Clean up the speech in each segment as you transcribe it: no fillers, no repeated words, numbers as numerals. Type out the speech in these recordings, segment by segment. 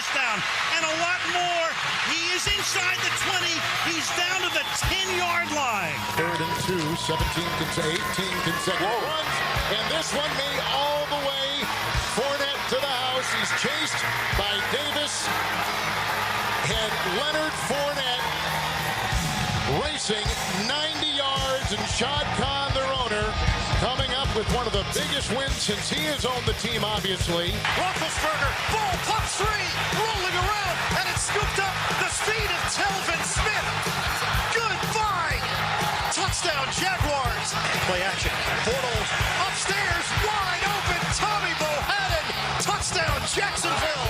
touchdown, and a lot more. He is inside the 20. He's down to the 10-yard line. 3rd and 2, 18 consecutive runs. And this one made all the way. Fournette to the house. He's chased by Davis. And Leonard Fournette racing 90 yards. And Shad Khan, their owner, coming up with one of the biggest wins since he has owned the team, obviously. Roethlisberger, ball, top three, rolling around, and it's scooped up. The speed of Telvin Smith. Goodbye. Touchdown, Jaguars. Play action. Bortles upstairs, wide open. Tommy Bohannon. Touchdown, Jacksonville.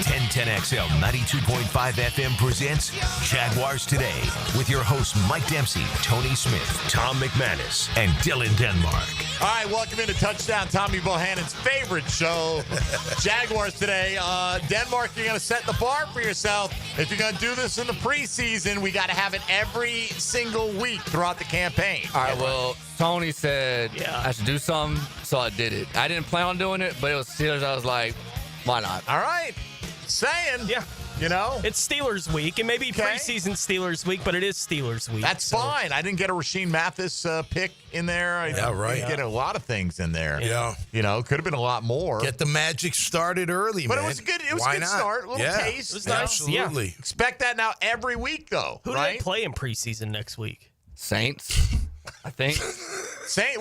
1010XL 92.5 FM presents Jaguars Today with your hosts Mike Dempsey, Tony Smith, Tom McManus, and Dylan Denmark. All right, welcome into Touchdown, Tommy Bohannon's favorite show, Jaguars Today. Denmark, you're going to set the bar for yourself. If you're going to do this in the preseason, we got to have it every single week throughout the campaign. All right, well, Tony said I should do something, so I did it. I didn't plan on doing it, but it was Steelers. I was like, why not? All right. Saying, you know, it's Steelers week. It may be preseason Steelers week, but it is Steelers week. That's fine. I didn't get a Rasheed Mathis pick in there. I didn't get a lot of things in there. Yeah, you know, could have been a lot more. Get the magic started early, but man. it was good. It was a good start. A little taste. It was nice. Absolutely. Yeah. Expect that now every week, though. Who do they play in preseason next week? Saints, I think.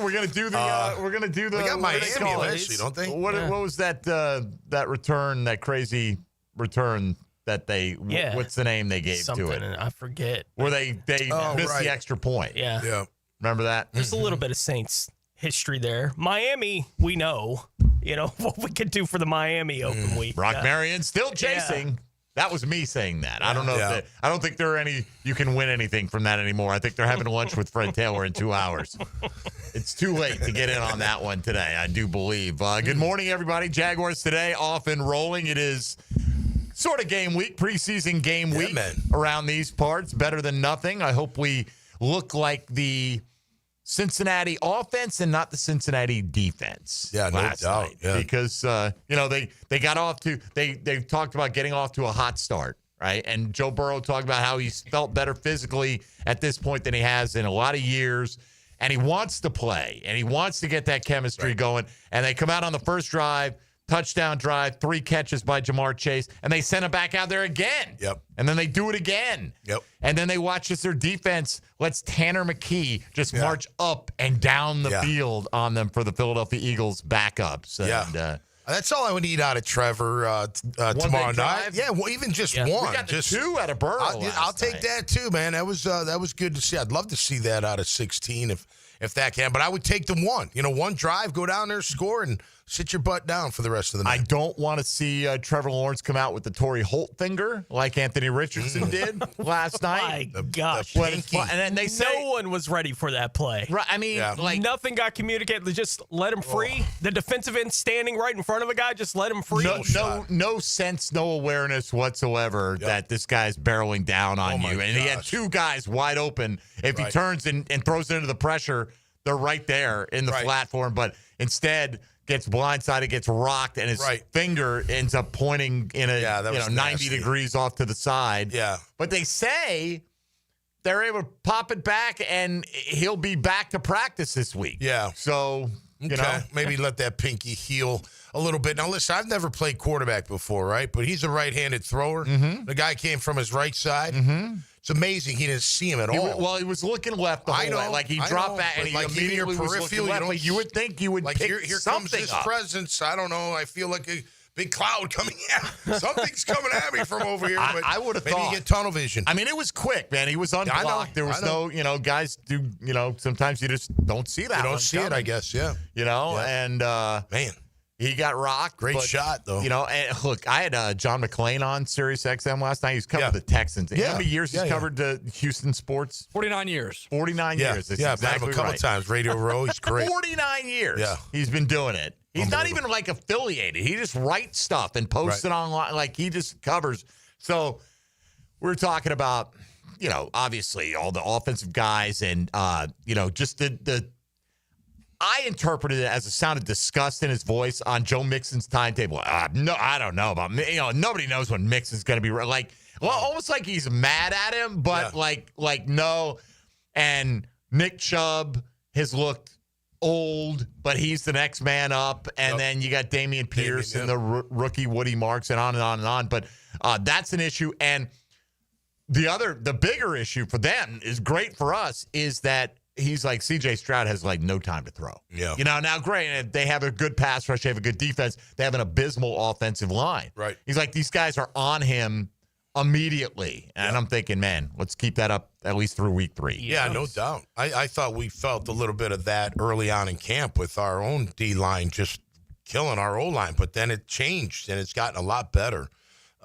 We're gonna do the. We're gonna do the. They got Miami eventually, don't they? What was that? That return, that crazy return that they. What's the name they gave to it? I forget. Where they missed the extra point. Yeah. Remember that? There's a little bit of Saints history there. Miami, we know. You know what we could do for the Miami Open week. Brock Marion still chasing. Yeah. That was me saying that. I don't know. I don't think there are any. You can win anything from that anymore. I think they're having lunch with Fred Taylor in 2 hours. It's too late to get in on that one today. I do believe. Good morning, everybody. Jaguars Today off and rolling. It is sort of game week, preseason game week around these parts. Better than nothing. I hope we look like the Cincinnati offense and not the Cincinnati defense. Yeah, no doubt. Night. Yeah. Because they got off to they talked about getting off to a hot start, right? And Joe Burrow talked about how he's felt better physically at this point than he has in a lot of years, and he wants to play and he wants to get that chemistry going. And they come out on the first drive, touchdown drive, 3 catches by Jamar Chase, and they send him back out there again. Yep. And then they do it again. Yep. And then they watch as their defense lets Tanner McKee just march up and down the field on them for the Philadelphia Eagles backups. And, that's all I would need out of Trevor tomorrow night. Yeah, well, even just one. We got just 2 out of Burrow. I'll take that too, man. That was good to see. I'd love to see that out of 16 if that can. But I would take the one. One drive, go down there, score, and sit your butt down for the rest of the night. I don't want to see Trevor Lawrence come out with the Torrey Holt finger like Anthony Richardson did last night. My gosh. And then they say no one was ready for that play. Right, I mean, nothing got communicated. They just let him free. The defensive end standing right in front of a guy, just let him free. No sense, no awareness whatsoever that this guy's barreling down on you. And he had 2 guys wide open. If he turns and throws it into the pressure, they're right there in the platform. But instead gets blindsided, gets rocked, and his finger ends up pointing in a 90 degrees off to the side. Yeah. But they say they're able to pop it back, and he'll be back to practice this week. Yeah. So, maybe let that pinky heal a little bit. Now, listen, I've never played quarterback before, right? But he's a right-handed thrower. Mm-hmm. The guy came from his right side. Mm-hmm. It's amazing he didn't see him at all. He was looking left the whole way. Like he dropped back and he immediately was looking left. But you would think you would pick here something comes his up. presence. I don't know. I feel like a big cloud coming at. Something's coming at me from over here. But I would have thought. Maybe you get tunnel vision. I mean, it was quick, man. He was unblocked. There was no, guys do, sometimes you just don't see that. You don't see it, I guess, and man. He got rocked. Great shot, though. And look, I had John McClain on Sirius XM last night. He's covered the Texans. How many years he's covered Houston sports? 49 years. 49 years. That's I've exactly met him a couple times. Radio Row. He's great. 49 years. Yeah. He's been doing it. He's not even affiliated. He just writes stuff and posts it online. Like he just covers. So we're talking about, obviously all the offensive guys and, just the I interpreted it as a sound of disgust in his voice on Joe Mixon's timetable. No, I don't know about me. Nobody knows when Mixon's going to be almost like he's mad at him, but like no. And Nick Chubb has looked old, but he's the next man up. And then you got Damian Pierce and the rookie Woody Marks and on and on and on. But that's an issue. And the bigger issue for them is great for us is that he's like C.J. Stroud has like no time to throw. Yeah. Now granted, they have a good pass rush. They have a good defense. They have an abysmal offensive line. Right. He's like, these guys are on him immediately. And I'm thinking, man, let's keep that up at least through week 3. Yeah, no doubt. I thought we felt a little bit of that early on in camp with our own D-line just killing our O-line. But then it changed, and it's gotten a lot better.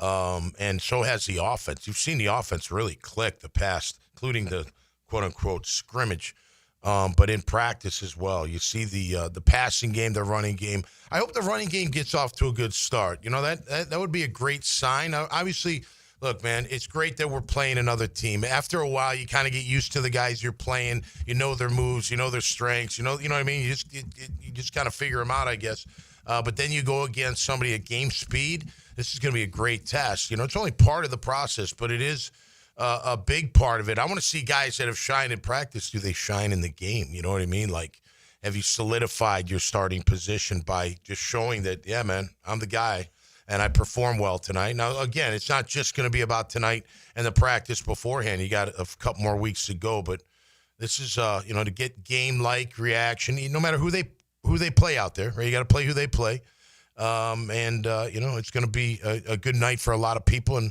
And so has the offense. You've seen the offense really click the past, including the quote-unquote scrimmage. But in practice as well, you see the passing game, the running game. I hope the running game gets off to a good start. That would be a great sign. Obviously, look, man, it's great that we're playing another team. After a while, you kind of get used to the guys you're playing. You know their moves, you know their strengths. You know what I mean. You just kind of figure them out, I guess. But then you go against somebody at game speed. This is going to be a great test. It's only part of the process, but it is a big part of it. I want to see guys that have shined in practice. Do they shine in the game? You know what I mean? Like, have you solidified your starting position by just showing that, yeah, man, I'm the guy and I perform well tonight? Now, again, it's not just going to be about tonight and the practice beforehand. You got a couple more weeks to go, but this is, to get game-like reaction, no matter who they play out there, right? You got to play who they play. It's going to be a good night for a lot of people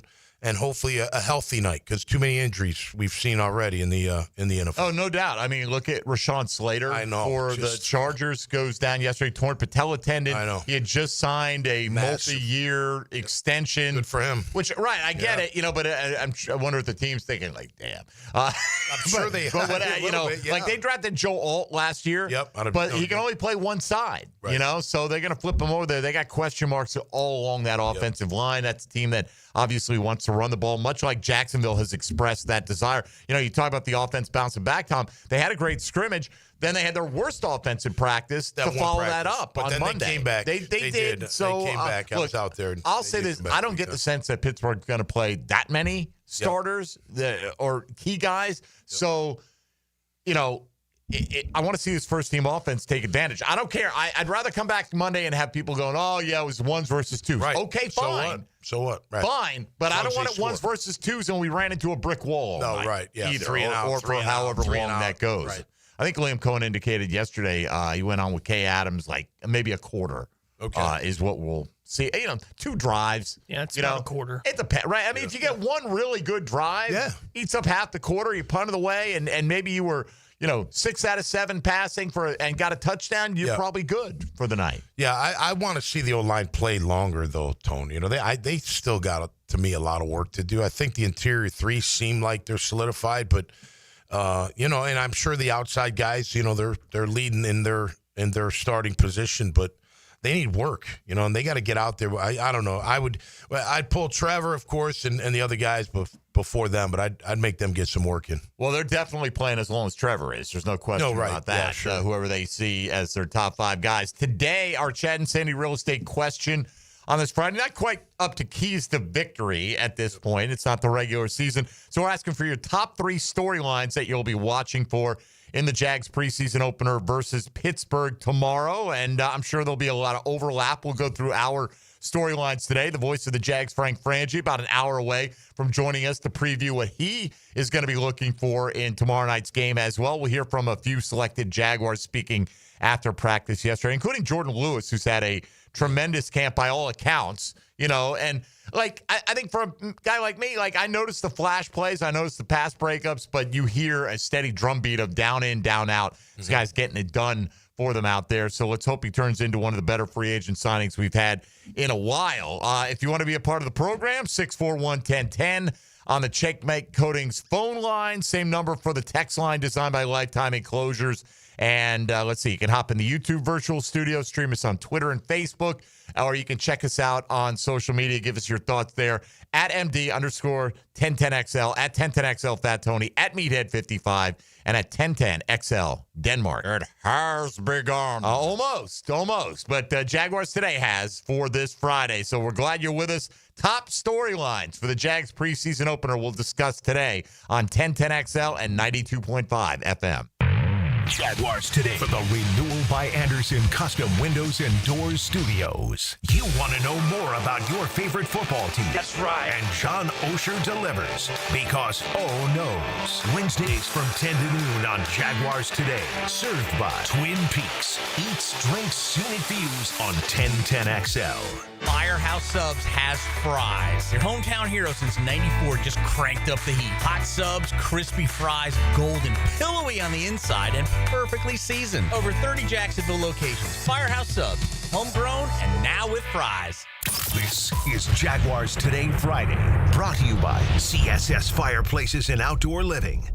and hopefully a healthy night because too many injuries we've seen already in the NFL. Oh, no doubt. I mean, look at Rashawn Slater for the Chargers. Goes down yesterday, torn patella tendon. I know. He had just signed a multi-year extension. Good for him. I get it, but I wonder if the team's thinking, like, damn. I'm sure they have a little bit, yeah. Like they drafted Joe Alt last year. Yep. But he can only play one side, right. So they're going to flip him over there. They got question marks all along that offensive line. That's a team that obviously wants to run the ball, much like Jacksonville has expressed that desire. You talk about the offense bouncing back, Tom. They had a great scrimmage. Then they had their worst offensive practice to follow that up on Monday. They came back. They did. So, they came back. I was out there. I'll say this. I don't get the sense that Pittsburgh's going to play that many starters or key guys. Yep. So, I want to see this first-team offense take advantage. I don't care. I'd rather come back Monday and have people going, oh, yeah, it was ones versus twos. Right. Okay, fine. So what? Right. Fine, but I don't want it ones versus twos and we ran into a brick wall. No, right. Yeah. Either, 3 and out, or for however long that goes. Right. I think Liam Cohen indicated yesterday he went on with Kay Adams like maybe a quarter is what we'll see. 2 drives. Yeah, it's about a quarter. It depends, right? I mean, if you get one really good drive, eats up half the quarter, you punt it away, and maybe you were 6 out of 7 passing and got a touchdown, you're probably good for the night. Yeah, I want to see the O-line play longer, though, Tone. They still got, to me, a lot of work to do. I think the interior 3 seem like they're solidified, but, and I'm sure the outside guys, they're leading in their starting position, but they need work, and they got to get out there. I don't know. I'd pull Trevor, of course, and the other guys before them, but I'd make them get some work in. Well, they're definitely playing as long as Trevor is. There's no question about that. Yeah, sure. Whoever they see as their top 5 guys. Today, our Chad and Sandy real estate question on this Friday. Not quite up to keys to victory at this point. It's not the regular season. So we're asking for your top 3 storylines that you'll be watching for in the Jags preseason opener versus Pittsburgh tomorrow. And I'm sure there'll be a lot of overlap. We'll go through our storylines today. The voice of the Jags, Frank Frangi, about an hour away from joining us to preview what he is going to be looking for in tomorrow night's game as well. We'll hear from a few selected Jaguars speaking after practice yesterday, including Jordan Lewis, who's had a tremendous camp by all accounts, and I think for a guy like me, I noticed the flash plays, I noticed the pass breakups, but you hear a steady drumbeat of down in, down out. This guy's getting it done for them out there. So let's hope he turns into one of the better free agent signings we've had in a while. If you want to be a part of the program, 641-1010 on the Checkmate Coatings phone line. Same number for the text line designed by Lifetime Enclosures. And let's see, you can hop in the YouTube virtual studio, stream us on Twitter and Facebook, or you can check us out on social media. Give us your thoughts there at MD_1010XL, at 1010XL Fat Tony, at Meathead55, and at 1010XL Denmark. It has begun. Almost. But Jaguars Today has for this Friday. So we're glad you're with us. Top storylines for the Jags preseason opener we'll discuss today on 1010XL and 92.5 FM. Jaguars Today for the Renewal by Anderson Custom Windows and Doors Studios. You want to know more about your favorite football team. That's right. And John Osher delivers because O knows. Wednesdays from 10 to noon on Jaguars Today. Served by Twin Peaks. Eats, drinks, scenic views on 1010XL. Firehouse Subs has fries. Their hometown hero since '94 just cranked up the heat. Hot subs, crispy fries, golden, pillowy on the inside, and perfectly seasoned. Over 30 Jacksonville locations. Firehouse Subs, homegrown and now with fries. This is Jaguars Today Friday, brought to you by CSS Fireplaces and Outdoor Living.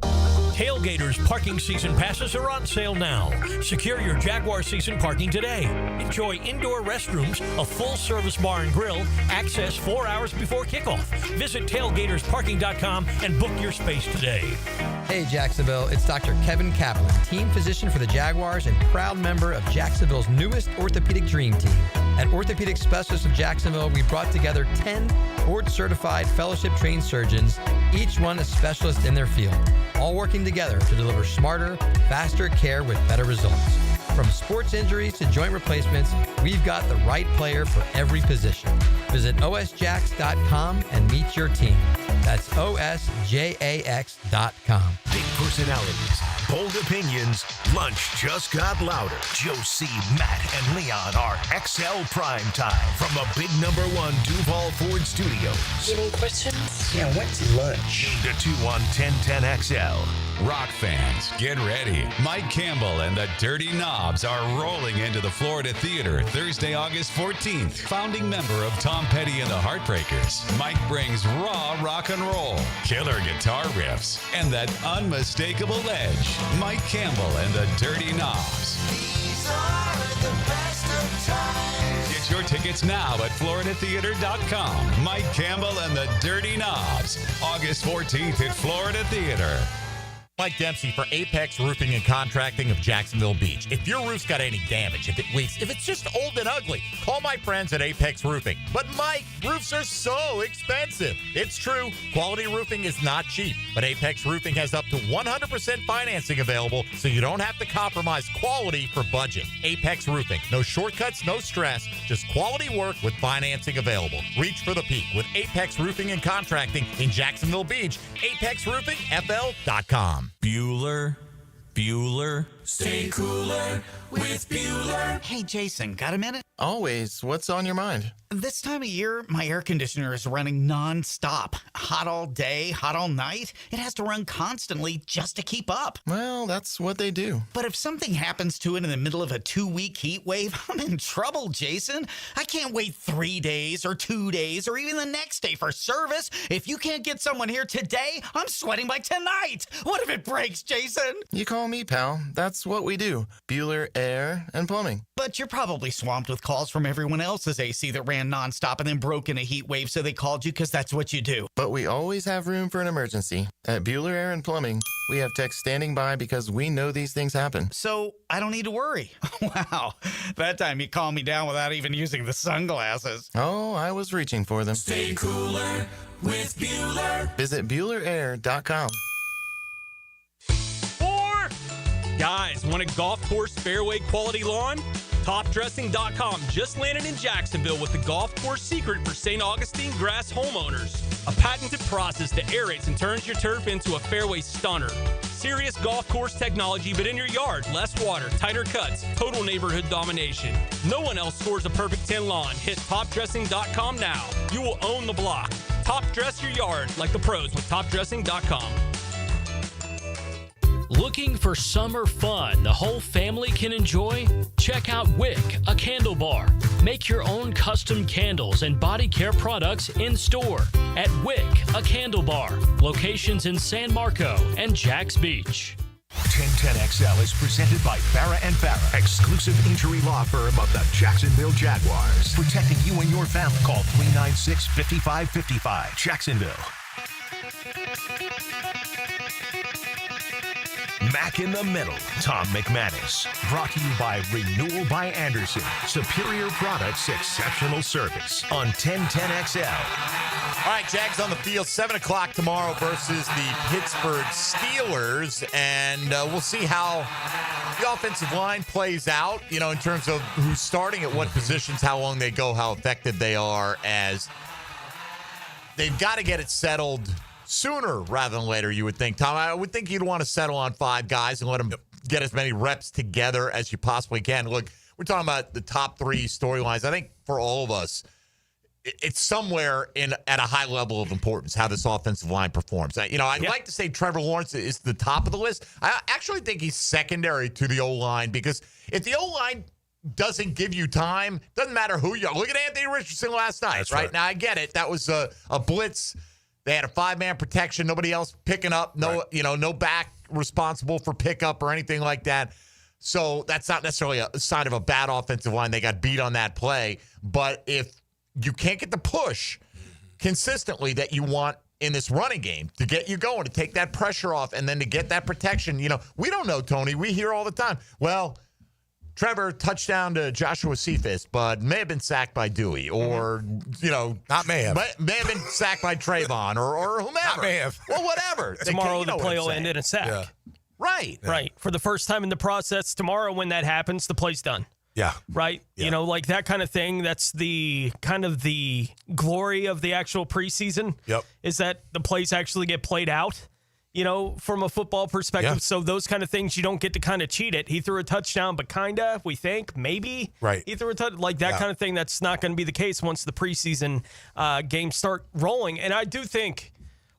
Tailgaters parking season passes are on sale now. Secure your Jaguar season parking today. Enjoy indoor restrooms, a full-service bar and grill, access 4 hours before kickoff. Visit tailgatorsparking.com and book your space today. Hey Jacksonville, it's Dr. Kevin Kaplan, team physician for the Jaguars and proud member of Jacksonville's newest orthopedic dream team. At Orthopedic Specialists of Jacksonville, we brought together 10 board-certified fellowship-trained surgeons, each one a specialist in their field, all working together to deliver smarter, faster care with better results. From sports injuries to joint replacements, we've got the right player for every position. Visit osjax.com and meet your team. That's osjax.com. Big personalities, bold opinions, lunch just got louder. Josie, Matt, and Leon are XL Prime Time from the big #1 Duval Ford Studios. Any questions? Yeah, what's lunch? Noon to 2 on 1010XL. Rock fans, get ready. Mike Campbell and the Dirty Knobs are rolling into the Florida Theater Thursday, August 14th. Founding member of Tom Petty and the Heartbreakers, Mike brings raw rock and roll, killer guitar riffs, and that unmistakable edge. Mike Campbell and the Dirty Knobs. These are the best of times. Get your tickets now at floridatheater.com. Mike Campbell and the Dirty Knobs, August 14th at Florida Theater. Mike Dempsey for Apex Roofing and Contracting of Jacksonville Beach. If your roof's got any damage, if it leaks, if it's just old and ugly, call my friends at Apex Roofing. But Mike, roofs are so expensive. It's true, quality roofing is not cheap, but Apex Roofing has up to 100% financing available, so you don't have to compromise quality for budget. Apex Roofing, no shortcuts, no stress, just quality work with financing available. Reach for the peak with Apex Roofing and Contracting in Jacksonville Beach. ApexRoofingFL.com. Bueller. Stay cooler with Bueller. Hey, Jason, got a minute? Always. What's on your mind? This time of year, my air conditioner is running non-stop. Hot all day, hot all night. It has to run constantly just to keep up. Well, that's what they do. But if something happens to it in the middle of a 2-week heat wave, I'm in trouble, Jason. I can't wait 3 days or 2 days or even the next day for service. If you can't get someone here today, I'm sweating by tonight. What if it breaks, Jason? You call me, pal. That's what we do. Bueller Air and Plumbing. But you're probably swamped with calls from everyone else's AC that ran nonstop and then broke in a heat wave, so they called you because that's what you do. But we always have room for an emergency. At Bueller Air and Plumbing, we have techs standing by because we know these things happen. So I don't need to worry. Wow. That time you calmed me down without even using the sunglasses. Oh, I was reaching for them. Stay cooler with Bueller. Visit BuellerAir.com. Guys, want a golf course fairway quality lawn? TopDressing.com just landed in Jacksonville with the golf course secret for St. Augustine grass homeowners. A patented process that aerates and turns your turf into a fairway stunner. Serious golf course technology, but in your yard. Less water, tighter cuts, total neighborhood domination. No one else scores a perfect 10 lawn. Hit TopDressing.com now. You will own the block. Top dress your yard like the pros with TopDressing.com. Looking for summer fun the whole family can enjoy? Check out Wick, a candle bar. Make your own custom candles and body care products in store at Wick, a candle bar. Locations in San Marco and Jacks Beach. 1010XL is presented by Farah and Farah, exclusive injury law firm of the Jacksonville Jaguars. Protecting you and your family. Call 396-5555. Jacksonville. Mac in the Middle, Tom McManus. Brought to you by Renewal by Anderson. Superior products, exceptional service. On 1010XL. All right, Jags on the field, 7 o'clock tomorrow versus the Pittsburgh Steelers. And we'll see how the offensive line plays out, in terms of who's starting at what positions, how long they go, how effective they are, as they've got to get it settled sooner rather than later, you would think. Tom, I would think you'd want to settle on 5 guys and let them get as many reps together as you possibly can. Look, we're talking about the top 3 storylines. I think for all of us, it's somewhere at a high level of importance how this offensive line performs. I'd like to say Trevor Lawrence is the top of the list. I actually think he's secondary to the O-line, because if the O-line doesn't give you time, doesn't matter who you are. Look at Anthony Richardson last night. That's right. Now, I get it. That was a blitz. They had a 5-man protection. Nobody else picking up. No back responsible for pickup or anything like that. So that's not necessarily a sign of a bad offensive line. They got beat on that play. But if you can't get the push consistently that you want in this running game to get you going, to take that pressure off, and then to get that protection, we don't know, Tony. We hear all the time, well, Trevor, touchdown to Joshua Cephas, but may have been sacked by Dewey, or, not may have. May have been sacked by Trayvon, or whomever. Not may have. Well, whatever. Tomorrow the play will end in a sack. Yeah. Right. Right. For the first time in the process, tomorrow when that happens, the play's done. Yeah. Right. Yeah. Like that kind of thing. That's the kind of the glory of the actual preseason. Yep. Is that the plays actually get played out, from a football perspective. Yeah. So those kind of things, you don't get to kind of cheat it. He threw a touchdown, but we think, maybe. Right. He threw a touchdown. Like that kind of thing, that's not going to be the case once the preseason games start rolling. And I do think,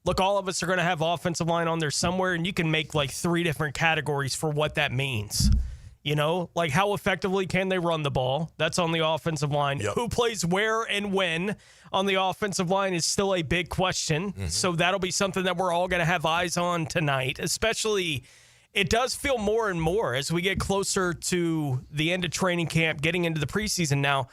look, all of us are going to have offensive line on there somewhere, and you can make like 3 different categories for what that means. Like how effectively can they run the ball? That's on the offensive line. Yep. Who plays where and when on the offensive line is still a big question. Mm-hmm. So that'll be something that we're all going to have eyes on tonight, especially it does feel more and more as we get closer to the end of training camp, getting into the preseason now.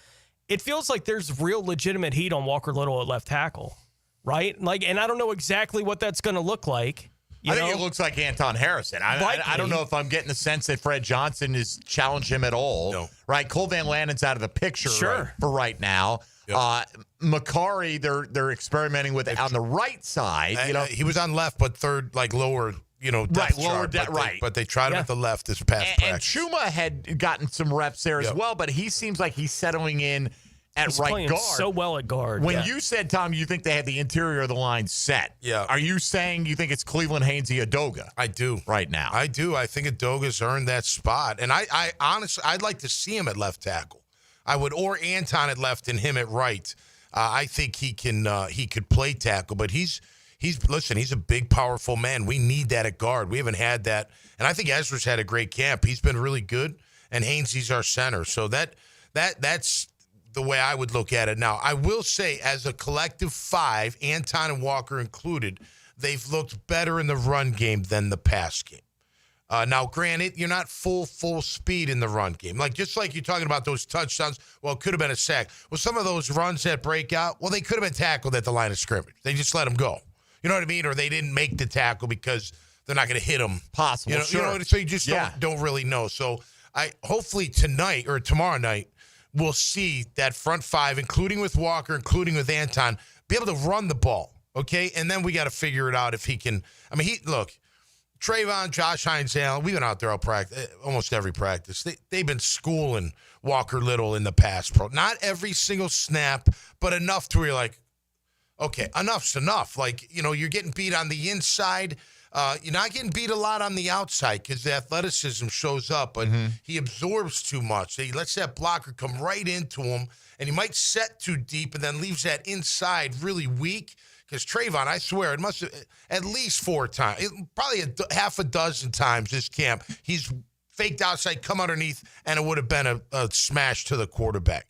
It feels like there's real legitimate heat on Walker Little at left tackle, right? And I don't know exactly what that's going to look like. I think it looks like Anton Harrison. I don't know if I'm getting the sense that Fred Johnson has challenged him at all. No. Right? Cole Van Lanen's out of the picture for right now. Yep. Macari, they're experimenting with it on the right side. He was on left, but third, lower, depth chart, but they tried him at the left this past practice. And Chuma had gotten some reps there as well, but he seems like he's settling in at right guard. So well at guard. When you said, Tom, you think they had the interior of the line set. Yeah. Are you saying you think it's Cleveland, Hainsey, Adoga? I do. Right now. I do. I think Adoga's earned that spot. And I honestly, I'd like to see him at left tackle. I would, or Anton at left and him at right. I think he could play tackle, but he's a big, powerful man. We need that at guard. We haven't had that. And I think Ezra's had a great camp. He's been really good. And Hainsey's our center. So that's the way I would look at it. Now, I will say, as a collective 5, Anton and Walker included, they've looked better in the run game than the pass game. Now, granted, you're not full speed in the run game. Just like you're talking about those touchdowns, well, it could have been a sack. Well, some of those runs that break out, well, they could have been tackled at the line of scrimmage. They just let them go. You know what I mean? Or they didn't make the tackle because they're not going to hit them. Possible, sure. So you just don't really know. So hopefully tonight or tomorrow night, we'll see that front 5, including with Walker, including with Anton, be able to run the ball, okay? And then we got to figure it out if he can. Look, Trayvon, Josh Hines, Allen, we've been out there almost every practice. They've been schooling Walker Little in the past, bro. Not every single snap, but enough to where you're like, okay, enough's enough. You're getting beat on the inside. You're not getting beat a lot on the outside because the athleticism shows up, but he absorbs too much. He lets that blocker come right into him, and he might set too deep and then leaves that inside really weak. Because Trayvon, I swear, it must have at least 4 times, probably half a dozen times this camp, he's faked outside, come underneath, and it would have been a smash to the quarterback.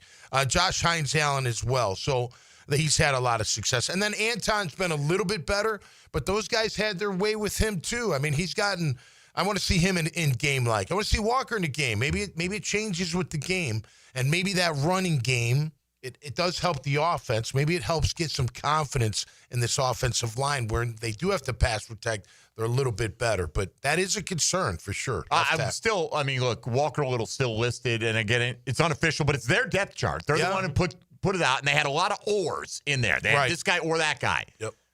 Josh Hines Allen as well. So he's had a lot of success. And then Anton's been a little bit better, but those guys had their way with him too. He's gotten I want to see him in game like. I want to see Walker in the game. Maybe it changes with the game, and maybe that running game, it does help the offense. Maybe it helps get some confidence in this offensive line where they do have to pass protect. They're a little bit better, but that is a concern for sure. Look, Walker Little's still listed, and again, it's unofficial, but it's their depth chart. They're the one who put it out, and they had a lot of ors in there. They had this guy or that guy,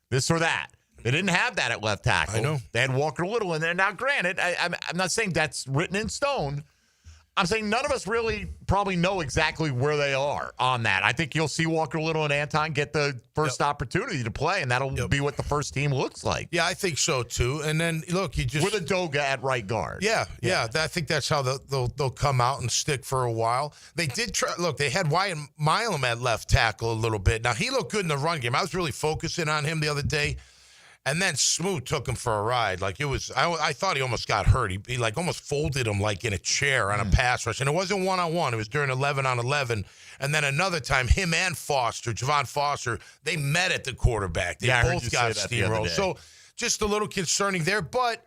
this or that. They didn't have that at left tackle. I know. They had Walker Little in there. Now, granted, I'm not saying that's written in stone. I'm saying none of us really probably know exactly where they are on that. I think you'll see Walker Little and Anton get the first opportunity to play, and that'll be what the first team looks like. Yeah, I think so, too. And then, look, you just... With a Doga at right guard. Yeah. I think that's how they'll come out and stick for a while. They did try... Look, they had Wyatt Milam at left tackle a little bit. Now, he looked good in the run game. I was really focusing on him the other day. And then Smoot took him for a ride. Like, it was, I thought he almost got hurt. He like almost folded him like in a chair on a pass rush. And it wasn't 1-on-1. It was during 11-on-11. And then another time, him and Javon Foster, they met at the quarterback. They both got steamrolled. So just a little concerning there. But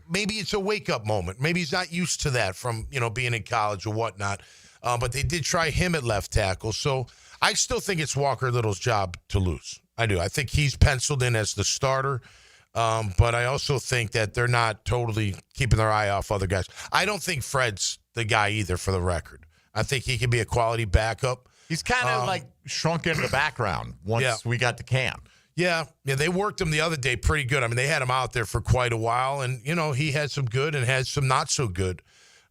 maybe it's a wake-up moment. Maybe he's not used to that from, being in college or whatnot. But they did try him at left tackle. So I still think it's Walker Little's job to lose. I do. I think he's penciled in as the starter, but I also think that they're not totally keeping their eye off other guys. I don't think Fred's the guy either, for the record. I think he can be a quality backup. He's kind of shrunk into the background once we got to camp. Yeah, they worked him the other day pretty good. I mean, they had him out there for quite a while, and, he had some good and had some not so good.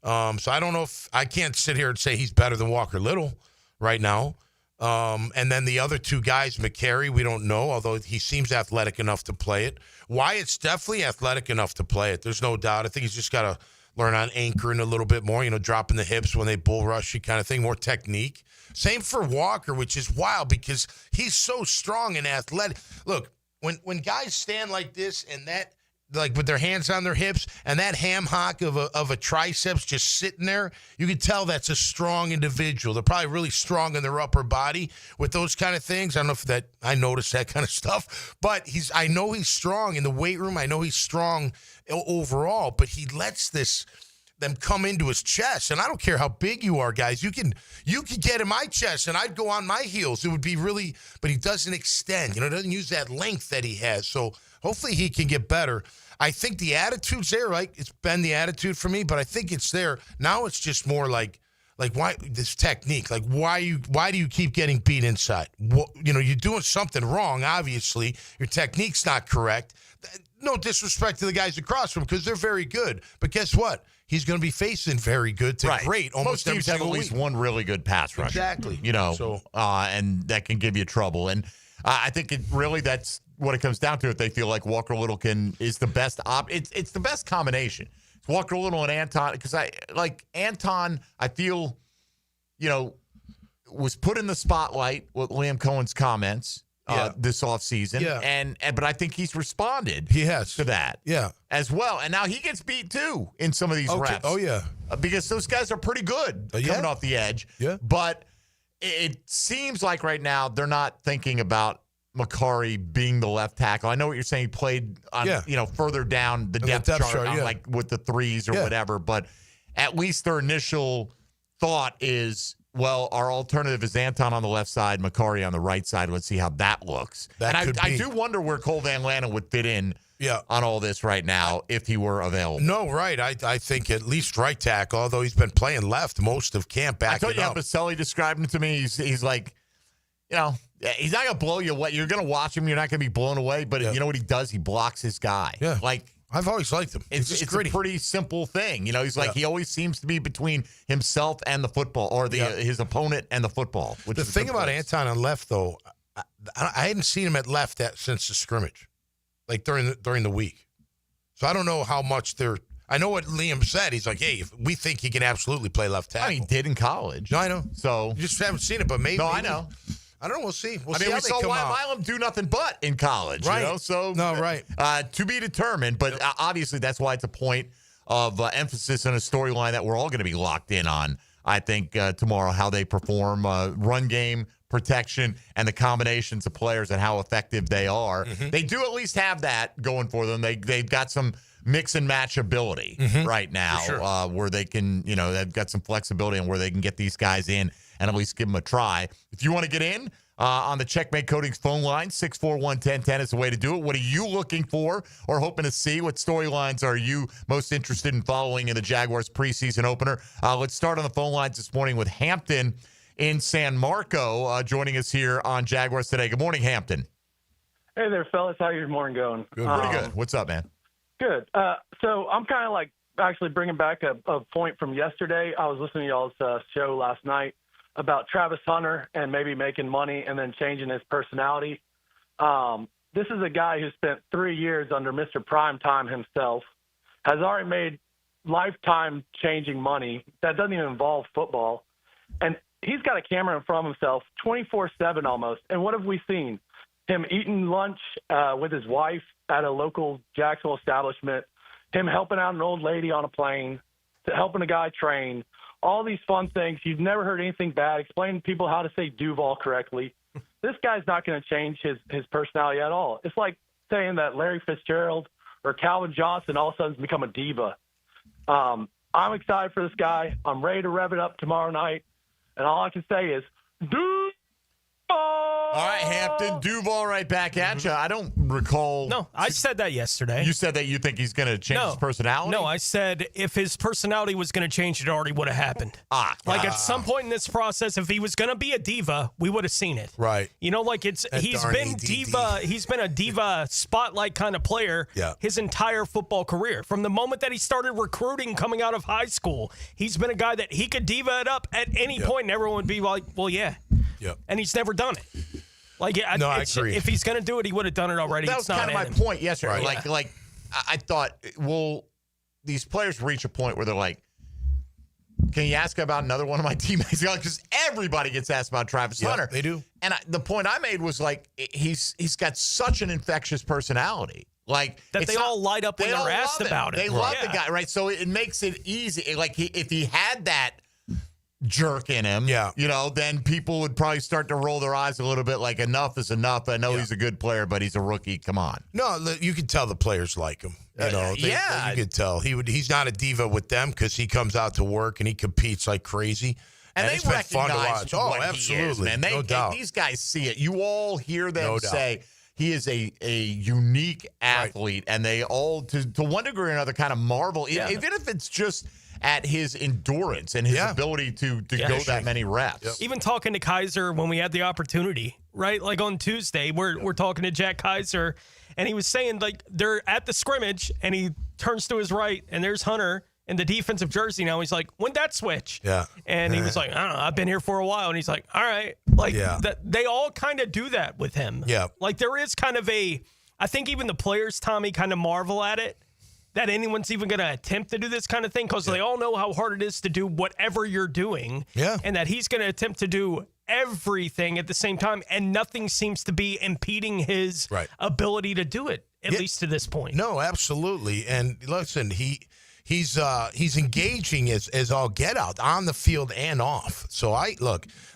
So I don't know if I can't sit here and say he's better than Walker Little right now. And then the other two guys, McCary, we don't know, although he seems athletic enough to play it. Wyatt's definitely athletic enough to play it. There's no doubt. I think he's just got to learn on anchoring a little bit more, dropping the hips when they bull rush you kind of thing, more technique. Same for Walker, which is wild because he's so strong and athletic. Look, when guys stand like this and that, like with their hands on their hips and that ham hock of a triceps just sitting there, you can tell that's a strong individual. They're probably really strong in their upper body with those kind of things. I don't know if I notice that kind of stuff, but I know he's strong in the weight room. I know he's strong overall, but he lets them come into his chest. And I don't care how big you are, guys. You can get in my chest and I'd go on my heels. It would be really, but he doesn't extend, doesn't use that length that he has. So hopefully he can get better. I think the attitude's there, right? It's been the attitude for me, but I think it's there. Now it's just more like why this technique? Like why do you keep getting beat inside? You're doing something wrong, obviously. Your technique's not correct. No disrespect to the guys across from him because they're very good. But guess what? He's going to be facing very good to great almost every teams have at single least week. one really good pass rusher. Exactly. And that can give you trouble. And I think that's what it comes down to. If they feel like Walker Little is the best it's the best combination. It's Walker Little and Anton, because Anton, I feel, was put in the spotlight with Liam Cohen's comments this offseason. Yeah. But I think he's responded. He has to that. Yeah. As well. And now he gets beat too in some of these reps. Oh yeah. Because those guys are pretty good coming off the edge. Yeah. But it seems like right now they're not thinking about Macari being the left tackle. I know what you're saying. He played on, further down the depth chart on, like with the threes or whatever. But at least their initial thought is, well, our alternative is Anton on the left side, Macari on the right side. Let's see how that looks. I do wonder where Cole Van Lannon would fit in on all this right now if he were available. No, right. I think at least right tackle, although he's been playing left most of camp back. I told you how Baselli described him to me. He's like, he's not going to blow you away. You're going to watch him. You're not going to be blown away. But you know what he does? He blocks his guy. Yeah. Like, I've always liked him. It's a pretty simple thing. He's like, he always seems to be between himself and the football, or his opponent and the football. Which the thing about Anton on left, though, I hadn't seen him at left since the scrimmage, like during the week. So I don't know how much they're. I know what Liam said. He's like, hey, we think he can absolutely play left tackle. I mean, he did in collge. No, I know. So you just haven't seen it, but maybe. No, I know. I don't know. We'll see. We saw Milam do nothing but in college. Right. So right. To be determined, but obviously that's why it's a point of emphasis on a storyline that we're all going to be locked in on. I think tomorrow, how they perform, run game, protection and the combinations of players and how effective they are. They do at least have that going for them. They've got some mix and match ability right now, where they can, they've got some flexibility on where they can get these guys in and at least give them a try. If you want to get in on the Checkmate Coatings phone line, 641-1010 is the way to do it. What are you looking for or hoping to see? What storylines are you most interested in following in the Jaguars preseason opener? Let's start on the phone lines this morning with Hampton in San Marco, joining us here on Jaguars Today. Good morning, Hampton. Hey there, fellas. How's your morning going? Good. Pretty good. What's up, man? Good. So I'm kind of like actually bringing back a point from yesterday. I was listening to y'all's show last night about Travis Hunter and maybe making money and then changing his personality. This is a guy who spent 3 years under Mr. Primetime himself, has already made lifetime changing money. That doesn't even involve football. And he's got a camera in front of himself 24/7 almost. And what have we seen? Him eating lunch with his wife at a local Jacksonville establishment, him helping out an old lady on a plane, helping a guy train, all these fun things. You've never heard anything bad, explaining to people how to say Duval correctly. This guy's not going to change his personality at all. It's like saying that Larry Fitzgerald or Calvin Johnson all of a sudden has become a diva. I'm excited for this guy. I'm ready to rev it up tomorrow night. And all I can say is, Duval! All right, Hampton, Duval right back at you. I don't recall. No, I said that yesterday. You said that you think he's going to change his personality? No, I said if his personality was going to change, it already would have happened. At some point in this process, if he was going to be a diva, we would have seen it. Right. He's been a diva spotlight kind of player his entire football career. From the moment that he started recruiting coming out of high school, he's been a guy that he could diva it up at any point, and everyone would be like, well, yeah. Yep. And he's never done it. I agree. If he's going to do it, he would have done it already. That was kind of my point yesterday. Right. I thought, will these players reach a point where they're like, can you ask about another one of my teammates? Because everybody gets asked about Travis Hunter. They do. And the point I made was he's got such an infectious personality. That they all light up when they're asked about it. They love the guy, right? So it makes it easy. If he had that jerk in him, then people would probably start to roll their eyes a little bit like enough is enough. I know he's a good player, but he's a rookie. Come on. No, you can tell the players like him. You could tell. He's not a diva with them because he comes out to work and he competes like crazy. And it's been fun to watch. Oh, absolutely. Man. No doubt. These guys see it. You all hear them say he is a unique athlete, and they all, to one degree or another, kind of marvel, even if it's just at his endurance and his ability to go that many reps. Yep. Even talking to Kaiser when we had the opportunity, right? Like on Tuesday, we're talking to Jack Kaiser, and he was saying they're at the scrimmage, and he turns to his right, and there's Hunter in the defensive jersey now. He's like, when'd that switch? Yeah. And he was like, I don't know, I've been here for a while. And he's like, all right. They all kind of do that with him. Yeah. There is kind of I think even the players, Tommy, kind of marvel at it, that anyone's even going to attempt to do this kind of thing, because they all know how hard it is to do whatever you're doing. Yeah. And that he's going to attempt to do everything at the same time, and nothing seems to be impeding his ability to do it, at least to this point. No, absolutely. And listen, he's engaging as all get out on the field and off. So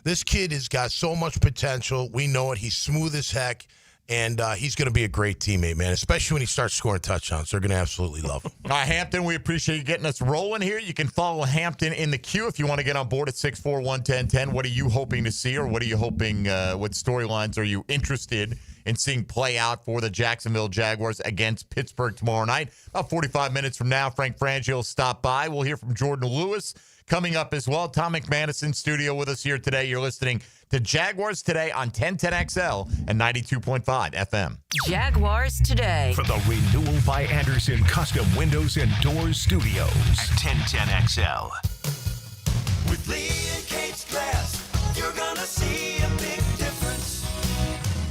this kid has got so much potential. We know it. He's smooth as heck. And he's going to be a great teammate, man, especially when he starts scoring touchdowns. They're going to absolutely love him. All right, Hampton, we appreciate you getting us rolling here. You can follow Hampton in the queue if you want to get on board at 641-1010. What are you hoping to see, or what are you hoping, what storylines are you interested in seeing play out for the Jacksonville Jaguars against Pittsburgh tomorrow night? About 45 minutes from now, Frank Frangi will stop by. We'll hear from Jordan Lewis coming up as well. Tom McManus in studio with us here today. You're listening to Jaguars Today on 1010XL and 92.5 FM. Jaguars Today. From the Renewal by Anderson Custom Windows and Doors Studios at 1010XL. With Lee and Kate's Glass, you're gonna see a big difference.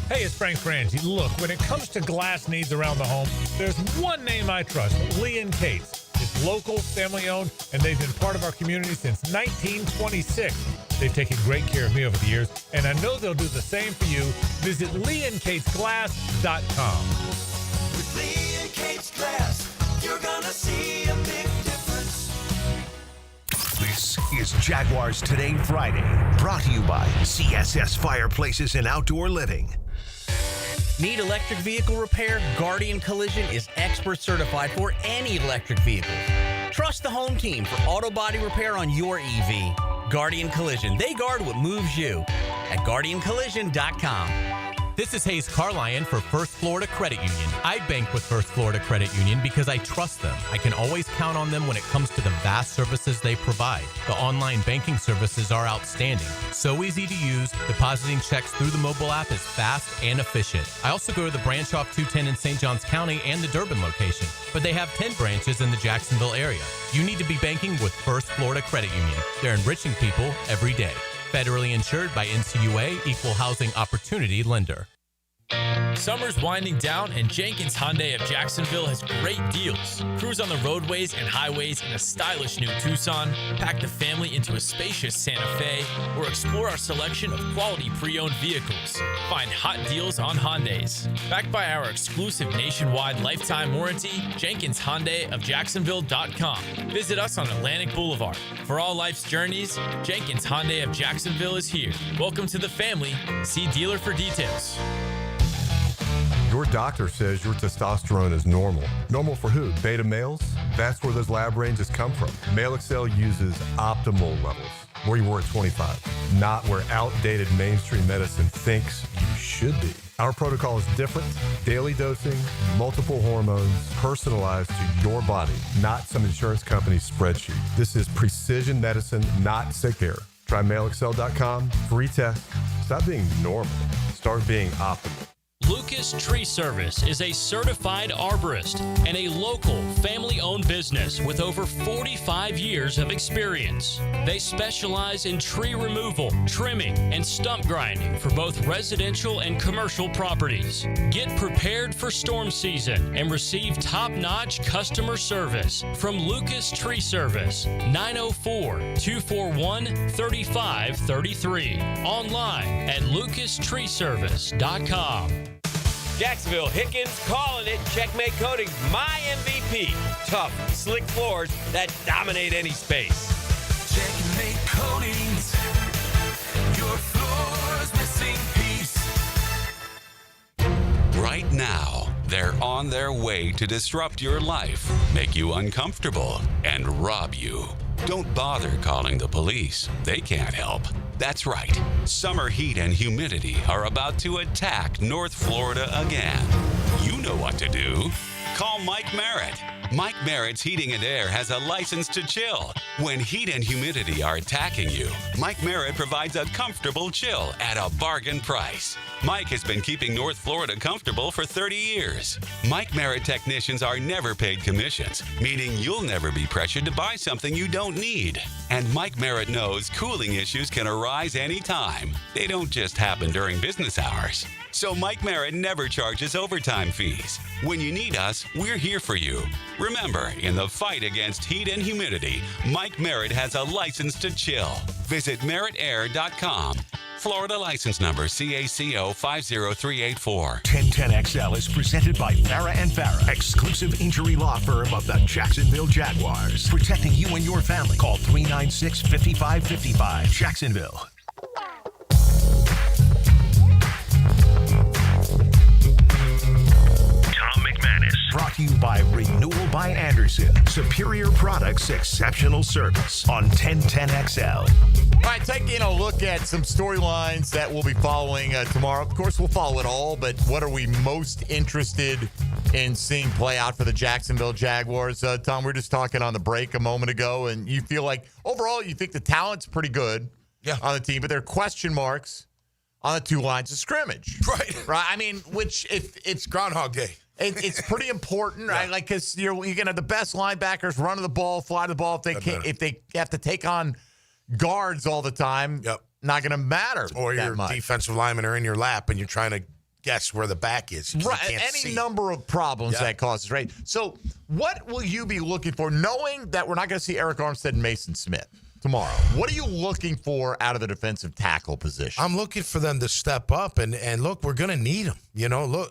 Hey, it's Frank Frangi. Look, when it comes to glass needs around the home, there's one name I trust, Lee and Kate's. It's local, family-owned, and they've been part of our community since 1926. They've taken great care of me over the years, and I know they'll do the same for you. Visit LeeandKatesGlass.com. With Lee and Kate's Glass, you're gonna see a big difference. This is Jaguars Today Friday, brought to you by CSS Fireplaces and Outdoor Living. Need electric vehicle repair? Guardian Collision is expert certified for any electric vehicle. Trust the home team for auto body repair on your EV. Guardian Collision. They guard what moves you at GuardianCollision.com. This is Hayes Carlion for First Florida Credit Union. I bank with First Florida Credit Union because I trust them. I can always count on them when it comes to the vast services they provide. The online banking services are outstanding. So easy to use. Depositing checks through the mobile app is fast and efficient. I also go to the branch off 210 in St. Johns County and the Durbin location, but they have 10 branches in the Jacksonville area. You need to be banking with First Florida Credit Union. They're enriching people every day. Federally insured by NCUA, Equal Housing Opportunity Lender. Summer's winding down, and Jenkins Hyundai of Jacksonville has great deals. Cruise on the roadways and highways in a stylish new Tucson, pack the family into a spacious Santa Fe, or explore our selection of quality pre-owned vehicles. Find hot deals on Hyundais. Backed by our exclusive nationwide lifetime warranty, Jenkins Hyundai of Jacksonville.com. Visit us on Atlantic Boulevard. For all life's journeys, Jenkins Hyundai of Jacksonville is here. Welcome to the family. See dealer for details. Your doctor says your testosterone is normal. Normal for who? Beta males? That's where those lab ranges come from. Male Excel uses optimal levels, where you were at 25, not where outdated mainstream medicine thinks you should be. Our protocol is different. Daily dosing, multiple hormones, personalized to your body, not some insurance company's spreadsheet. This is precision medicine, not sick care. Try MaleExcel.com, free test. Stop being normal. Start being optimal. Lucas Tree Service is a certified arborist and a local family-owned business with over 45 years of experience. They specialize in tree removal, trimming, and stump grinding for both residential and commercial properties. Get prepared for storm season and receive top-notch customer service from Lucas Tree Service, 904-241-3533. Online at lucastreeservice.com. Jacksonville, Hickens calling it. Checkmate Coatings, my MVP. Tough, slick floors that dominate any space. Checkmate Coatings, your floor's missing piece. Right now, they're on their way to disrupt your life, make you uncomfortable, and rob you. Don't bother calling the police. They can't help. That's right. Summer heat and humidity are about to attack North Florida again. You know what to do. Call Mike Merritt. Mike Merritt's Heating and Air has a license to chill. When heat and humidity are attacking you, Mike Merritt provides a comfortable chill at a bargain price. Mike has been keeping North Florida comfortable for 30 years. Mike Merritt technicians are never paid commissions, meaning you'll never be pressured to buy something you don't need. And Mike Merritt knows cooling issues can arise anytime. They don't just happen during business hours. So Mike Merritt never charges overtime fees. When you need us, we're here for you. Remember, in the fight against heat and humidity, Mike Merritt has a license to chill. Visit merrittair.com. Florida license number CACO 50384. 1010XL is presented by Farah and Farah, exclusive injury law firm of the Jacksonville Jaguars. Protecting you and your family. Call 396-5555. Jacksonville. Brought to you by Renewal by Anderson. Superior products, exceptional service on 1010XL. All right, taking a look at some storylines that we'll be following tomorrow. Of course, we'll follow it all, but what are we most interested in seeing play out for the Jacksonville Jaguars? Tom, we were just talking on the break a moment ago, and you feel like overall you think the talent's pretty good on the team, but there are question marks on the two lines of scrimmage. Right. I mean, which it's Groundhog Day. It's pretty important, right? Like, because you're gonna have the best linebackers running the ball, fly the ball. If they have to take on guards all the time, not gonna matter. Or your defensive linemen are in your lap and you're trying to guess where the back is. Right, any number of problems that causes, right? So, what will you be looking for, knowing that we're not going to see Eric Armstead and Mason Smith tomorrow? What are you looking for out of the defensive tackle position? I'm looking for them to step up and look, we're going to need them. You know, look,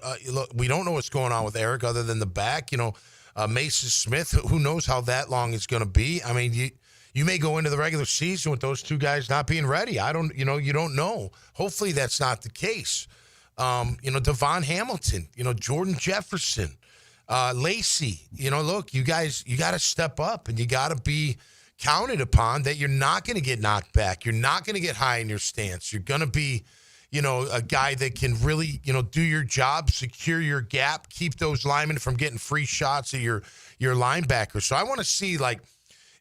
we don't know what's going on with Eric other than the back. You know, Mason Smith, who knows how that long it's going to be. I mean, you may go into the regular season with those two guys not being ready. You don't know. Hopefully that's not the case. Devon Hamilton, Jordan Jefferson, Lacey, look, you guys, you got to step up and you got to be counted upon that you're not going to get knocked back. You're not going to get high in your stance. You're going to be, a guy that can really, do your job, secure your gap, keep those linemen from getting free shots at your linebackers. So I want to see, like,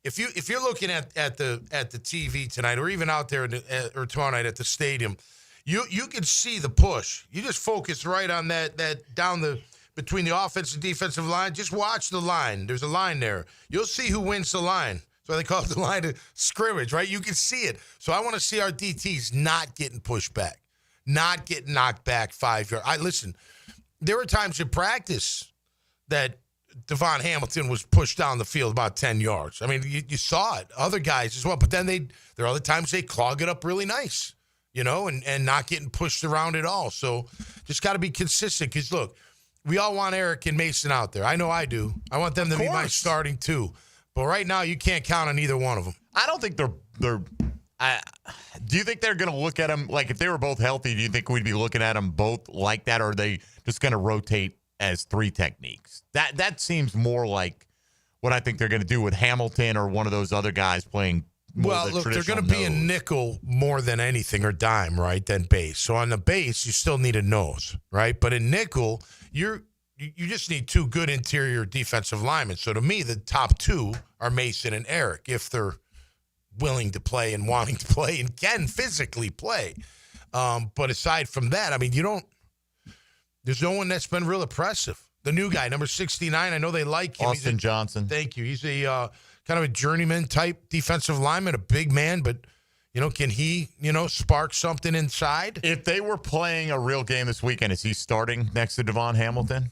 if you're looking at the TV tonight, or even out there or tomorrow night at the stadium, you can see the push. You just focus right on that down between the offensive and defensive line. Just watch the line. There's a line there. You'll see who wins the line. So they call it the line of scrimmage, right? You can see it. So I want to see our DTs not getting pushed back, not getting knocked back 5 yards. Listen, there were times in practice that Devon Hamilton was pushed down the field about 10 yards. I mean, you saw it. Other guys as well. But then there are other times they clog it up really nice, and not getting pushed around at all. So just got to be consistent because, look, we all want Eric and Mason out there. I know I do. I want them to be my starting two. But right now, you can't count on either one of them. I don't think they're do you think they're going to look at them, like if they were both healthy, do you think we'd be looking at them both like that, or are they just going to rotate as three techniques? That seems more like what I think they're going to do with Hamilton or one of those other guys playing more Well, the look, they're going to be a nose. nickel more than anything, or dime, right, than base. So on the base, you still need a nose, right? But in nickel, you just need two good interior defensive linemen. So to me, the top two are Mason and Eric, if they're willing to play and wanting to play and can physically play. But aside from that, I mean, there's no one that's been real impressive. The new guy, number 69, I know they like him. Austin Johnson. Thank you. He's a kind of a journeyman type defensive lineman, a big man, but can he, spark something inside? If they were playing a real game this weekend, is he starting next to Devon Hamilton?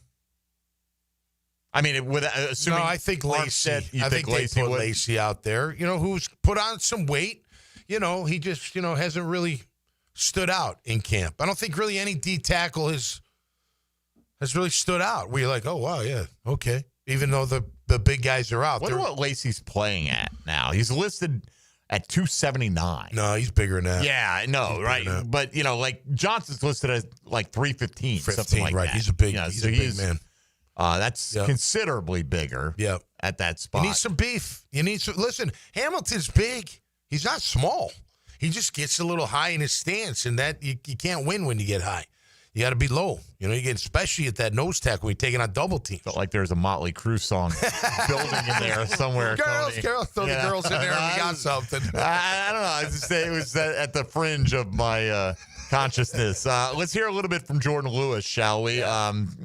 I mean, assuming no, I think Lacey. I think they put Lacey out there, who's put on some weight. He just, hasn't really stood out in camp. I don't think really any D tackle has really stood out where you're like, oh, wow, yeah, okay. Even though the big guys are out. Wonder what Lacey's playing at now. He's listed at 279. No, he's bigger than that. Yeah, no, right. But, like Johnson's listed at like 315, something like right. that. He's a big, he's a big man. That's considerably bigger at that spot. You need some beef. Listen, Hamilton's big. He's not small. He just gets a little high in his stance, and that you can't win when you get high. You got to be low. You get especially at that nose tackle when you're taking on double teams. Felt like there's a Motley Crue song building in there somewhere. Girls, throw the girls in there and we got something. I don't know. It was at the fringe of my consciousness. Let's hear a little bit from Jordan Lewis, shall we?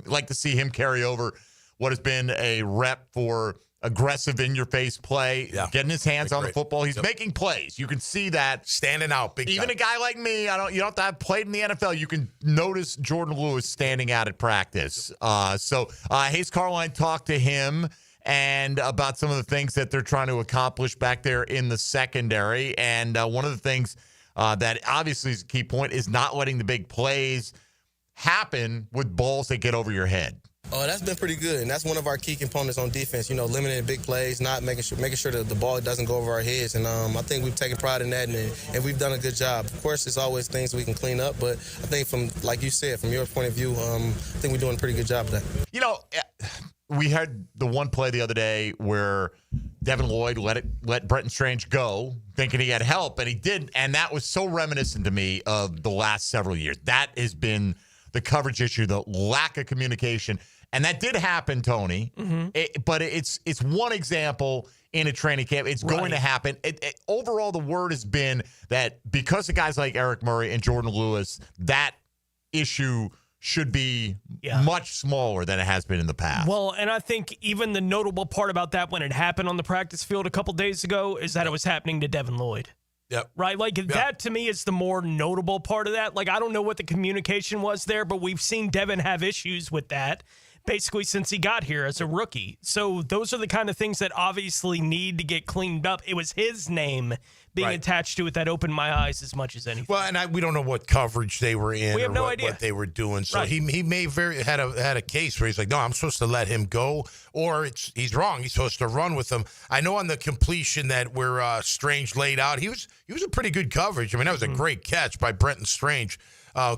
Like to see him carry over what has been a rep for aggressive in-your-face play, getting his hands on the football. He's making plays. You can see that. Standing out big Even time. a guy like me, you don't have to have played in the NFL. You can notice Jordan Lewis standing out at practice. So Hayes Carline talked to him and about some of the things that they're trying to accomplish back there in the secondary. And one of the things that obviously is a key point is not letting the big plays happen with balls that get over your head. Oh, that's been pretty good, and that's one of our key components on defense. Limiting big plays, not making sure that the ball doesn't go over our heads. And I think we've taken pride in that, and we've done a good job. Of course, there's always things we can clean up, but I think from, like you said, from your point of view, I think we're doing a pretty good job of that. We had the one play the other day where Devin Lloyd let Brenton Strange go, thinking he had help, and he didn't. And that was so reminiscent to me of the last several years. That has been the coverage issue, the lack of communication. And that did happen, Tony. Mm-hmm. But it's one example in a training camp. It's going to happen. Overall, the word has been that because of guys like Eric Murray and Jordan Lewis, that issue should be much smaller than it has been in the past. Well, and I think even the notable part about that when it happened on the practice field a couple days ago is that it was happening to Devin Lloyd. Yep. Right? That to me is the more notable part of that. I don't know what the communication was there, but we've seen Devin have issues with that basically since he got here as a rookie. So those are the kind of things that obviously need to get cleaned up. It was his name being attached to it that opened my eyes as much as anything. Well, and we don't know what coverage they were in. We have or no idea what they were doing. So he may had a case where he's like, no, I'm supposed to let him go, or he's wrong. He's supposed to run with him. I know on the completion that where Strange laid out, he was a pretty good coverage. I mean, that was a great catch by Brenton Strange.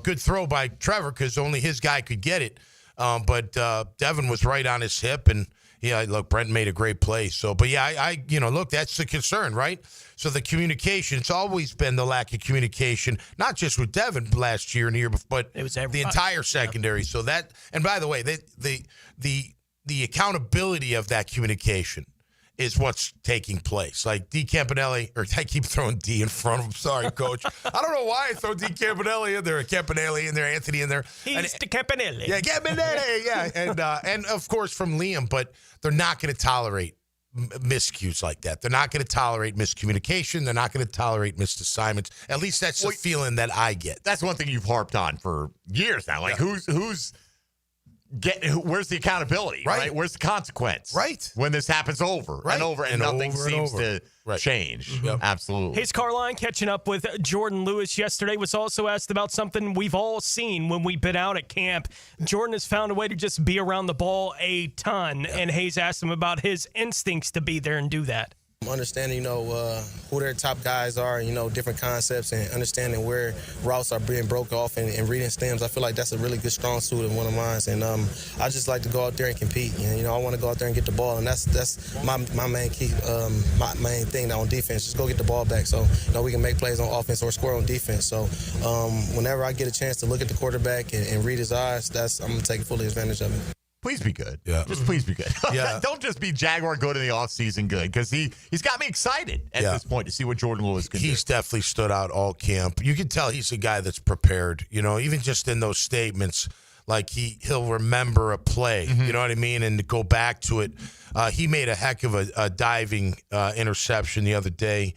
Good throw by Trevor because only his guy could get it. But Devin was right on his hip, and look, Brent made a great play. So, but I look, that's the concern, right? So the communication, it's always been the lack of communication, not just with Devin last year and the year before, but it was the entire secondary. So that, and by the way, the accountability of that communication is what's taking place. Like D. Campanelli, or I keep throwing D in front of him. Sorry, Coach. I don't know why I throw D. Campanelli in there, Campanelli in there, Anthony in there. He's the Campanelli. Yeah, Campanelli, yeah. And of course from Liam, but they're not going to tolerate miscues like that. They're not going to tolerate miscommunication. They're not going to tolerate missed assignments. At least that's the feeling that I get. That's one thing you've harped on for years now. Like where's the accountability, right? Where's the consequence, right? When this happens over and over and nothing seems to change. Yep. Absolutely. Hayes Carline catching up with Jordan Lewis yesterday was also asked about something we've all seen when we've been out at camp. Jordan has found a way to just be around the ball a ton, and Hayes asked him about his instincts to be there and do that. Understanding, who their top guys are, different concepts, and understanding where routes are being broke off and reading stems. I feel like that's a really good strong suit of one of mine. And I just like to go out there and compete. I want to go out there and get the ball, and that's my main key, my main thing now on defense. Just go get the ball back, so we can make plays on offense or score on defense. So whenever I get a chance to look at the quarterback and read his eyes, I'm gonna take fully advantage of it. Please be good. Yeah. Just please be good. Yeah. Don't just be Jaguar good in the offseason good, because he's got me excited at this point to see what Jordan Lewis can do. He's definitely stood out all camp. You can tell he's a guy that's prepared, even just in those statements, like he'll remember a play, you know what I mean, and to go back to it. He made a heck of a diving interception the other day.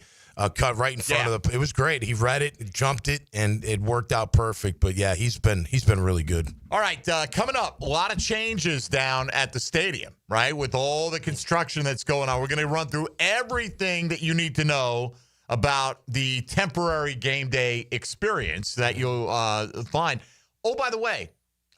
Cut right in front of it was great. He read it, jumped it, and it worked out perfect. But yeah, he's been really good. All right, coming up, a lot of changes down at the stadium, right? With all the construction that's going on, we're going to run through everything that you need to know about the temporary game day experience that you'll find. Oh, by the way,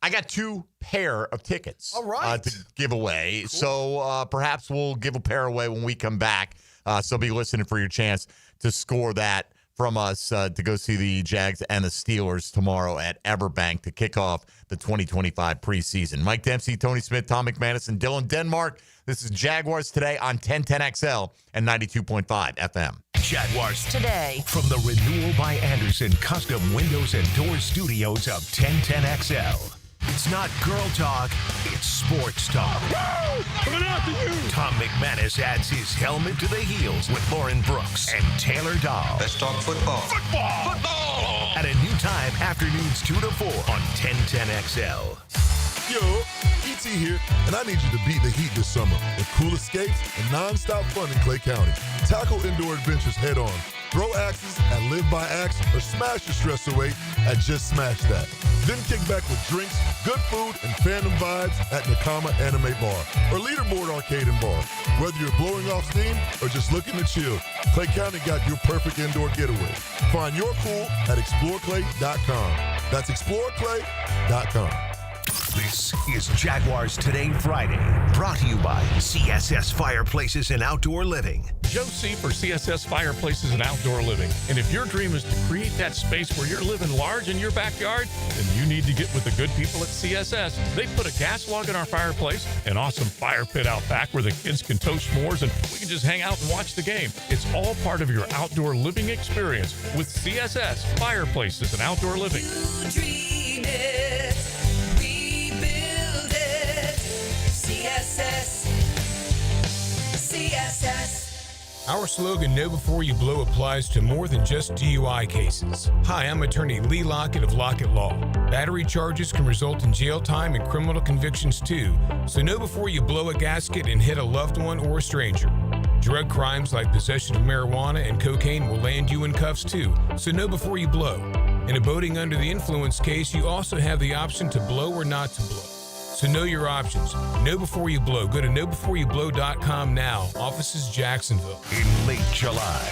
I got 2 pair of tickets to give away. Cool. So perhaps we'll give a pair away when we come back. So be listening for your chance to score that from us to go see the Jags and the Steelers tomorrow at Everbank to kick off the 2025 preseason. Mike Dempsey, Tony Smith, Tom McManus, and Dylan Denmark. This is Jaguars Today on 1010XL and 92.5 FM. Jaguars Today. From the Renewal by Anderson Custom Windows and Doors Studios of 1010XL. It's not girl talk, it's sports talk. Coming after you! Tom McManus adds his helmet to the heels with Lauren Brooks and Taylor Dahl. Let's talk football. Football! At a new time, afternoons 2 to 4 on 1010XL. Yo, E.T. here, and I need you to beat the heat this summer with cool escapes and non-stop fun in Clay County. Tackle indoor adventures head on. Throw axes at Live by Axe or smash your stress away at Just Smash That. Then kick back with drinks, good food, and fandom vibes at Nakama Anime Bar or Leaderboard Arcade and Bar. Whether you're blowing off steam or just looking to chill, Clay County got your perfect indoor getaway. Find your cool at exploreclay.com. That's exploreclay.com. This is Jaguars Today Friday, brought to you by CSS Fireplaces and Outdoor Living. Joe C. for CSS Fireplaces and Outdoor Living. And if your dream is to create that space where you're living large in your backyard, then you need to get with the good people at CSS. They put a gas log in our fireplace, an awesome fire pit out back where the kids can toast s'mores and we can just hang out and watch the game. It's all part of your outdoor living experience with CSS Fireplaces and Outdoor Living. You dream it, we build it. CSS. Our slogan, Know Before You Blow, applies to more than just DUI cases. Hi, I'm attorney Lee Lockett of Lockett Law. Battery charges can result in jail time and criminal convictions too, so know before you blow a gasket and hit a loved one or a stranger. Drug crimes like possession of marijuana and cocaine will land you in cuffs too, so know before you blow. In a boating under the influence case, you also have the option to blow or not to blow. So know your options. Know before you blow. Go to knowbeforeyouBlow.com now. Offices Jacksonville. In late July,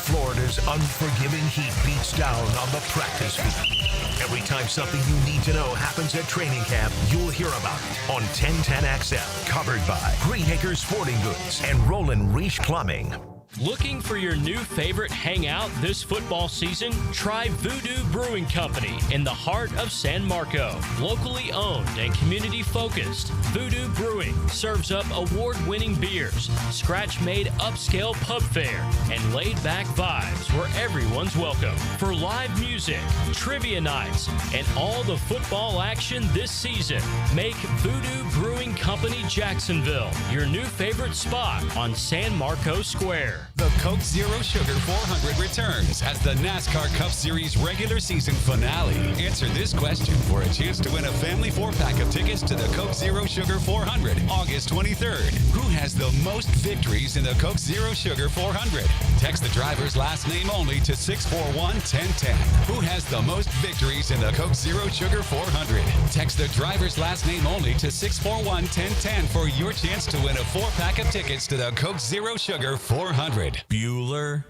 Florida's unforgiving heat beats down on the practice field. Every time something you need to know happens at training camp, you'll hear about it on 1010XL, covered by Green Acres Sporting Goods and Roland Reach Plumbing. Looking for your new favorite hangout this football season? Try Voodoo Brewing Company in the heart of San Marco. Locally owned and community-focused, Voodoo Brewing serves up award-winning beers, scratch-made upscale pub fare, and laid-back vibes where everyone's welcome. For live music, trivia nights, and all the football action this season, make Voodoo Brewing Company Jacksonville your new favorite spot on San Marco Square. The Coke Zero Sugar 400 returns as the NASCAR Cup Series regular season finale. Answer this question for a chance to win a family 4-pack of tickets to the Coke Zero Sugar 400 August 23rd. Who has the most victories in the Coke Zero Sugar 400? Text the driver's last name only to 641-1010. Who has the most victories in the Coke Zero Sugar 400? Text the driver's last name only to 641-1010 for your chance to win a 4-pack of tickets to the Coke Zero Sugar 400. Bueller.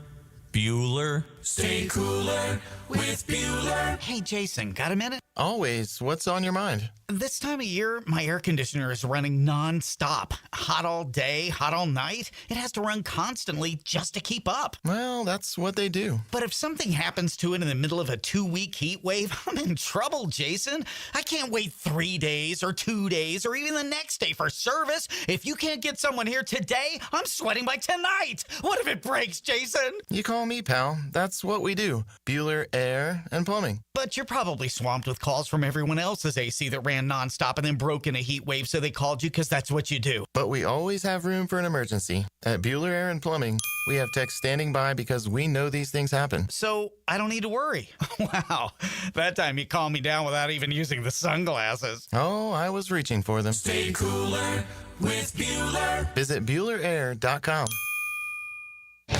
Stay cooler with Bueller. Hey, Jason, got a minute? Always. What's on your mind? This time of year, my air conditioner is running non-stop. Hot all day, hot all night. It has to run constantly just to keep up. Well, that's what they do. But if something happens to it in the middle of a 2-week heat wave, I'm in trouble, Jason. I can't wait 3 days or 2 days or even the next day for service. If you can't get someone here today, I'm sweating by tonight. What if it breaks, Jason? You call me, pal. That's what we do. Bueller Air and Plumbing. But you're probably swamped with calls from everyone else's AC that ran nonstop and then broke in a heat wave, so they called you because that's what you do. But we always have room for an emergency. At Bueller Air and Plumbing, we have techs standing by because we know these things happen. So I don't need to worry. Wow. That time you calmed me down without even using the sunglasses. Oh, I was reaching for them. Stay cooler with Bueller. Visit BuellerAir.com.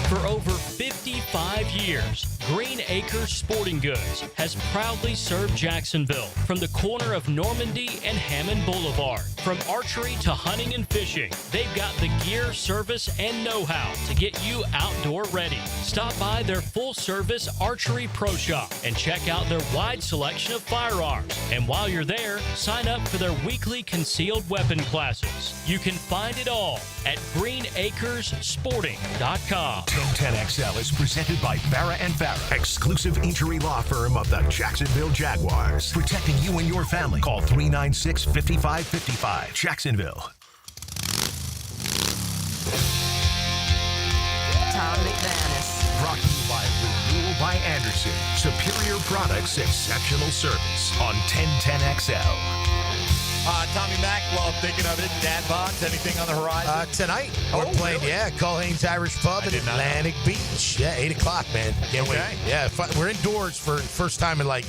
For over 55 years, Green Acres Sporting Goods has proudly served Jacksonville from the corner of Normandy and Hammond Boulevard. From archery to hunting and fishing, they've got the gear, service, and know-how to get you outdoor ready. Stop by their full-service archery pro shop and check out their wide selection of firearms. And while you're there, sign up for their weekly concealed weapon classes. You can find it all at greenacressporting.com. 1010XL is presented by Farah & Farah, exclusive injury law firm of the Jacksonville Jaguars. Protecting you and your family. Call 396-5555. Jacksonville. Tom McManus. Brought to you by Renewal by Anderson. Superior products, exceptional service on 1010XL. Tommy Mack, well, thinking of it, Dad Bonds, anything on the horizon? Tonight, we're playing, really? Culhane's Irish Pub in Atlantic Beach. Yeah, 8 o'clock, man. Can't wait. Yeah, we're indoors for first time in like,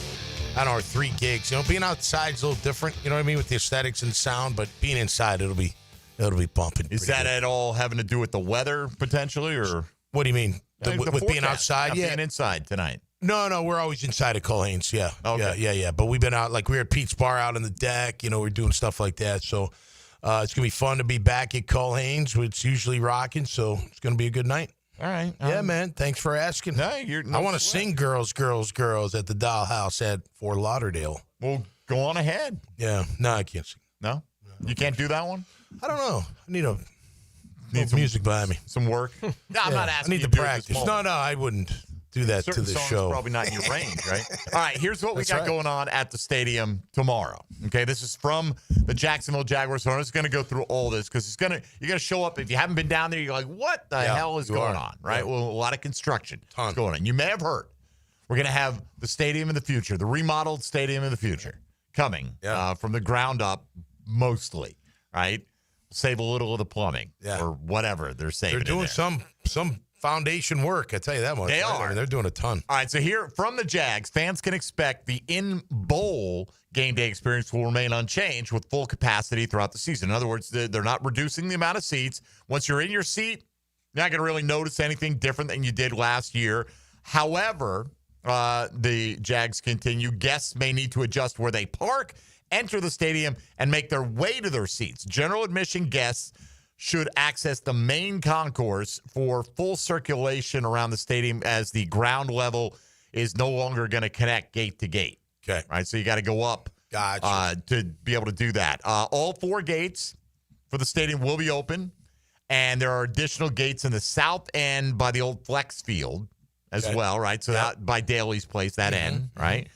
I don't know, 3 gigs. You know, being outside is a little different, you know what I mean, with the aesthetics and sound, but being inside, it'll be bumping. Is that at all having to do with the weather, potentially, or? What do you mean? With being outside? Yeah. Being inside tonight. No, we're always inside at Culhane's. Yeah. Okay. Yeah. But we've been out, like we were at Pete's Bar out on the deck. You know, we're doing stuff like that. So it's going to be fun to be back at Culhane's, which is usually rocking. So it's going to be a good night. All right. Yeah, man. Thanks for asking. No, I want to sing Girls, Girls, Girls at the Dollhouse at Fort Lauderdale. Well, go on ahead. Yeah. No, I can't sing. No? You can't do that one? I don't know. I need some music behind me. Some work? No, I'm not asking I need you to practice. No, I wouldn't do that Certain to the songs show. Probably not in your range, right? All right, here's what we got going on at the stadium tomorrow. Okay, this is from the Jacksonville Jaguars. So I'm just going to go through all this because you're going to show up. If you haven't been down there, you're like, what the hell is going on, right? Yeah. Well, a lot of construction is going on. You may have heard we're going to have the stadium of the future, the remodeled stadium of the future coming from the ground up mostly, right? Save a little of the plumbing or whatever they're saving. They're doing some foundation work, I tell you that much. They are. I mean, they're doing a ton. All right, so here from the Jags, fans can expect the in-bowl game day experience will remain unchanged with full capacity throughout the season. In other words, they're not reducing the amount of seats. Once you're in your seat, you're not going to really notice anything different than you did last year. However, the Jags continue. Guests may need to adjust where they park enter the stadium and make their way to their seats. General admission guests should access the main concourse for full circulation around the stadium, as the ground level is no longer going to connect gate to gate. Okay. Right, so you got to go up to be able to do that. All 4 gates for the stadium will be open, and there are additional gates in the south end by the old Flex Field as well, right? So that by Daly's place, that end, right?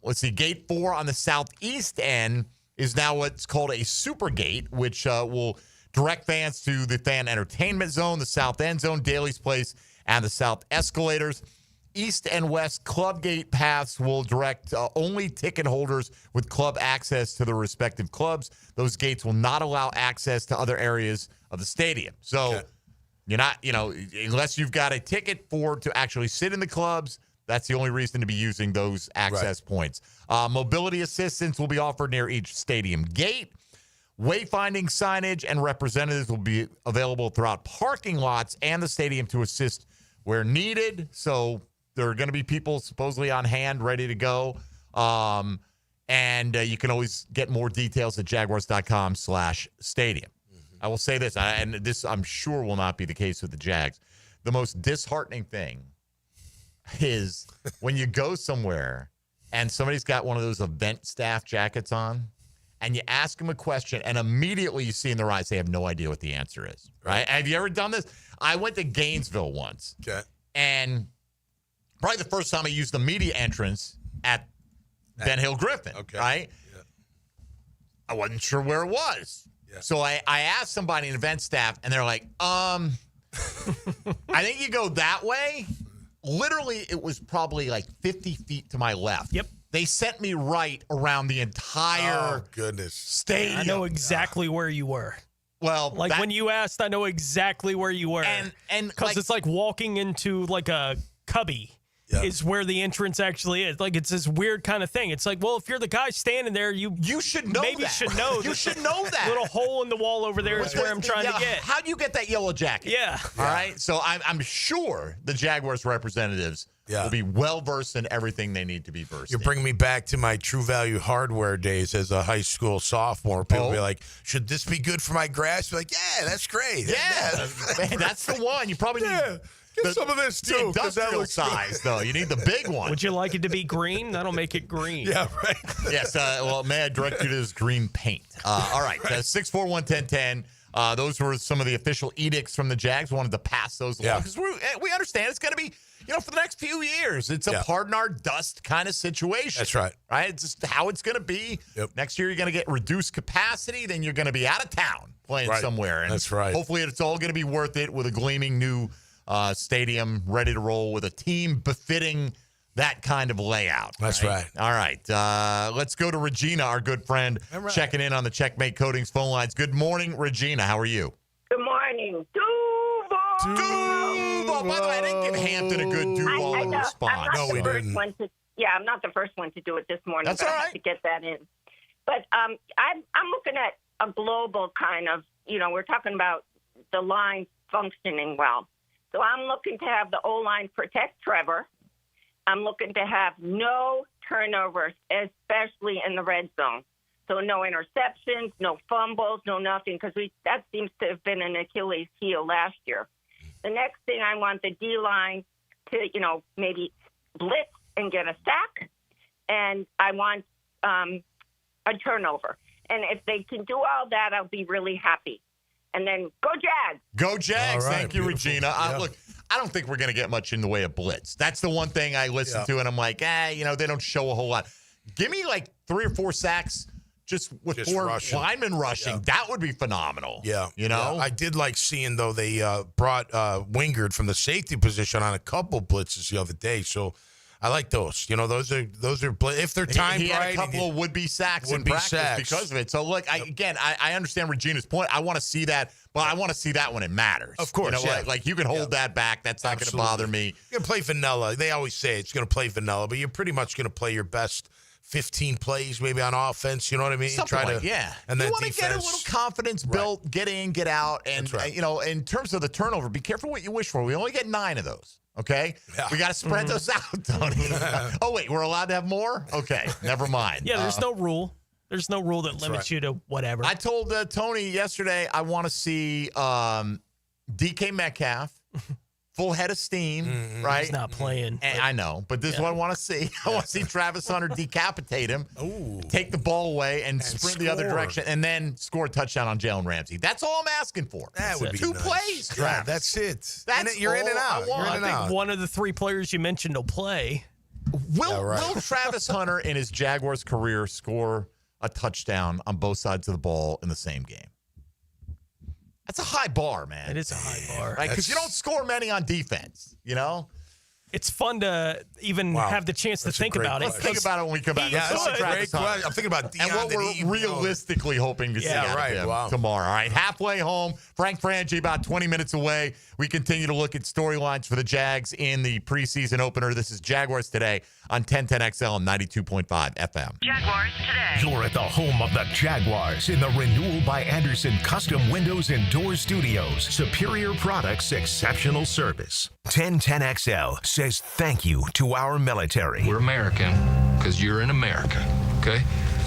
Let's see, gate 4 on the southeast end is now what's called a super gate, which will direct fans to the fan entertainment zone, the south end zone, Daly's place, and the south escalators. East and west club gate paths will direct only ticket holders with club access to their respective clubs. Those gates will not allow access to other areas of the stadium. So you're not, unless you've got a ticket to actually sit in the clubs, that's the only reason to be using those access points. Mobility assistance will be offered near each stadium gate. Wayfinding signage and representatives will be available throughout parking lots and the stadium to assist where needed. So there are going to be people supposedly on hand, ready to go. And you can always get more details at jaguars.com/stadium. I will say this, and this I'm sure will not be the case with the Jags. The most disheartening thing is when you go somewhere and somebody's got one of those event staff jackets on, and you ask them a question, and immediately you see in their eyes they have no idea what the answer is, right? Have you ever done this? I went to Gainesville once, and probably the first time I used the media entrance at Ben Hill Griffin, right? Yeah. I wasn't sure where it was. Yeah. So I asked somebody in event staff, and they're like, I think you go that way. Literally, it was probably like 50 feet to my left. Yep. They sent me right around the entire stadium. I know exactly where you were. Well, when you asked, I know exactly where you were. And because it's like walking into like a cubby is where the entrance actually is. Like it's this weird kind of thing. It's like, well, if you're the guy standing there, you should know maybe that. should know. You should know that. Little hole in the wall over there is where I'm trying to get. How do you get that yellow jacket? Yeah. All right. So I'm sure the Jaguars representatives will be well versed in everything they need to be versed. You're bringing me back to my True Value Hardware days as a high school sophomore. People be like, should this be good for my grass? Be like, yeah, that's great. Yeah, man, that's the one. You probably need. Get some of this too. The industrial size, though. You need the big one. Would you like it to be green? That'll make it green. Yeah, right. Yes. Well, may I direct you to this green paint? All right. 641-1010. Those were some of the official edicts from the Jags. Wanted to pass those along because we understand it's going to be, for the next few years. It's a pardon our dust kind of situation. That's right. Right? It's just how it's going to be. Yep. Next year, you're going to get reduced capacity. Then you're going to be out of town playing somewhere. And that's right. Hopefully, it's all going to be worth it with a gleaming new stadium ready to roll with a team befitting that kind of layout. That's right. All right. Let's go to Regina, our good friend, checking in on the Checkmate Coatings phone lines. Good morning, Regina. How are you? Good morning. Duval. By the way, I didn't give Hampton a good Duval in response. No, we didn't. I'm not the first one to do it this morning. That's but all right. I have to get that in. But I'm looking at a global kind of, we're talking about the line functioning well. So I'm looking to have the O-line protect Trevor. I'm looking to have no turnovers, especially in the red zone. So no interceptions, no fumbles, no nothing, because that seems to have been an Achilles heel last year. The next thing, I want the D-line to, maybe blitz and get a sack, and I want a turnover. And if they can do all that, I'll be really happy. And then go Jags. Go Jags. All right, Thank you, beautiful. Regina. Look, I don't think we're going to get much in the way of blitz. That's the one thing I listen to, and I'm like, they don't show a whole lot. Give me like 3 or 4 sacks just with 4 linemen rushing. Yeah. That would be phenomenal. Yeah. Yeah. I did like seeing, though, they brought Wingard from the safety position on a couple blitzes the other day. So I like those. Those are if they're timed he had right. a couple of would-be sacks in practice because of it. So, look, I understand Regina's point. I want to see that, but I want to see that when it matters. Of course, like you can hold that back. That's not going to bother me. You're going to play vanilla. They always say it's going to play vanilla, but you're pretty much going to play your best 15 plays maybe on offense. You know what I mean? Something Try like, to, yeah. And then you want to defense. get a little confidence built, get in, get out. And, in terms of the turnover, be careful what you wish for. We only get 9 of those. Okay? Yeah. We got to spread those out, Tony. Oh, wait, we're allowed to have more? Okay, never mind. Yeah, there's no rule. There's no rule that limits you to whatever. I told Tony yesterday I want to see DK Metcalf, full head of steam, right? He's not playing. And I know, but this is what I want to see. I want to see Travis Hunter decapitate him, take the ball away, and sprint the other direction, and then score a touchdown on Jalen Ramsey. That's all I'm asking for. That would be 2 nice. plays, Travis. Yeah, that's it. That's you're in and all out. I want. You're in and I out. think one of the 3 players you mentioned will play. Will Travis Hunter in his Jaguars career score a touchdown on both sides of the ball in the same game? That's a high bar, man. It is a high bar. Right? Because you don't score many on defense, you know? It's fun to even have the chance to think about it. Let's think about it when we come back. Yeah, that's a great question. I'm thinking about and what we're realistically hoping to see out of him tomorrow. All right, halfway home. Frank Frangi about 20 minutes away. We continue to look at storylines for the Jags in the preseason opener. This is Jaguars Today on 1010XL and 92.5 FM. Jaguars Today. You're at the home of the Jaguars in the Renewal by Anderson Custom Windows and Door Studios. Superior products, exceptional service. 1010XL says thank you to our military. We're American because you're in America, okay?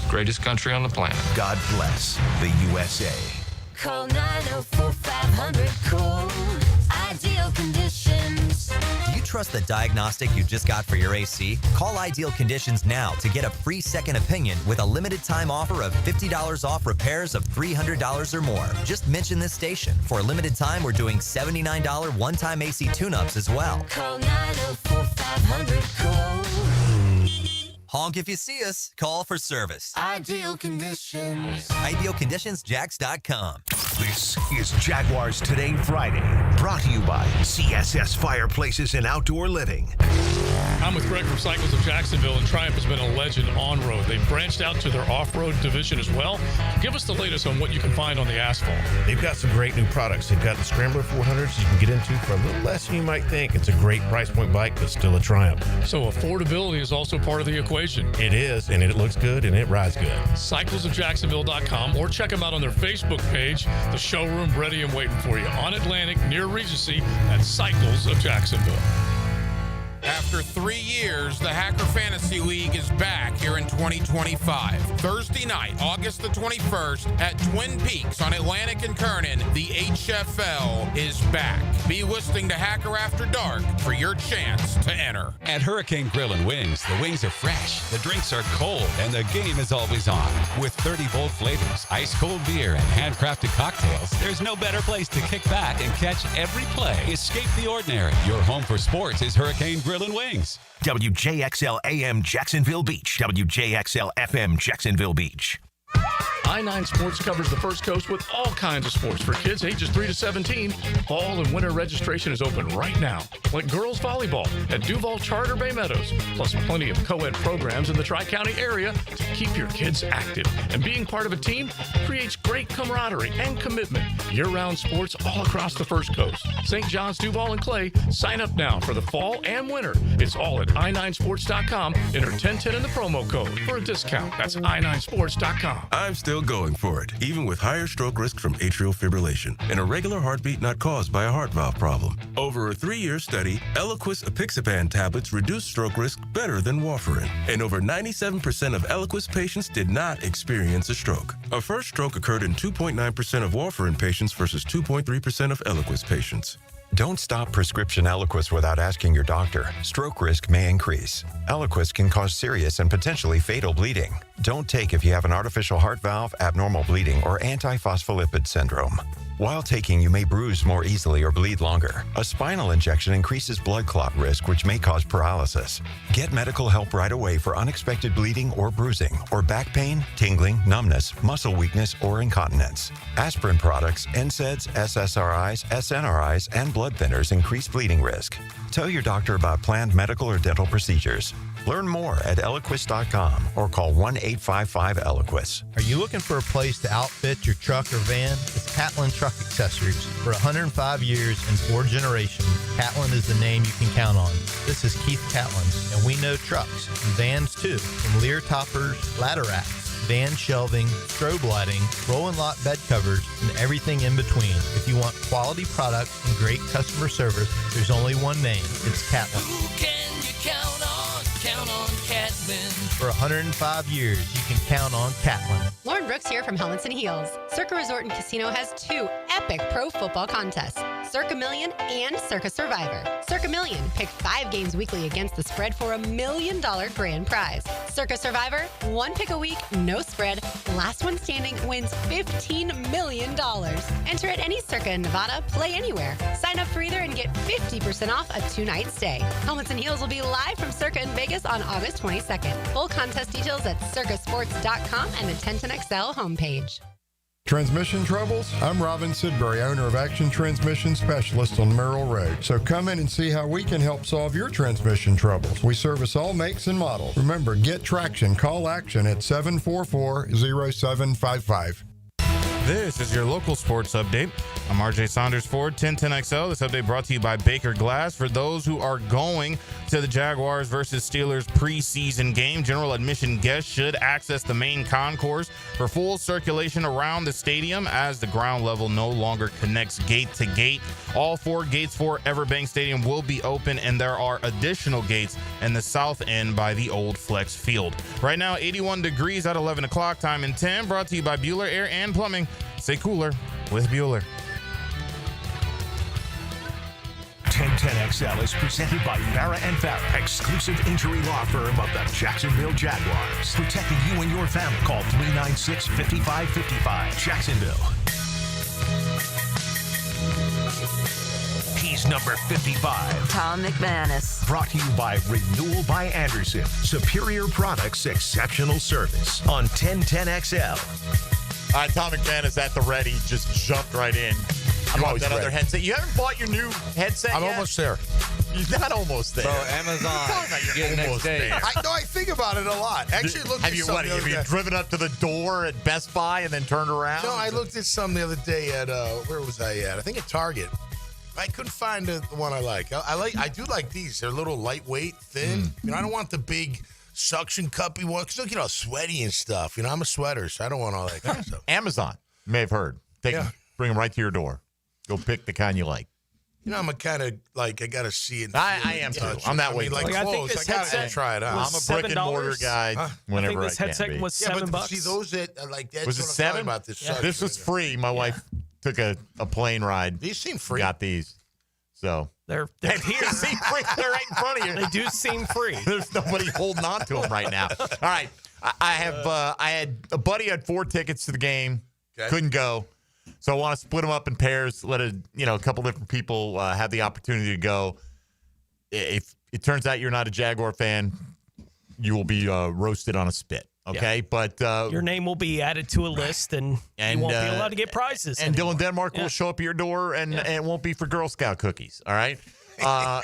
Greatest country on the planet. God bless the USA. Call 904-500-COOL. Ideal Conditions. Do you trust the diagnostic you just got for your AC? Call Ideal Conditions now to get a free second opinion with a limited time offer of $50 off repairs of $300 or more. Just mention this station. For a limited time, we're doing $79 one-time AC tune-ups as well. Call 904-500-COOL. Honk if you see us. Call for service. Ideal Conditions. IdealConditionsJax.com. This is Jaguars Today Friday, brought to you by CSS Fireplaces and Outdoor Living. I'm with Greg from Cycles of Jacksonville, and Triumph has been a legend on-road. They've branched out to their off-road division as well. Give us the latest on what you can find on the asphalt. They've got some great new products. They've got the Scrambler 400s you can get into for a little less than you might think. It's a great price point bike, but still a Triumph. So affordability is also part of the equation. It is, and it looks good, and it rides good. CyclesofJacksonville.com, or check them out on their Facebook page. The showroom ready and waiting for you on Atlantic near Regency at Cycles of Jacksonville. After 3 years, the Hacker Fantasy League is back here in 2025. Thursday night, August the 21st at Twin Peaks on Atlantic and Kernan, the HFL is back. Be listening to Hacker After Dark for your chance to enter. At Hurricane Grill and Wings, the wings are fresh, the drinks are cold, and the game is always on. With 30-volt flavors, ice-cold beer, and handcrafted cocktails, there's no better place to kick back and catch every play. Escape the ordinary. Your home for sports is Hurricane Grill and Wings. WJXL AM Jacksonville Beach. WJXL FM Jacksonville Beach. I-9 Sports covers the First Coast with all kinds of sports for kids ages 3 to 17. Fall and winter registration is open right now, like girls volleyball at Duval Charter Bay Meadows, plus plenty of co-ed programs in the Tri-County area to keep your kids active. And being part of a team creates great camaraderie and commitment. Year-round sports all across the First Coast. St. John's, Duval, and Clay, sign up now for the fall and winter. It's all at i9sports.com. Enter 1010 in the promo code for a discount. That's i9sports.com. I'm still going for it, even with higher stroke risk from atrial fibrillation, an irregular heartbeat not caused by a heart valve problem. Over a 3-year study, Eliquis apixaban tablets reduced stroke risk better than warfarin, and over 97% of Eliquis patients did not experience a stroke. A first stroke occurred in 2.9% of warfarin patients versus 2.3% of Eliquis patients. Don't stop prescription Eliquis without asking your doctor. Stroke risk may increase. Eliquis can cause serious and potentially fatal bleeding. Don't take if you have an artificial heart valve, abnormal bleeding, or antiphospholipid syndrome. While taking, you may bruise more easily or bleed longer. A spinal injection increases blood clot risk, which may cause paralysis. Get medical help right away for unexpected bleeding or bruising, or back pain, tingling, numbness, muscle weakness, or incontinence. Aspirin products, NSAIDs, SSRIs, SNRIs, and blood thinners increase bleeding risk. Tell your doctor about planned medical or dental procedures. Learn more at Eloquist.com or call 1-855-ELOQUIS. Are you looking for a place to outfit your truck or van? It's Catlin Truck Accessories. For 105 years and 4 generations, Catlin is the name you can count on. This is Keith Catlin, and we know trucks and vans too, from Lear toppers, ladder racks, van shelving, strobe lighting, roll and lock bed covers, and everything in between. If you want quality products and great customer service, there's only one name. It's Catlin. Who can you count on? Count on Catlin. For 105 years, you can count on Catlin. Lauren Brooks here from Helmets and Heels. Circa Resort and Casino has 2 epic pro football contests, Circa Million and Circa Survivor. Circa Million, pick 5 games weekly against the spread for $1 million grand prize. Circa Survivor, 1 pick a week, no spread. Last one standing wins $15 million. Enter at any Circa in Nevada, play anywhere. Sign up for either and get 50% off a 2-night stay. Helmets and Heels will be live from Circa in Vegas on August 22nd. Full contest details at circasports.com and the 1010XL homepage. Transmission troubles? I'm Robin Sidbury, owner of Action Transmission Specialist on Merrill Road. So come in and see how we can help solve your transmission troubles. We service all makes and models. Remember, get traction. Call Action at 744-0755. This is your local sports update. I'm RJ Saunders Ford, 1010XL. This update brought to you by Baker Glass. For those who are going to the Jaguars versus Steelers preseason game, general admission guests should access the main concourse for full circulation around the stadium as the ground level no longer connects gate to gate. All 4 gates for Everbank Stadium will be open, and there are additional gates in the south end by the old Flex Field. Right now, 81 degrees at 11 o'clock, time in 10. Brought to you by Bueller Air and Plumbing. Stay cooler with Bueller. 1010XL is presented by Farah & Farah, exclusive injury law firm of the Jacksonville Jaguars. Protecting you and your family. Call 396-5555. Jacksonville. He's number 55. Tom McManus. Brought to you by Renewal by Anderson. Superior products, exceptional service. On 1010XL. All right, Tom McManus at the ready, just jumped right in. You want that other headset? You haven't bought your new headset I'm yet? almost there. You're not almost there. Bro, Amazon. Get next day. I think about it a lot. Actually, looked have at you some what? the other Have you day. driven up to the door at Best Buy and then turned around? No, I looked at some the other day at where was I at? I think at Target. I couldn't find the one I like. I do like these. They're a little lightweight, thin. You know, I don't want the big suction cuppy one because look, sweaty and stuff. You know, I'm a sweater, so I don't want all that kind of stuff. Amazon, you may have heard. Bring them right to your door. Go pick the kind you like. You know, I'm a kind of like I got to see it. I am too. I'm that way. Like clothes, I got to try it out. I'm a brick and mortar guy. Whenever I think this headset was $7. See those that like that. Was it $7? About this, this was free. My wife took a plane ride. These seem free. Got these. So they're here. Seem free. They're right in front of you. They do seem free. There's nobody holding on to them right now. All right. I had a buddy had 4 tickets to the game. Okay. Couldn't go. So I want to split them up in pairs, let a couple different people have the opportunity to go. If it turns out you're not a Jaguar fan, you will be roasted on a spit. Okay, yeah. But your name will be added to a list, and you won't be allowed to get prizes. And anymore. Dylan Denmark will show up at your door, and it won't be for Girl Scout cookies. All right.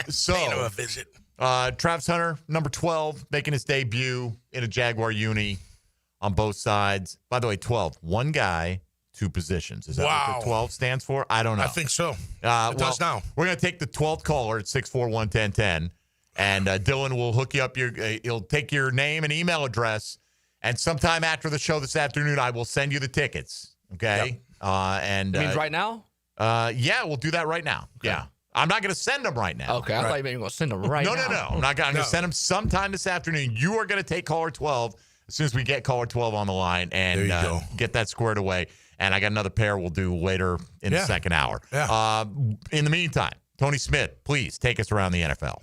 So paying him a visit. Travis Hunter, number 12, making his debut in a Jaguar uni on both sides. By the way, 12, one guy. 2 positions. Is that what the 12 stands for? I don't know. I think so. It does now. We're going to take the 12th caller at 641-1010, and Dylan will hook you up. He'll take your name and email address, and sometime after the show this afternoon, I will send you the tickets. Okay? Yep. You mean right now? Yeah, we'll do that right now. Okay. Yeah. I'm not going to send them right now. Okay, I thought you were going to send them right now. No. I'm going to send them sometime this afternoon. You are going to take caller 12 as soon as we get caller 12 on the line and get that squared away. And I got another pair we'll do later in the second hour. Yeah. In the meantime, Tony Smith, please take us around the NFL.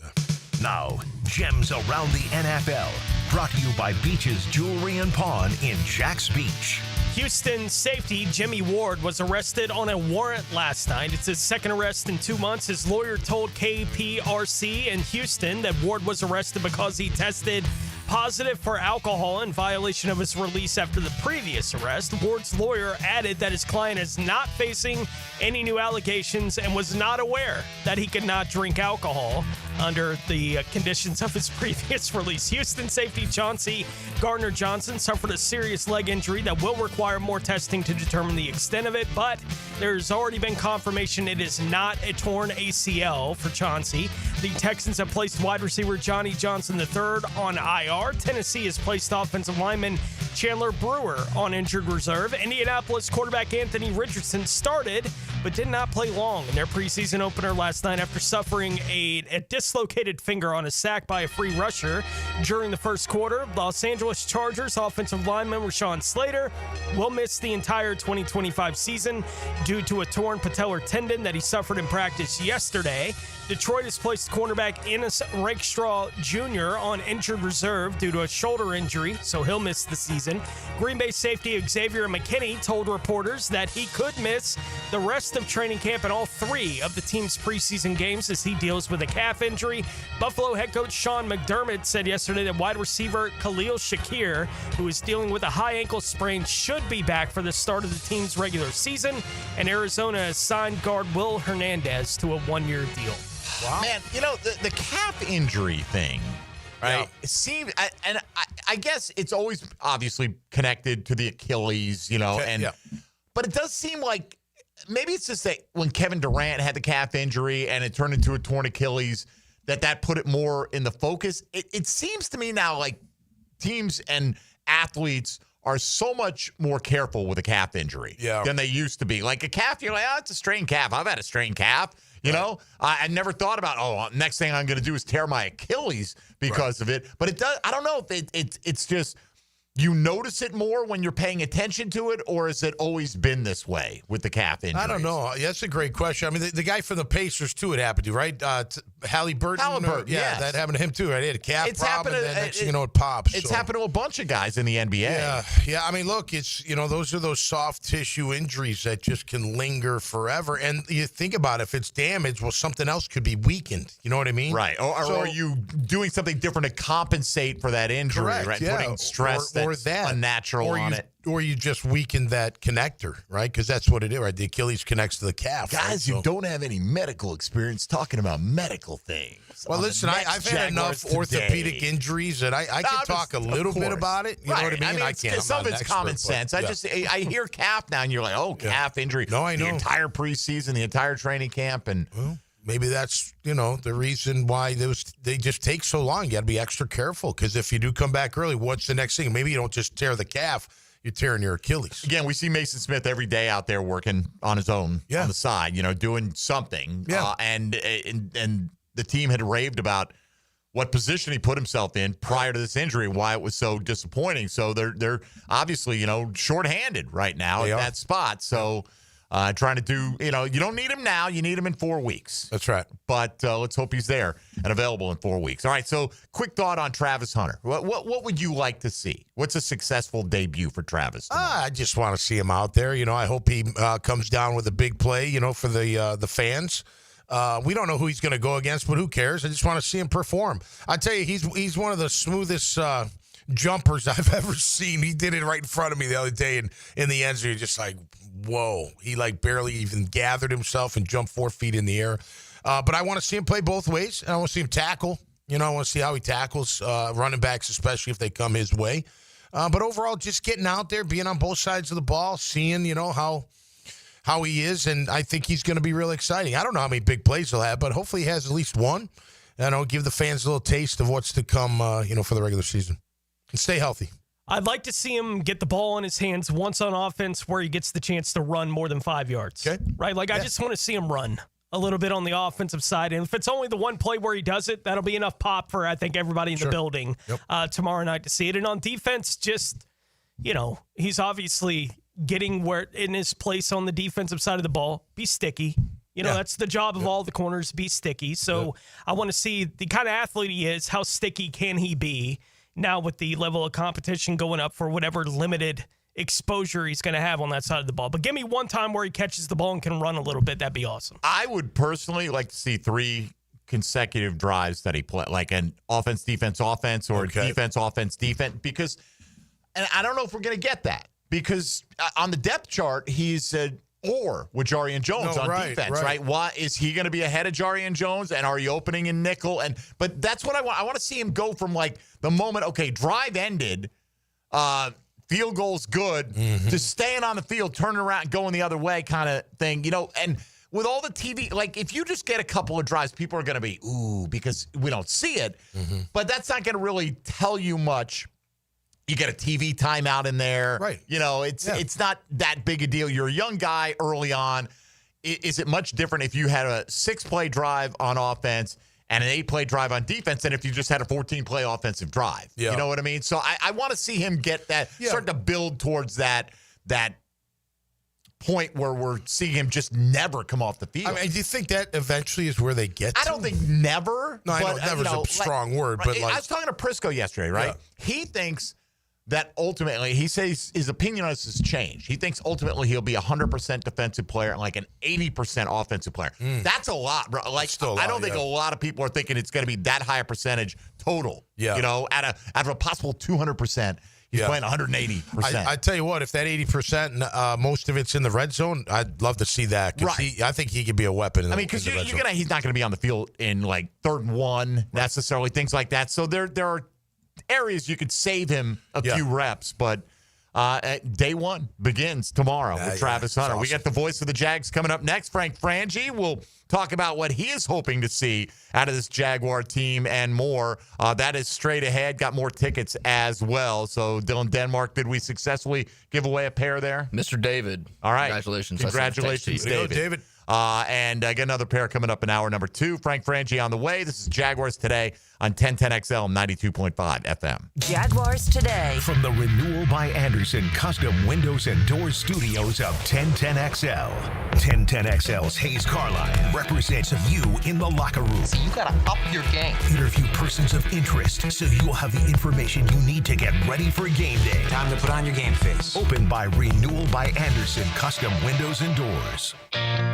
Now, Gems Around the NFL. Brought to you by Beach's Jewelry and Pawn in Jax Beach. Houston safety Jimmy Ward was arrested on a warrant last night. It's his second arrest in 2 months. His lawyer told KPRC in Houston that Ward was arrested because he tested positive for alcohol in violation of his release after the previous arrest. Ward's lawyer added that his client is not facing any new allegations and was not aware that he could not drink alcohol. under the conditions of his previous release. Houston safety Chauncey Gardner-Johnson suffered a serious leg injury that will require more testing to determine the extent of it, but there's already been confirmation it is not a torn ACL for Chauncey. The Texans have placed wide receiver Johnny Johnson III on IR. Tennessee has placed offensive lineman Chandler Brewer on injured reserve. Indianapolis quarterback Anthony Richardson started but did not play long in their preseason opener last night after suffering a dislocated finger on a sack by a free rusher during the first quarter. Los Angeles Chargers offensive lineman Rashawn Slater will miss the entire 2025 season due to a torn patellar tendon that he suffered in practice yesterday. Detroit has placed cornerback Ennis Rakestraw Jr. on injured reserve due to a shoulder injury, so he'll miss the season. Green Bay safety Xavier McKinney told reporters that he could miss the rest of training camp and all 3 of the team's preseason games as he deals with a calf injury. Buffalo head coach Sean McDermott said yesterday that wide receiver Khalil Shakir, who is dealing with a high ankle sprain, should be back for the start of the team's regular season. And Arizona has signed guard Will Hernandez to a 1-year deal. Wow. Man, the calf injury thing, right? Yeah. It seems, and I guess it's always obviously connected to the Achilles, but it does seem like maybe it's just that when Kevin Durant had the calf injury and it turned into a torn Achilles, that put it more in the focus. It seems to me now like teams and athletes are so much more careful with a calf injury than they used to be. Like a calf, you're like, it's a strained calf. I've had a strained calf. I never thought about, next thing I'm going to do is tear my Achilles because of it. But it does. I don't know if it's just you notice it more when you're paying attention to it, or has it always been this way with the calf injuries? I don't know. That's a great question. I mean, the guy from the Pacers, too, it happened to, right? Halliburton. Yes. That happened to him, too, right? He had a calf problem, and then next thing you know, it pops. It's happened to a bunch of guys in the NBA. Yeah. I mean, look, it's, those are those soft tissue injuries that just can linger forever. And you think about it, if it's damaged, well, something else could be weakened. You know what I mean? Right. Or are you doing something different to compensate for that injury, correct, right? Yeah. Putting stress that's unnatural on it. Or you just weaken that connector, right? Because that's what it is, right? The Achilles connects to the calf. Guys who don't have any medical experience talking about medical things. Well, listen, I've had enough orthopedic injuries that I can talk a little bit about it. You know what I mean? I can't. Some of it's common sense. I hear calf now, and you're like, calf injury. No, I know. The entire preseason, the entire training camp, and maybe that's the reason why they just take so long. You got to be extra careful because if you do come back early, what's the next thing? Maybe you don't just tear the calf. You're tearing your Achilles. Again, we see Mason Smith every day out there working on his own on the side, doing something. Yeah. And the team had raved about what position he put himself in prior to this injury, why it was so disappointing. So they're obviously, shorthanded right now at that spot. So trying to do, you don't need him now. You need him in 4 weeks. That's right. But let's hope he's there and available in 4 weeks. All right, so quick thought on Travis Hunter. What would you like to see? What's a successful debut for Travis? I just want to see him out there. I hope he comes down with a big play, for the fans. We don't know who he's going to go against, but who cares? I just want to see him perform. I tell you, he's one of the smoothest jumpers I've ever seen. He did it right in front of me the other day in the end zone. You're just like, whoa. He barely even gathered himself and jumped 4 feet in the air. But I want to see him play both ways. And I want to see him tackle. I want to see how he tackles running backs, especially if they come his way. But overall, just getting out there, being on both sides of the ball, seeing, how he is. And I think he's going to be really exciting. I don't know how many big plays he'll have, but hopefully he has at least one. And I'll give the fans a little taste of what's to come, for the regular season. And stay healthy. I'd like to see him get the ball in his hands once on offense where he gets the chance to run more than 5 yards. Okay. Right? I just want to see him run a little bit on the offensive side. And if it's only the one play where he does it, that'll be enough pop for, I think, everybody in the building tomorrow night to see it. And on defense, just, he's obviously getting where in his place on the defensive side of the ball. Be sticky. That's the job of all the corners, be sticky. So I want to see the kind of athlete he is, how sticky can he be now with the level of competition going up for whatever limited exposure he's going to have on that side of the ball. But give me one time where he catches the ball and can run a little bit. That'd be awesome. I would personally like to see 3 consecutive drives that he play, like an offense, defense, or defense, offense, defense, because, and I don't know if we're going to get that, because on the depth chart, he's or with Jarian Jones on defense, right? Why is he going to be ahead of Jarian Jones? And are you opening in nickel? But that's what I want. I want to see him go from like the moment, okay, drive ended, field goal's good, to staying on the field, turning around and going the other way kind of thing, and with all the TV, like if you just get a couple of drives, people are going to be, ooh, because we don't see it. But that's not going to really tell you much. You get a TV timeout in there. Right. It's not that big a deal. You're a young guy early on. Is it much different if you had a 6-play drive on offense and an 8-play drive on defense than if you just had a 14-play offensive drive? Yeah. You know what I mean? So I want to see him get that, start to build towards that point where we're seeing him just never come off the field. I mean, do you think that eventually is where they get to? I don't think never. No, I know never's a strong word, but I was talking to Prisco yesterday, right? Yeah. He thinks that ultimately, he says his opinion on this has changed. He thinks ultimately he'll be 100% defensive player and like an 80% offensive player. That's a lot, bro. Like, I don't think a lot of people are thinking it's going to be that high a percentage total. Yeah. Out of a possible 200%. He's playing 180%. I tell you what, if that 80%, most of it's in the red zone, I'd love to see that. Right. I think he could be a weapon. Because he's not going to be on the field in like 3rd and 1 necessarily, things like that. So there are areas you could save him a few reps, but day one begins tomorrow with Travis Hunter. Awesome. We got the voice of the Jags coming up next. Frank Frangi will talk about what he is hoping to see out of this Jaguar team and more. That is straight ahead. Got more tickets as well. So, Dylan Denmark, did we successfully give away a pair there? Mr. David. All right. Congratulations. Congratulations, David. And I got another pair coming up in hour number 2. Frank Frangi on the way. This is Jaguars Today on 1010XL 92.5 FM. Jaguars Today. From the Renewal by Anderson Custom Windows and Doors Studios of 1010XL. 1010XL's Hayes Carline represents you in the locker room. So you got to up your game. Interview persons of interest so you'll have the information you need to get ready for game day. Time to put on your game face. Open by Renewal by Anderson Custom Windows and Doors.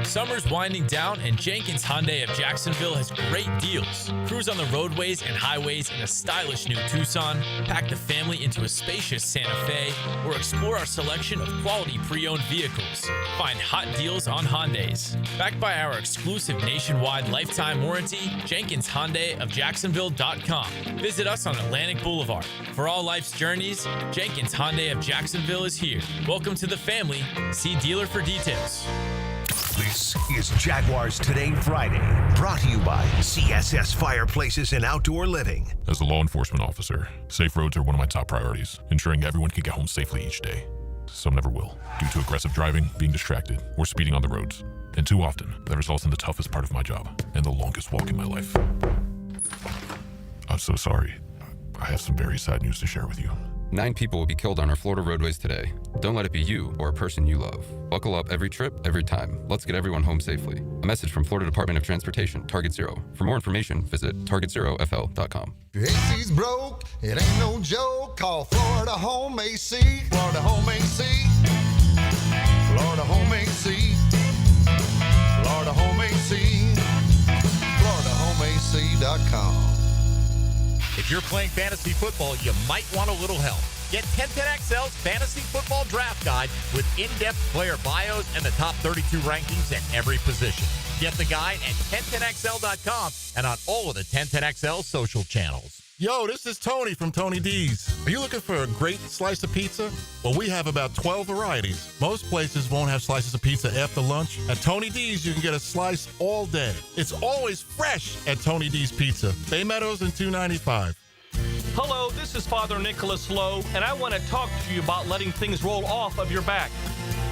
Summer's winding down, and Jenkins Hyundai of Jacksonville has great deals. Cruise on the roadways and highways in a stylish new Tucson, pack the family into a spacious Santa Fe, or explore our selection of quality pre-owned vehicles. Find hot deals on Hyundais. Backed by our exclusive nationwide lifetime warranty, Jenkins Hyundai of Jacksonville.com. Visit us on Atlantic Boulevard. For all life's journeys, Jenkins Hyundai of Jacksonville is here. Welcome to the family. See dealer for details. This is Jaguars Today Friday, brought to you by CSS Fireplaces and Outdoor Living. As a law enforcement officer, safe roads are one of my top priorities, ensuring everyone can get home safely each day. Some never will, due to aggressive driving, being distracted, or speeding on the roads. And too often, that results in the toughest part of my job and the longest walk in my life. I'm so sorry. I have some very sad news to share with you. 9 people will be killed on our Florida roadways today. Don't let it be you or a person you love. Buckle up every trip, every time. Let's get everyone home safely. A message from Florida Department of Transportation, Target Zero. For more information, visit targetzerofl.com. Your AC's broke, it ain't no joke. Call Florida Home AC. Florida Home AC. Florida Home AC. Florida Home AC. FloridaHomeAC.com. If you're playing fantasy football, you might want a little help. Get 1010XL's Fantasy Football Draft Guide with in-depth player bios and the top 32 rankings at every position. Get the guide at 1010XL.com and on all of the 1010XL social channels. Yo, this is Tony from Tony D's. Are you looking for a great slice of pizza? Well, we have about 12 varieties. Most places won't have slices of pizza after lunch. At Tony D's, you can get a slice all day. It's always fresh at Tony D's Pizza. Bay Meadows and 295. Hello, this is Father Nicholas Lowe, and I want to talk to you about letting things roll off of your back.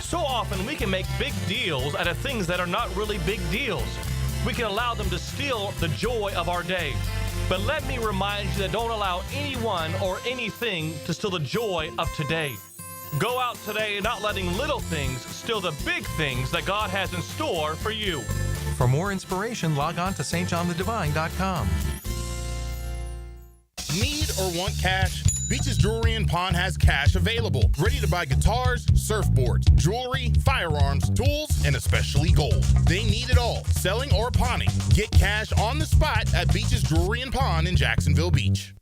So often we can make big deals out of things that are not really big deals. We can allow them to steal the joy of our day. But let me remind you that don't allow anyone or anything to steal the joy of today. Go out today and not letting little things steal the big things that God has in store for you. For more inspiration, log on to stjohnthedivine.com. Need or want cash? Beach's Jewelry and Pawn has cash available. Ready to buy guitars, surfboards, jewelry, firearms, tools, and especially gold. They need it all, selling or pawning. Get cash on the spot at Beach's Jewelry and Pawn in Jacksonville Beach.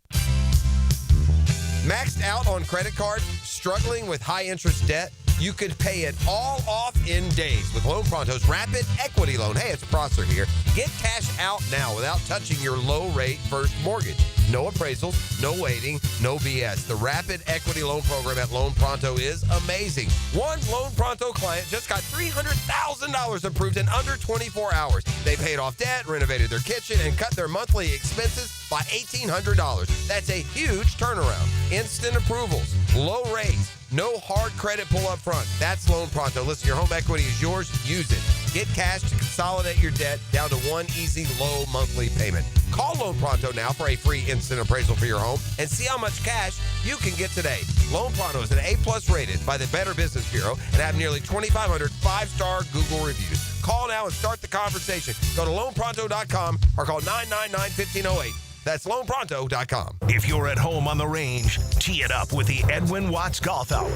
Maxed out on credit cards? Struggling with high interest debt? you could pay it all off in days with Loan Pronto's Rapid Equity Loan. Hey, it's Prosser here. Get cash out now without touching your low-rate first mortgage. No appraisals, no waiting, no BS. The Rapid Equity Loan Program at Loan Pronto is amazing. One Loan Pronto client just got $300,000 approved in under 24 hours. They paid off debt, renovated their kitchen, and cut their monthly expenses by $1,800. That's a huge turnaround. Instant approvals, low rates, no hard credit pull up front. That's Loan Pronto. Listen, your home equity is yours. Use it. Get cash to consolidate your debt down to one easy, low monthly payment. Call Loan Pronto now for a free instant appraisal for your home and see how much cash you can get today. Loan Pronto is an A+ rated by the Better Business Bureau and have nearly 2,500 5-star Google reviews. Call now and start the conversation. Go to loanpronto.com or call 999-1508. That's loanpronto.com. If you're at home on the range, tee it up with the Edwin Watts Golf Hour.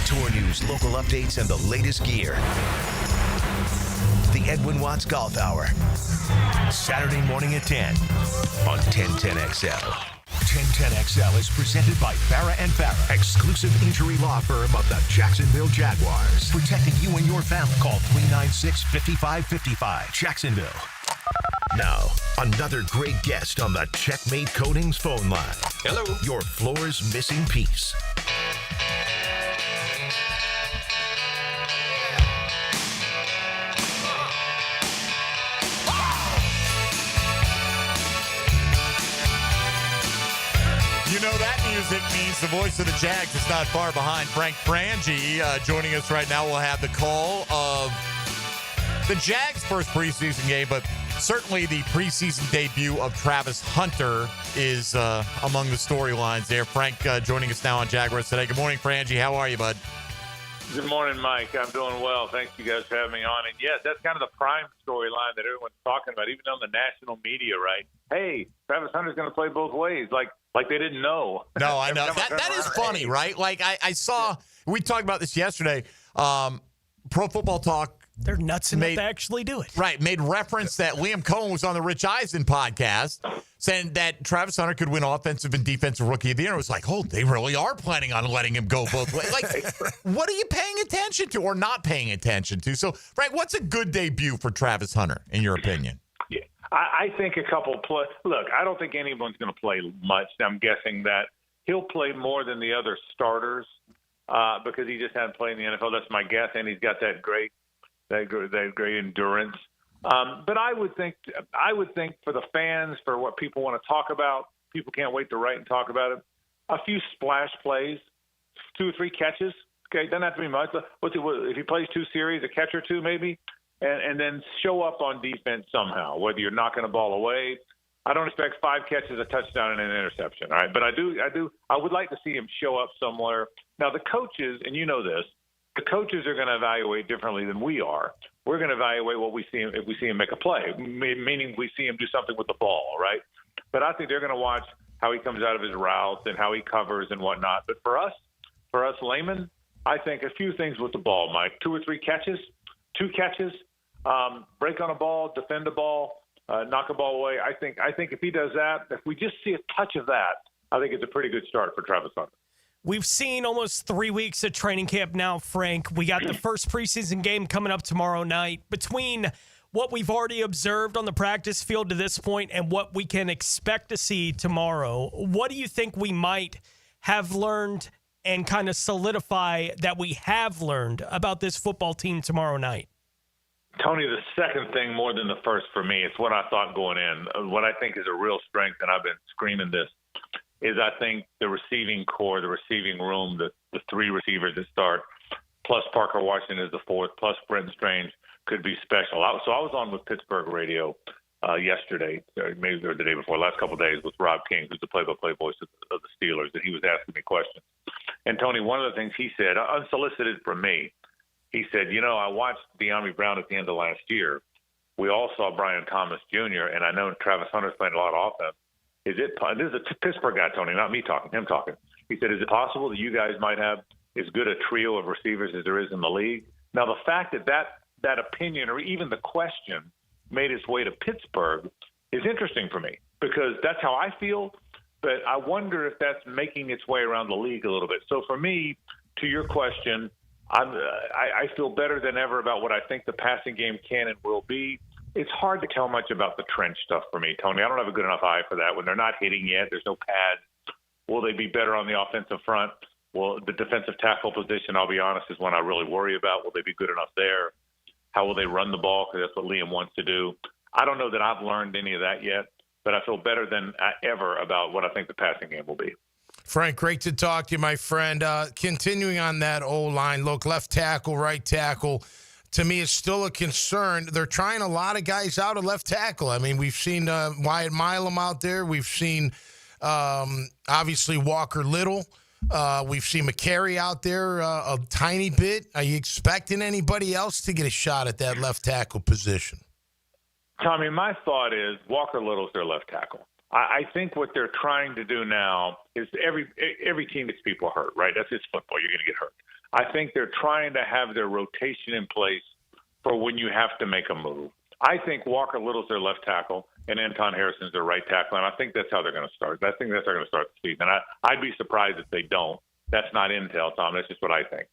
Tour news, local updates, and the latest gear. The Edwin Watts Golf Hour. Saturday morning at 10 on 1010XL. 1010XL is presented by Farah & Farah, exclusive injury law firm of the Jacksonville Jaguars. Protecting you and your family. Call 396-5555. Jacksonville. Now, another great guest on the Checkmate Coatings phone line. Hello. Your floor's missing piece. You know that music means the voice of the Jags is not far behind. Frank Frangi joining us right now. We'll have the call of the Jags' first preseason game, but certainly the preseason debut of Travis Hunter is among the storylines there. Frank joining us now on Jaguars Today. Good morning, Frangi. How are you, bud? Good morning, Mike. I'm doing well. Thanks, you guys, for having me on. And, yes, that's kind of the prime storyline that everyone's talking about, even on the national media, right? Hey, Travis Hunter's going to play both ways, like they didn't know. No, I know. That is funny, right? Like, I saw – we talked about this yesterday. Pro Football Talk – they're nuts enough to actually do it. Right. Made reference that Liam Cohen was on the Rich Eisen podcast saying that Travis Hunter could win Offensive and Defensive Rookie of the Year. It was like, oh, they really are planning on letting him go both ways. Like, what are you paying attention to or not paying attention to? So, Frank, what's a good debut for Travis Hunter, in your opinion? Yeah, I think a couple play. Look, I don't think anyone's going to play much. I'm guessing that he'll play more than the other starters because he just hadn't played in the NFL. That's my guess, and he's got that great endurance. But I would think for the fans, for what people want to talk about, people can't wait to write and talk about it. A few splash plays, 2 or 3 catches. Okay, doesn't have to be much. If he plays 2 series, a catch or 2 maybe, and then show up on defense somehow, whether you're knocking a ball away. I don't expect 5 catches, a touchdown, and an interception. All right, but I would like to see him show up somewhere. Now the coaches, and you know this, the coaches are going to evaluate differently than we are. We're going to evaluate what we see him, if we see him make a play, meaning we see him do something with the ball, right? But I think they're going to watch how he comes out of his routes and how he covers and whatnot. But for us laymen, I think a few things with the ball, Mike. 2 or 3 catches, 2 catches, break on a ball, defend a ball, knock a ball away. I think if he does that, if we just see a touch of that, I think it's a pretty good start for Travis Hunter. We've seen almost 3 weeks of training camp now, Frank. We got the first preseason game coming up tomorrow night. Between what we've already observed on the practice field to this point and what we can expect to see tomorrow, what do you think we might have learned and kind of solidify that we have learned about this football team tomorrow night? Tony, the second thing more than the first for me, it's what I thought going in. What I think is a real strength, and I've been screaming this, is I think the receiving core, the receiving room, the 3 receivers that start, plus Parker Washington is the 4th, plus Brent Strange could be special. So I was on with Pittsburgh radio yesterday, maybe the day before, last couple of days with Rob King, who's the play-by-play voice of the Steelers, and he was asking me questions. And, Tony, one of the things he said, unsolicited from me, he said, I watched De'Ami Brown at the end of last year. We all saw Brian Thomas Jr., and I know Travis Hunter's playing a lot of offense. This is a Pittsburgh guy, Tony, not me talking, him talking. He said, is it possible that you guys might have as good a trio of receivers as there is in the league? Now, the fact that opinion or even the question made its way to Pittsburgh is interesting for me because that's how I feel, but I wonder if that's making its way around the league a little bit. So for me, to your question, I feel better than ever about what I think the passing game can and will be. It's hard to tell much about the trench stuff for me, Tony. I don't have a good enough eye for that. When they're not hitting yet, there's no pads. Will they be better on the offensive front? Well, the defensive tackle position, I'll be honest, is one I really worry about. Will they be good enough there? How will they run the ball? Because that's what Liam wants to do. I don't know that I've learned any of that yet, but I feel better than ever about what I think the passing game will be. Frank, great to talk to you, my friend. Continuing on that O-line, look, left tackle, right tackle, to me is still a concern. They're trying a lot of guys out of left tackle. I mean, we've seen Wyatt Milam out there. We've seen, obviously, Walker Little. We've seen McCary out there a tiny bit. Are you expecting anybody else to get a shot at that left tackle position? Tommy, my thought is Walker Little's their left tackle. I think what they're trying to do now is every team gets people hurt, right? That's just football. You're going to get hurt. I think they're trying to have their rotation in place for when you have to make a move. I think Walker Little's their left tackle and Anton Harrison's their right tackle, and I think that's how they're going to start. I think that's how they're going to start the season. I'd be surprised if they don't. That's not intel, Tom. That's just what I think.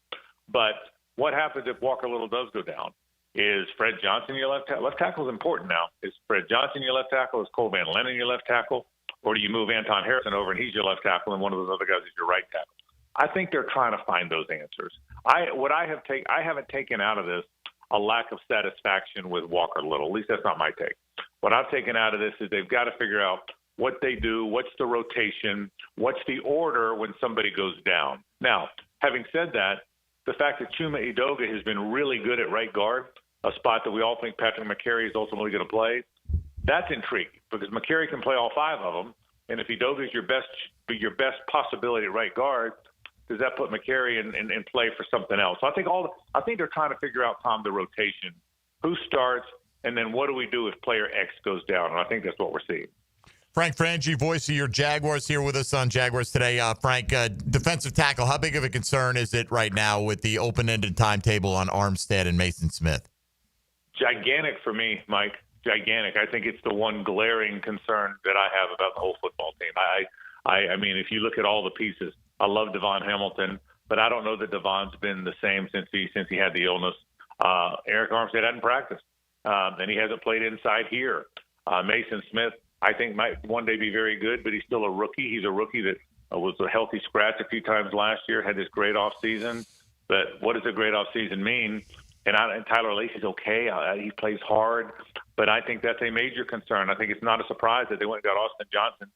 But what happens if Walker Little does go down? Is Fred Johnson your left tackle? Left tackle is important now. Is Fred Johnson your left tackle? Is Cole Van Lennon your left tackle? Or do you move Anton Harrison over and he's your left tackle and one of those other guys is your right tackle? I think they're trying to find those answers. I haven't taken out of this a lack of satisfaction with Walker Little. At least that's not my take. What I've taken out of this is they've got to figure out what they do, what's the rotation, what's the order when somebody goes down. Now, having said that, the fact that Chuma Edoga has been really good at right guard, a spot that we all think Patrick McCary is ultimately going to play, that's intriguing because McCary can play all five of them. And if Edoga is your best possibility at right guard, does that put McCary in play for something else? So I think they're trying to figure out, Tom, the rotation, who starts, and then what do we do if player X goes down? And I think that's what we're seeing. Frank Frangi, voice of your Jaguars, here with us on Jaguars Today. Frank, defensive tackle, how big of a concern is it right now with the open-ended timetable on Armstead and Mason Smith? Gigantic for me, Mike. Gigantic. I think it's the one glaring concern that I have about the whole football team. I mean, if you look at all the pieces, I love Devon Hamilton, but I don't know that Devon's been the same since he had the illness. Eric Armstead hadn't practiced, and he hasn't played inside here. Mason Smith, I think, might one day be very good, but he's still a rookie. He's a rookie that was a healthy scratch a few times last year, had this great offseason. But what does a great offseason mean? And Tyler Lacey's okay. He plays hard. But I think that's a major concern. I think it's not a surprise that they went and got Austin Johnson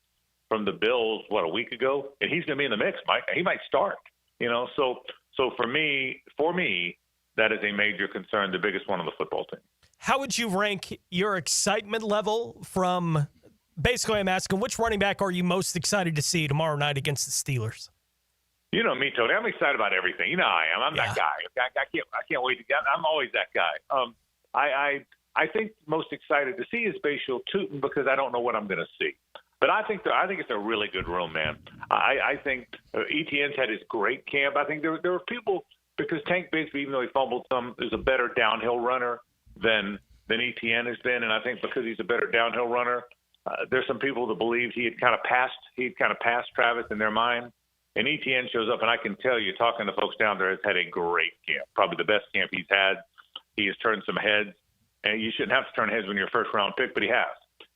from the Bills, a week ago? And he's going to be in the mix, Mike. He might start. So for me, that is a major concern, the biggest one on the football team. How would you rank your excitement level from – basically I'm asking, which running back are you most excited to see tomorrow night against the Steelers? You know me, Tony. I'm excited about everything. You know I am. I'm that guy. I can't wait to get. I'm always that guy. I think most excited to see is Bashil Tootin because I don't know what I'm going to see. But I think it's a really good room, man. I think Etienne's had his great camp. I think there were people because Tank Bigsby, even though he fumbled some, is a better downhill runner than Etienne has been. And I think because he's a better downhill runner, there's some people that believe he had kind of passed Travis in their mind. And Etienne shows up, and I can tell you, talking to folks down there, has had a great camp, probably the best camp he's had. He has turned some heads, and you shouldn't have to turn heads when you're a first-round pick, but he has.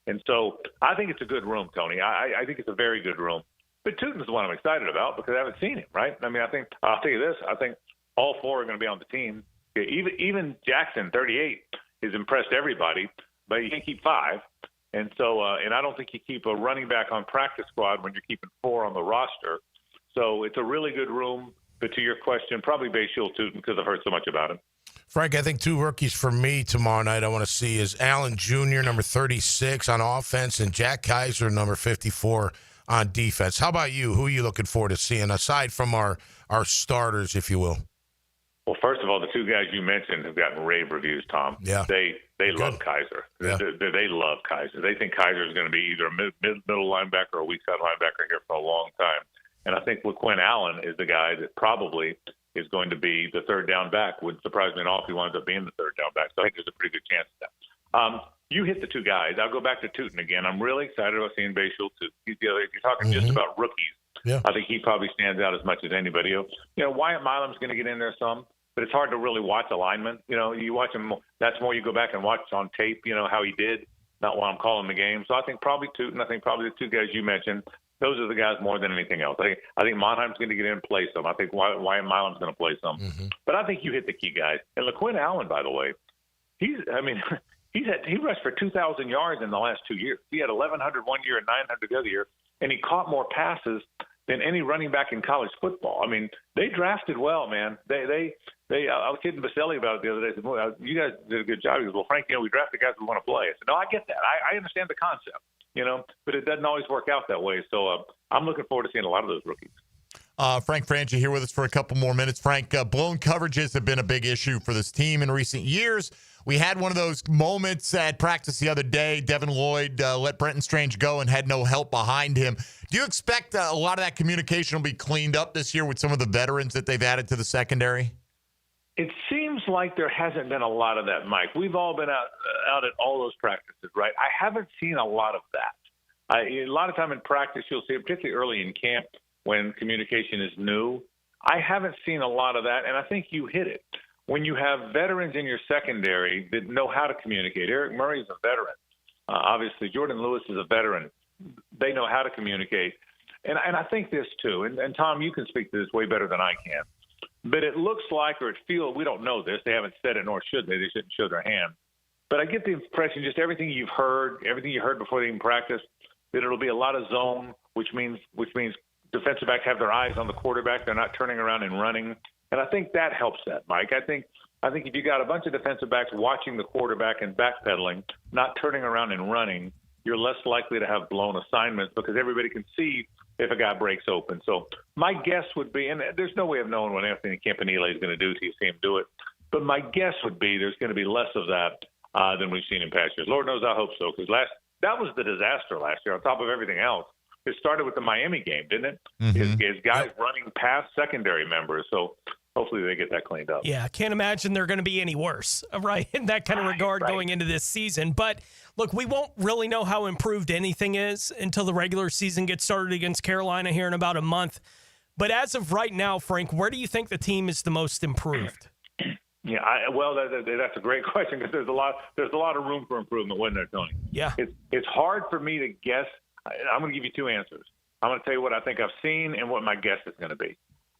And so I think it's a good room, Tony. I think it's a very good room. But Tootin's the one I'm excited about because I haven't seen him, right? I mean, I'll tell you this. I think all four are going to be on the team. Even Jackson, 38, has impressed everybody, but you can't keep five. And so, and I don't think you keep a running back on practice squad when you're keeping four on the roster. So it's a really good room. But to your question, probably Bashil Tootin because I've heard so much about him. Frank, I think two rookies for me tomorrow night I want to see is Allen Jr., number 36 on offense, and Jack Kaiser, number 54 on defense. How about you? Who are you looking forward to seeing, aside from our starters, if you will? Well, first of all, the two guys you mentioned have gotten rave reviews, Tom. Yeah. They love Kaiser. Yeah. They love Kaiser. They think Kaiser is going to be either a middle linebacker or a weak side linebacker here for a long time. And I think LaQuinn Allen is the guy that probably is going to be the third down back. Wouldn't surprise me at all if he winds up being the third down back. So I think there's a pretty good chance of that. You hit the two guys. I'll go back to Tootin again. I'm really excited about seeing Bashil Tootin. If you're talking just about rookies, Yeah. I think he probably stands out as much as anybody else. Wyatt Milam's going to get in there some, but it's hard to really watch alignment. You watch him. That's more you go back and watch on tape, how he did, not while I'm calling the game. So I think probably Tootin. I think probably the two guys you mentioned, those are the guys more than anything else. I think Monheim's going to get in and play some. I think Wyatt Milam's going to play some. Mm-hmm. But I think you hit the key guys. And LaQuinn Allen, by the way, he rushed for 2,000 yards in the last 2 years. He had 1,100 one year and 900 the other year, and he caught more passes than any running back in college football. I mean, they drafted well, man. They I was kidding Baselli about it the other day. I said, well, you guys did a good job. He goes, well, Frank, we drafted guys who want to play. I said, no, I get that. I understand the concept, but it doesn't always work out that way. So I'm looking forward to seeing a lot of those rookies. Frank Frangi here with us for a couple more minutes. Frank, blown coverages have been a big issue for this team in recent years. We had one of those moments at practice the other day. Devin Lloyd let Brenton Strange go and had no help behind him. Do you expect a lot of that communication will be cleaned up this year with some of the veterans that they've added to the secondary? It seems like there hasn't been a lot of that, Mike. We've all been out at all those practices, right? I haven't seen a lot of that. A lot of time in practice, you'll see it, particularly early in camp when communication is new. I haven't seen a lot of that, and I think you hit it. When you have veterans in your secondary that know how to communicate, Eric Murray is a veteran. Obviously, Jordan Lewis is a veteran. They know how to communicate. And I think this, too, and Tom, you can speak to this way better than I can. But it looks like, or it feels, we don't know this. They haven't said it, nor should they. They shouldn't show their hand. But I get the impression, just everything you heard before they even practice, that it'll be a lot of zone, which means defensive backs have their eyes on the quarterback. They're not turning around and running. And I think that helps that, Mike. I think if you got a bunch of defensive backs watching the quarterback and backpedaling, not turning around and running, you're less likely to have blown assignments because everybody can see if a guy breaks open. So my guess would be, and there's no way of knowing what Anthony Campanile is going to do till you see him do it, but my guess would be there's going to be less of that than we've seen in past years. Lord knows I hope so, because that was the disaster last year on top of everything else. It started with the Miami game, didn't it? Mm-hmm. His guys running past secondary members. So hopefully they get that cleaned up. Yeah, can't imagine they're going to be any worse, right, in that kind of regard going into this season. But, look, we won't really know how improved anything is until the regular season gets started against Carolina here in about a month. But as of right now, Frank, where do you think the team is the most improved? Yeah, that's a great question because there's a lot of room for improvement, wasn't there, Tony? Yeah. It's hard for me to guess. I'm going to give you two answers. I'm going to tell you what I think I've seen and what my guess is going to be.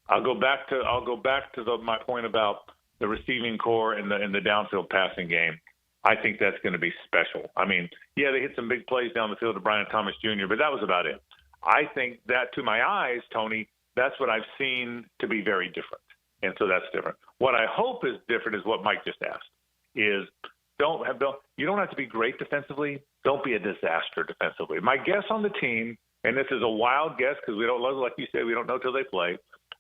I'll go back to my point about the receiving core and the downfield passing game. I think that's going to be special. I mean, yeah, they hit some big plays down the field to Brian Thomas Jr., but that was about it. I think that, to my eyes, Tony, that's what I've seen to be very different, and so that's different. What I hope is different is what Mike just asked: is you don't have to be great defensively. Don't be a disaster defensively. My guess on the team, and this is a wild guess because we don't know, like you said, we don't know till they play.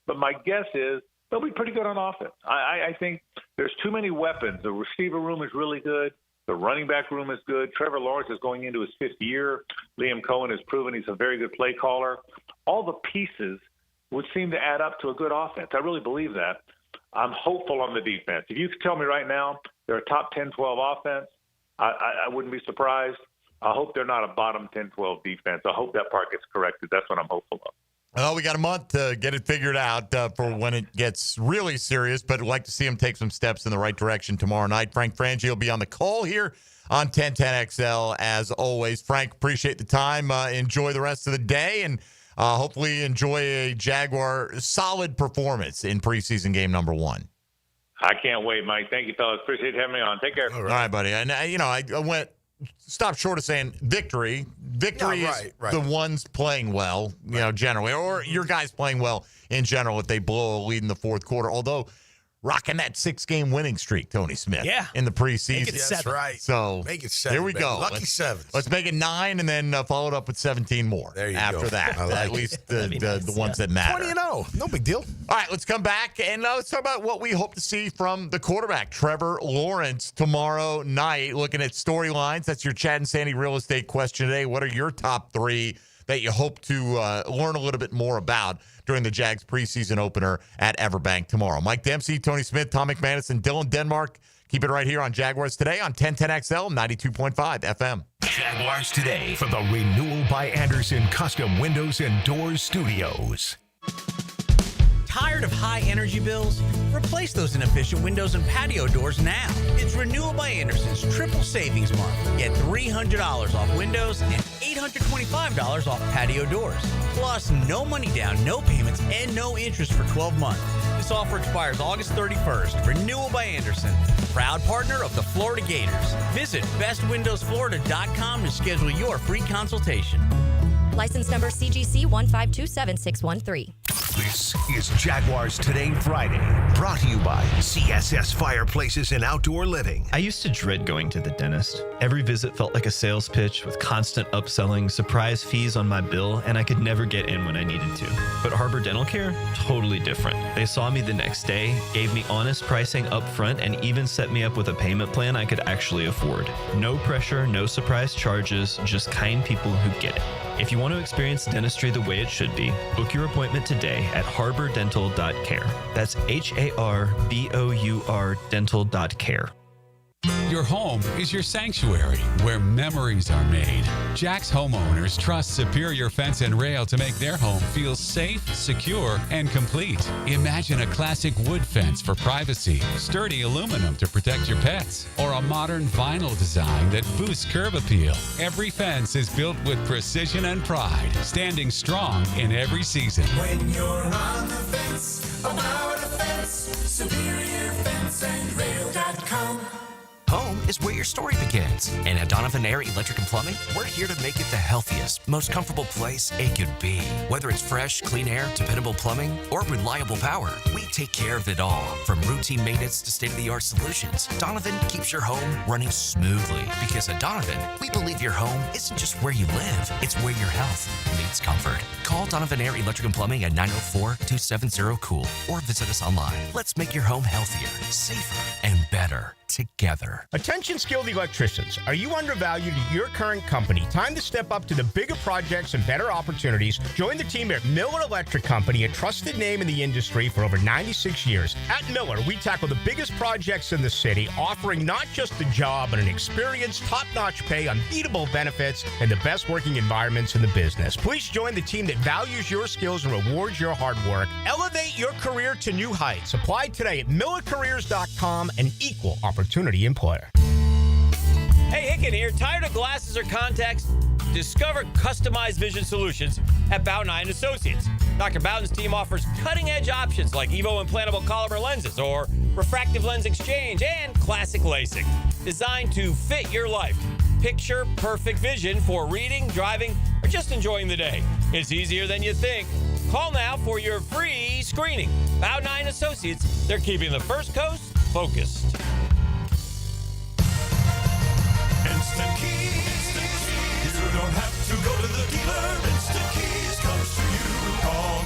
But my guess is they'll be pretty good on offense. I think there's too many weapons. The receiver room is really good. The running back room is good. Trevor Lawrence is going into his 5th year. Liam Cohen has proven he's a very good play caller. All the pieces would seem to add up to a good offense. I really believe that. I'm hopeful on the defense. If you could tell me right now they're a top 10, 12 offense, I wouldn't be surprised. I hope they're not a bottom 10, 12 defense. I hope that part gets corrected. That's what I'm hopeful of. Well, we got a month to get it figured out for when it gets really serious, but I'd like to see him take some steps in the right direction tomorrow night. Frank Frangi will be on the call here on 1010XL as always. Frank, appreciate the time. Enjoy the rest of the day, and hopefully enjoy a Jaguar solid performance in preseason game number 1. I can't wait, Mike. Thank you, fellas. Appreciate having me on. Take care. All right, buddy. And, I went stopped short of saying victory. Victory is the ones playing well, generally, or your guys playing well in general if they blow a lead in the fourth quarter. Although rocking that 6-game winning streak, Tony Smith. Yeah. In the preseason. Make it 7. That's right. So make it 7. Here we go. Lucky 7. Let's make it 9 and then follow it up with 17 more. There you go. After that. At least the ones that matter. 20-0. No big deal. All right, let's come back and let's talk about what we hope to see from the quarterback, Trevor Lawrence, tomorrow night. Looking at storylines. That's your Chad and Sandy real estate question today. What are your top 3 that you hope to learn a little bit more about during the Jags preseason opener at Everbank tomorrow. Mike Dempsey, Tony Smith, Tom McManus, and Dylan Denmark. Keep it right here on Jaguars Today on 1010XL 92.5 FM. Jaguars Today for the Renewal by Anderson Custom Windows and Doors Studios. Tired of high energy bills? Replace those inefficient windows and patio doors now. It's Renewal by Anderson's triple savings month. Get $300 off windows and $825 off patio doors. Plus, no money down, no payments, and no interest for 12 months. This offer expires August 31st. Renewal by Anderson, proud partner of the Florida Gators. Visit bestwindowsflorida.com to schedule your free consultation. License number CGC 1527613. This is Jaguars Today Friday, brought to you by CSS Fireplaces and Outdoor Living. I used to dread going to the dentist. Every visit felt like a sales pitch with constant upselling, surprise fees on my bill, and I could never get in when I needed to. But Harbor Dental Care? Totally different. They saw me the next day, gave me honest pricing up front, and even set me up with a payment plan I could actually afford. No pressure, no surprise charges, just kind people who get it. If you want to experience dentistry the way it should be, book your appointment today at harbordental.care. That's HARBOUR dental.care. Your home is your sanctuary where memories are made. Jack's homeowners trust Superior Fence and Rail to make their home feel safe, secure, and complete. Imagine a classic wood fence for privacy, sturdy aluminum to protect your pets, or a modern vinyl design that boosts curb appeal. Every fence is built with precision and pride, standing strong in every season. When you're on the fence, about a fence, SuperiorFenceandRail.com. Home is where your story begins. And at Donovan Air Electric and Plumbing, we're here to make it the healthiest, most comfortable place it could be. Whether it's fresh, clean air, dependable plumbing, or reliable power, we take care of it all. From routine maintenance to state-of-the-art solutions, Donovan keeps your home running smoothly. Because at Donovan, we believe your home isn't just where you live, it's where your health meets comfort. Call Donovan Air Electric and Plumbing at 904-270-COOL or visit us online. Let's make your home healthier, safer, and better together. Attention skilled electricians. Are you undervalued at your current company? Time to step up to the bigger projects and better opportunities. Join the team at Miller Electric Company, a trusted name in the industry for over 96 years. At Miller, we tackle the biggest projects in the city, offering not just the job, but an experienced, top-notch pay, unbeatable benefits, and the best working environments in the business. Please join the team that values your skills and rewards your hard work. Elevate your career to new heights. Apply today at millercareers.com, an equal opportunity employer. Hey, Hicken here. Tired of glasses or contacts? Discover customized vision solutions at Bowden Eye & Associates. Dr. Bowden's team offers cutting-edge options like Evo implantable Collamer lenses or refractive lens exchange and classic LASIK, designed to fit your life. Picture perfect vision for reading, driving, or just enjoying the day. It's easier than you think. Call now for your free screening. Bowden Eye & Associates, they're keeping the First Coast focused. Instant Keys. You don't have to go to the dealer. Instant Keys comes to you. Call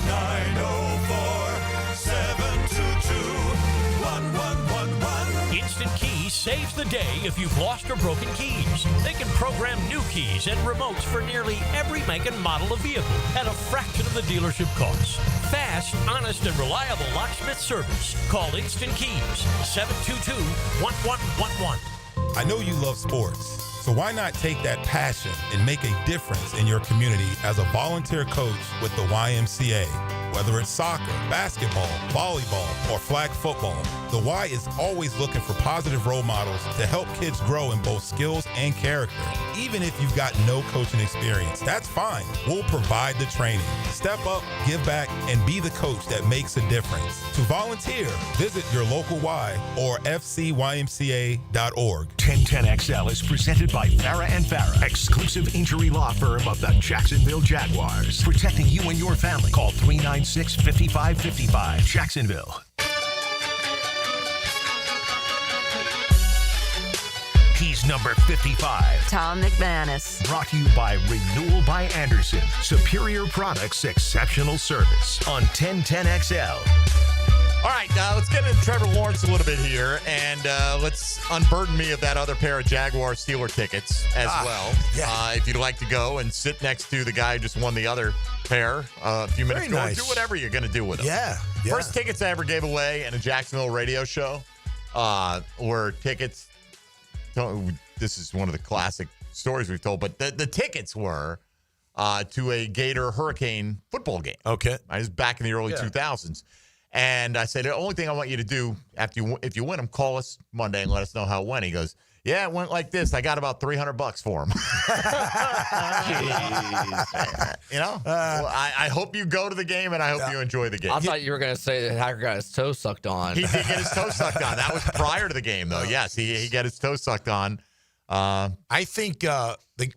904-722-1111. Instant Keys saves the day if you've lost or broken keys. They can program new keys and remotes for nearly every make and model of vehicle at a fraction of the dealership cost. Fast, honest, and reliable locksmith service. Call Instant Keys, 722-1111. I know you love sports, so why not take that passion and make a difference in your community as a volunteer coach with the YMCA? Whether it's soccer, basketball, volleyball, or flag football, the Y is always looking for positive role models to help kids grow in both skills and character. Even if you've got no coaching experience, that's fine. We'll provide the training. Step up, give back, and be the coach that makes a difference. To volunteer, visit your local Y or fcymca.org. 1010XL is presented by Farah & Farah, exclusive injury law firm of the Jacksonville Jaguars. Protecting you and your family. Call 396-5555. Jacksonville. He's number 55. Tom McManus. Brought to you by Renewal by Anderson. Superior products, exceptional service. On 1010XL. All right, let's get into Trevor Lawrence a little bit here, and let's unburden me of that other pair of Jaguar Steeler tickets as well. Yeah. If you'd like to go and sit next to the guy who just won the other pair a few minutes ago, do whatever you're going to do with them. Yeah. First tickets I ever gave away in a Jacksonville radio show were tickets. This is one of the classic stories we've told, but the tickets were to a Gator Hurricane football game. Okay. I was back in the early 2000s. And I said, the only thing I want you to do if you win them, call us Monday and let us know how it went. He goes, yeah, it went like this. I got about $300 for him. You know, I hope you go to the game and I hope you enjoy the game. I thought you were going to say that Hacker got his toe sucked on. He did get his toe sucked on. That was prior to the game, though. Yes, he got his toe sucked on. I think,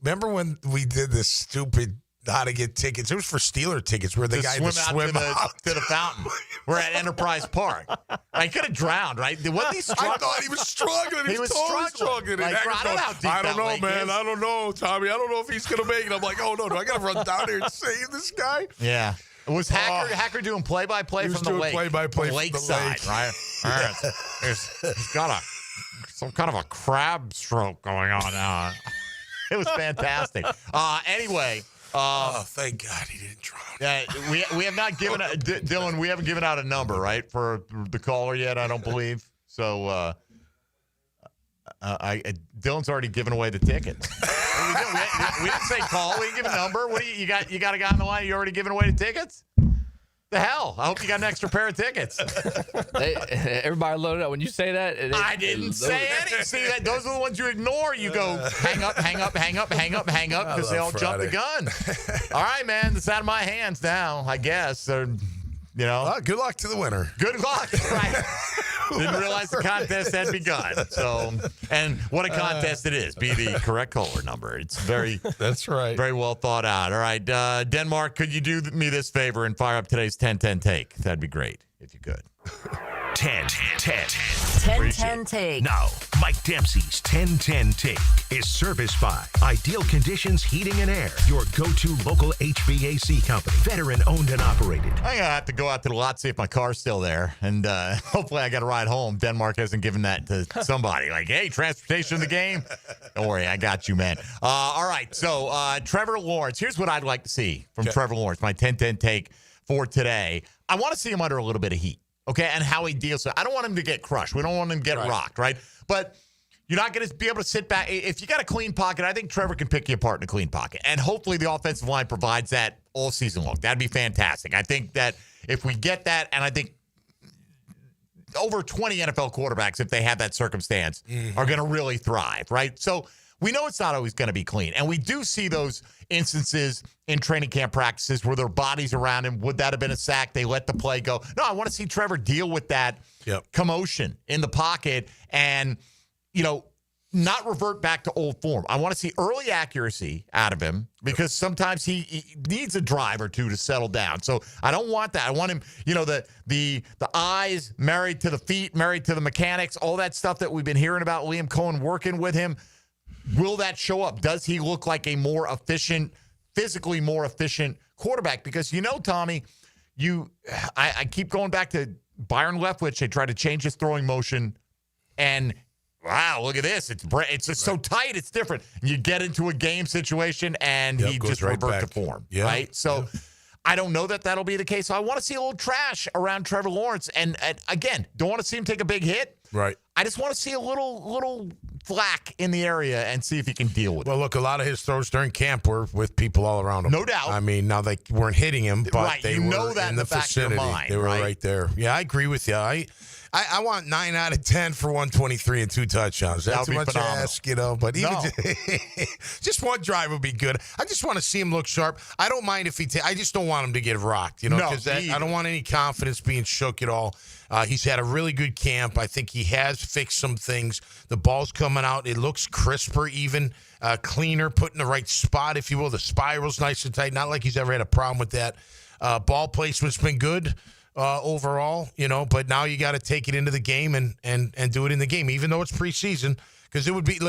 remember when we did this stupid how to get tickets? It was for Steeler tickets where the guy had to swim out to the fountain. We're at Enterprise Park. I could have drowned, right? Wasn't he struggling? I thought he was struggling. He was struggling. Like, I don't know, man. Is. I don't know, Tommy. I don't know if he's going to make it. I'm like, oh, no, do I got to run down here and save this guy? Yeah. Was Hacker doing play-by-play from the lake? Play-by-play from the lakeside, right? All right. He's got some kind of a crab stroke going on now. It was fantastic. Anyway. Thank God he didn't drown. We have not given Dylan. We haven't given out a number, right, for the caller yet. I don't believe so. Dylan's already given away the tickets. we didn't say call. We didn't give a number. What do you got? You got a guy on the line. You already giving away the tickets? The hell! I hope you got an extra pair of tickets. Everybody loaded up. When you say that, I didn't say anything. See that? Those are the ones you ignore. You go hang up, because they all jump the gun. All right, man. It's out of my hands now. I guess. Good luck to the winner. Good luck. Right. Didn't realize the contest had begun. So, and what a contest it is. Be the correct caller number. It's that's right. Very well thought out. All right. Denmark, could you do me this favor and fire up today's 10-10 take? That'd be great if you could. 10-10 take. Now, Mike Dempsey's 10-10 take is serviced by Ideal Conditions Heating and Air, your go-to local HVAC company, veteran owned and operated. I'm going to have to go out to the lot, see if my car's still there, and hopefully I got a ride home. Denmark hasn't given that to somebody. Like, hey, transportation in the game? Don't worry, I got you, man. All right, so Trevor Lawrence. Here's what I'd like to see from Trevor Lawrence, my 10-10 take for today. I want to see him under a little bit of heat. Okay, and how he deals with it. I don't want him to get crushed. We don't want him to get rocked, right? But you're not going to be able to sit back. If you got a clean pocket, I think Trevor can pick you apart in a clean pocket. And hopefully the offensive line provides that all season long. That'd be fantastic. I think that if we get that, and I think over 20 NFL quarterbacks, if they have that circumstance, are going to really thrive, right? So we know it's not always going to be clean. And we do see those instances in training camp practices where their body's around him. Would that have been a sack? They let the play go. No, I want to see Trevor deal with that commotion in the pocket and, not revert back to old form. I want to see early accuracy out of him because sometimes he needs a drive or two to settle down. So I don't want that. I want him, the eyes married to the feet, married to the mechanics, all that stuff that we've been hearing about Liam Cohen working with him. Will that show up? Does he look like a more efficient, physically more efficient quarterback? Because, Tommy, I keep going back to Byron Leftwich. They tried to change his throwing motion, and wow, look at this. It's just so tight. It's different. You get into a game situation, and he just reverts to form, right? So I don't know that that'll be the case. So I want to see a little trash around Trevor Lawrence. And again, don't want to see him take a big hit. Right. I just want to see a little flack in the area and see if he can deal with it. Well, look, a lot of his throws during camp were with people all around him. No doubt. I mean, now they weren't hitting him, but they were that in the vicinity. They were right there. Yeah, I agree with you. I want 9 out of 10 for 123 and 2 touchdowns. That's too much to ask, But even just one drive would be good. I just want to see him look sharp. I don't mind if I just don't want him to get rocked, because I don't want any confidence being shook at all. He's had a really good camp. I think he has fixed some things. The ball's coming out. It looks crisper even, cleaner, put in the right spot, if you will. The spiral's nice and tight. Not like he's ever had a problem with that. Ball placement's been good. Overall, but now you got to take it into the game and do it in the game, even though it's preseason, because it would be,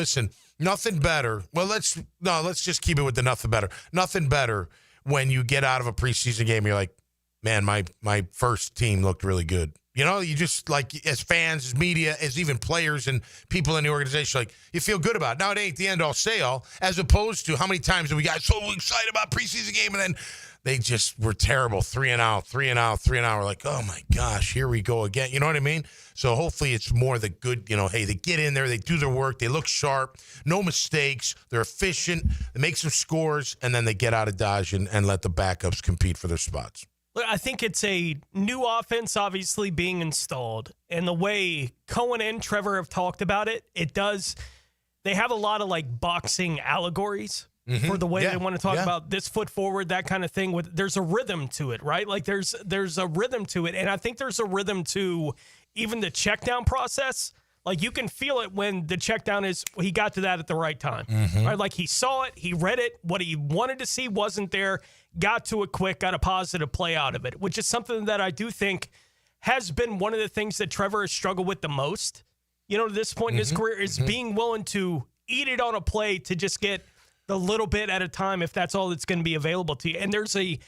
nothing better. Well, let's just keep it with the nothing better. Nothing better when you get out of a preseason game, you're like, man, my first team looked really good. You know, you just, like, as fans, as media, as even players and people in the organization, like, you feel good about it. Now, it ain't the end-all, say-all, as opposed to how many times have we got so excited about preseason game, and then they just were terrible, 3-and-out. We're like, oh, my gosh, here we go again. You know what I mean? So hopefully it's more the good, hey, they get in there, they do their work, they look sharp, no mistakes, they're efficient, they make some scores, and then they get out of Dodge and let the backups compete for their spots. I think it's a new offense obviously being installed. And the way Cohen and Trevor have talked about it, they have a lot of like boxing allegories for the way they want to talk about this foot forward, that kind of thing. There's a rhythm to it, right? Like there's a rhythm to it. And I think there's a rhythm to even the check down process. Like you can feel it when the check down he got to that at the right time, right? Like he saw it, he read it, what he wanted to see wasn't there, got to it quick, got a positive play out of it, which is something that I do think has been one of the things that Trevor has struggled with the most, to this point in his career, is being willing to eat it on a play to just get the little bit at a time if that's all that's going to be available to you. And there's a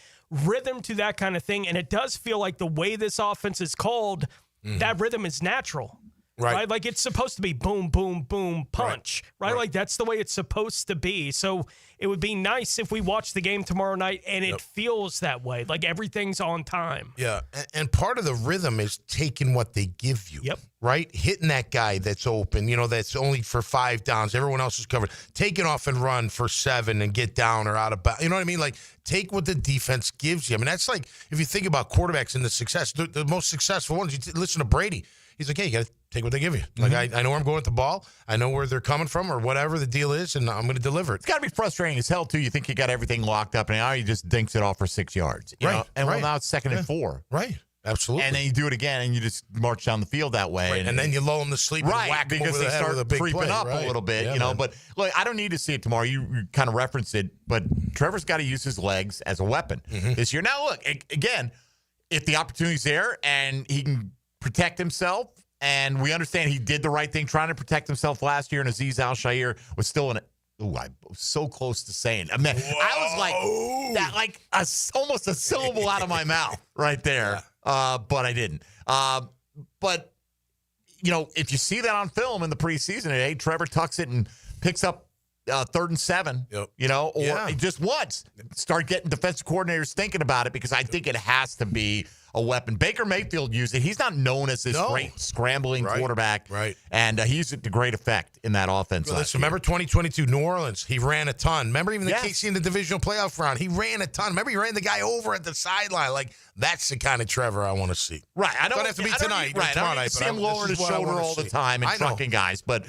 rhythm to that kind of thing, and it does feel like the way this offense is called, that rhythm is natural. Right. Like it's supposed to be boom, boom, boom, punch. Right. Like that's the way it's supposed to be. So it would be nice if we watch the game tomorrow night and it feels that way. Like everything's on time. Yeah. And part of the rhythm is taking what they give you. Yep. Right? Hitting that guy that's open, that's only for 5 downs. Everyone else is covered. Take it off and run for 7 and get down or out of bounds. You know what I mean? Like take what the defense gives you. I mean, that's like if you think about quarterbacks and the success, the most successful ones, listen to Brady. He's like, hey, you got to take what they give you. Like, I know where I'm going with the ball. I know where they're coming from or whatever the deal is, and I'm going to deliver it. It's got to be frustrating as hell, too. You think you got everything locked up, and now he just dinks it off for 6 yards. You know? And well, now it's 2nd and 4. Right. Absolutely. And then you do it again, and you just march down the field that way. Right. And then you lull them to sleep and whack them over the head with a big play. Because they start creeping up a little bit, man. But, look, I don't need to see it tomorrow. You kind of referenced it, but Trevor's got to use his legs as a weapon this year. Now, look, again, if the opportunity's there and he can protect himself, and we understand he did the right thing trying to protect himself last year, and Azeez Al-Shaair was still in it. Ooh, I was so close to saying. I mean, I was like that, like almost a syllable out of my mouth right there, but I didn't. But if you see that on film in the preseason, hey, Trevor tucks it and picks up 3rd and 7. Or just once start getting defensive coordinators thinking about it, because I think it has to be a weapon. Baker Mayfield used it. He's not known as this great scrambling quarterback. Right. And he used it to great effect in that offense. Listen, remember 2022, New Orleans, he ran a ton. Remember even the KC in the divisional playoff round, he ran a ton. Remember he ran the guy over at the sideline. Like, that's the kind of Trevor I want to see. Right. I don't have to be tonight. I don't see him lowering his shoulder all the time and trucking guys, but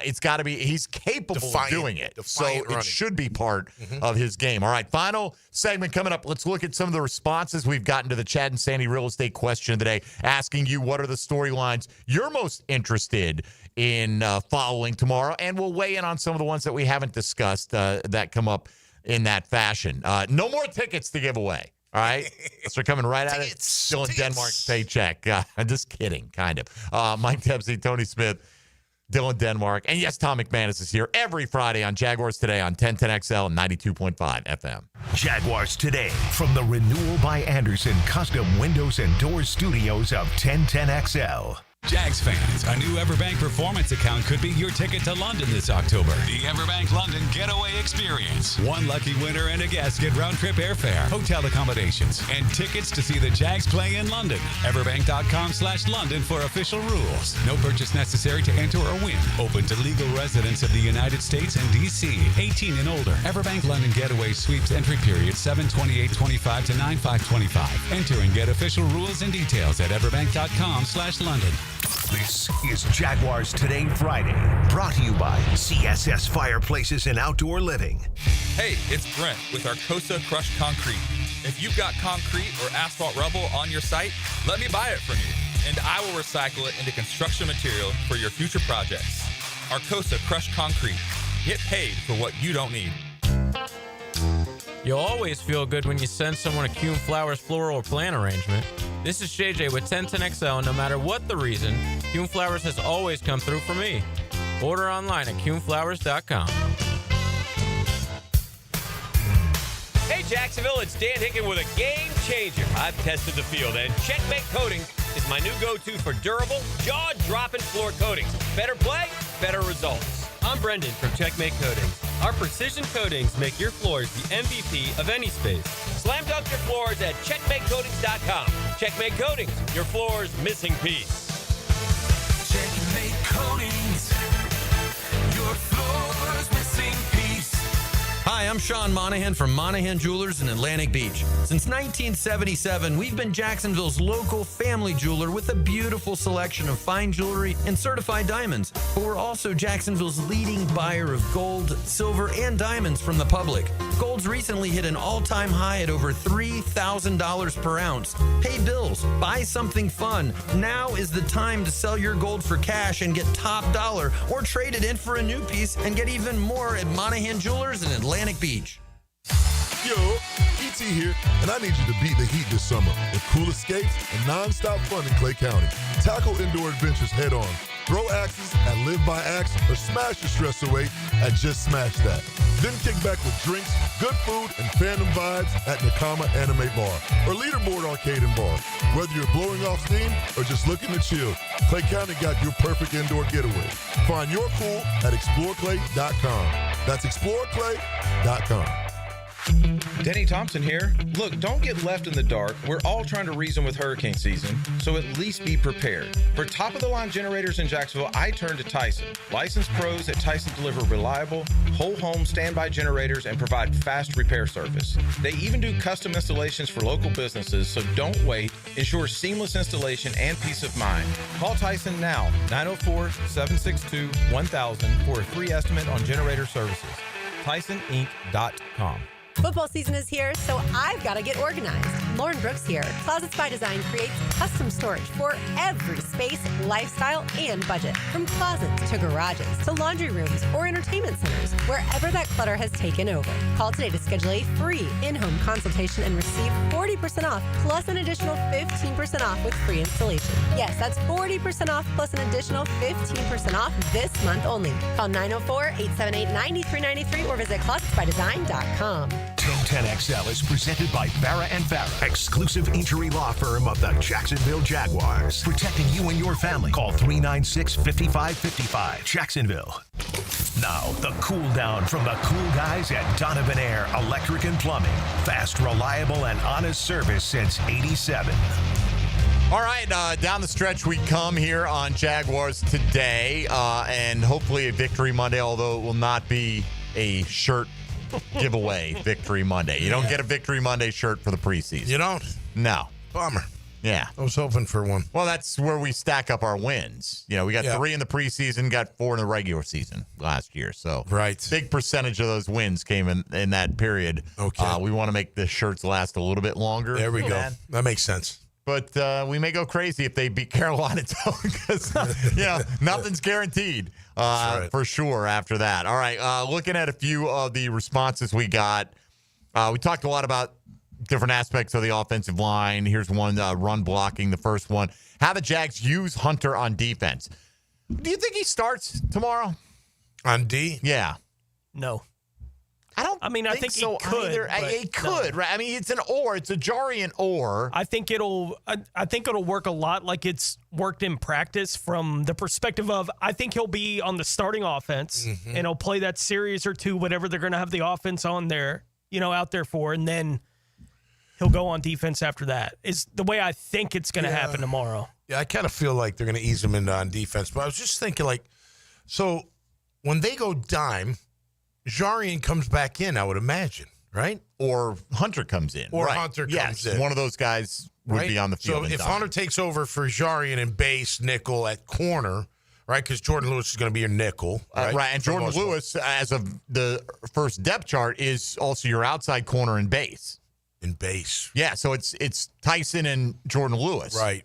it's got to be, he's capable of doing it. So it should be part of his game. All right, final segment coming up. Let's look at some of the responses we've gotten to the Chad and Sandy real estate question of the day, asking you what are the storylines you're most interested in following tomorrow, and we'll weigh in on some of the ones that we haven't discussed that come up in that fashion. No more tickets to give away. All right. So coming right at it. Still in Denmark's paycheck. I'm just kidding, kind of. Mike Dempsey, Tony Smith, Dylan Denmark, and yes, Tom McManus is here every Friday on Jaguars Today on 1010XL and 92.5 FM. Jaguars Today from the Renewal by Anderson Custom Windows and Doors Studios of 1010XL. Jags fans, a new Everbank Performance account could be your ticket to London this October. The Everbank London Getaway Experience. One lucky winner and a guest get round-trip airfare, hotel accommodations, and tickets to see the Jags play in London. Everbank.com/London for official rules. No purchase necessary to enter or win. Open to legal residents of the United States and D.C. 18 and older. Everbank London Getaway sweeps entry period 7/28/25 to 9/5/25. Enter and get official rules and details at everbank.com/London. This is Jaguars Today Friday, brought to you by CSS Fireplaces and Outdoor Living. Hey, it's Brent with Arcosa Crushed Concrete. If you've got concrete or asphalt rubble on your site, let me buy it from you, and I will recycle it into construction material for your future projects. Arcosa Crushed Concrete. Get paid for what you don't need. You'll always feel good when you send someone a Kuhn Flowers floral or plant arrangement. This is JJ with 1010XL, and no matter what the reason, Kuhn Flowers has always come through for me. Order online at KuhnFlowers.com. Hey Jacksonville, it's Dan Hicken with a game changer. I've tested the field, and Checkmate Coatings is my new go-to for durable, jaw-dropping floor coatings. Better play, better results. I'm Brendan from Checkmate Coatings. Our precision coatings make your floors the MVP of any space. Slam dunk your floors at checkmatecoatings.com. Checkmate Coatings, your floor's missing piece. Checkmate Coatings, your floor's missing piece. Hi, I'm Sean Monahan from Monahan Jewelers in Atlantic Beach. Since 1977, we've been Jacksonville's local family jeweler with a beautiful selection of fine jewelry and certified diamonds. But we're also Jacksonville's leading buyer of gold, silver, and diamonds from the public. Gold's recently hit an all-time high at over $3,000 per ounce. Pay bills, buy something fun. Now is the time to sell your gold for cash and get top dollar, or trade it in for a new piece and get even more at Monahan Jewelers in Atlantic Beach. Yo, E.T. here, and I need you to beat the heat this summer with cool escapes and non-stop fun in Clay County. Tackle indoor adventures head on. Throw axes at Live by Axe or smash your stress away at Just Smash That. Then kick back with drinks, good food, and fandom vibes at Nakama Anime Bar or Leaderboard Arcade and Bar. Whether you're blowing off steam or just looking to chill, Clay County got your perfect indoor getaway. Find your cool at exploreclay.com. That's exploreclay.com. Denny Thompson here. Look, don't get left in the dark. We're all trying to reason with hurricane season, so at least be prepared. For top-of-the-line generators in Jacksonville, I turn to Tyson. Licensed pros at Tyson deliver reliable, whole-home standby generators and provide fast repair service. They even do custom installations for local businesses, so don't wait. Ensure seamless installation and peace of mind. Call Tyson now, 904-762-1000 for a free estimate on generator services. TysonInc.com. Football season is here, so I've got to get organized. Lauren Brooks here. Closets by Design creates custom storage for every space, lifestyle, and budget. From closets to garages to laundry rooms or entertainment centers, wherever that clutter has taken over. Call today to schedule a free in-home consultation and receive 40% off plus an additional 15% off with free installation. Yes, that's 40% off plus an additional 15% off this month only. Call 904-878-9393 or visit closetsbydesign.com. 1010XL is presented by Farah & Farah, exclusive injury law firm of the Jacksonville Jaguars. Protecting you and your family. Call 396-5555. Jacksonville. Now, the cool down from the cool guys at Donovan Air Electric and Plumbing. Fast, reliable, and honest service since '87. All right, down the stretch we come here on Jaguars today, and hopefully a Victory Monday, although it will not be a shirt giveaway Victory Monday. You don't get a Victory Monday shirt for the preseason. You don't? No. Bummer. Yeah. I was hoping for one. Well, that's where we stack up our wins. You know, we got 3 in the preseason, got 4 in the regular season last year. So big percentage of those wins came in that period. Okay. We want to make the shirts last a little bit longer. There we go. That makes sense. But we may go crazy if they beat Carolina, too, because, nothing's guaranteed for sure after that. All right, looking at a few of the responses we got. We talked a lot about different aspects of the offensive line. Here's one, run blocking, the first one. How the Jags use Hunter on defense. Do you think he starts tomorrow? On D? Yeah. No. I think so he could. either. He could, right? I mean, it's an or. It's a Jarian or. I think it'll work a lot like it's worked in practice from the perspective of I think he'll be on the starting offense and he'll play that series or two, whatever they're going to have the offense on there, out there for, and then he'll go on defense after that. Is the way I think it's going to happen tomorrow. Yeah, I kind of feel like they're going to ease him into on defense, but I was just thinking so when they go dime, Jarian comes back in, I would imagine, right? Or Hunter comes in. Or right. Hunter comes in. One of those guys would be on the field. So if Hunter takes over for Jarian and base nickel at corner, right? Because Jordan Lewis is going to be your nickel. Right. And Jordan Lewis, as of the first depth chart, is also your outside corner in base. In base. Yeah, so it's Tyson and Jordan Lewis. Right.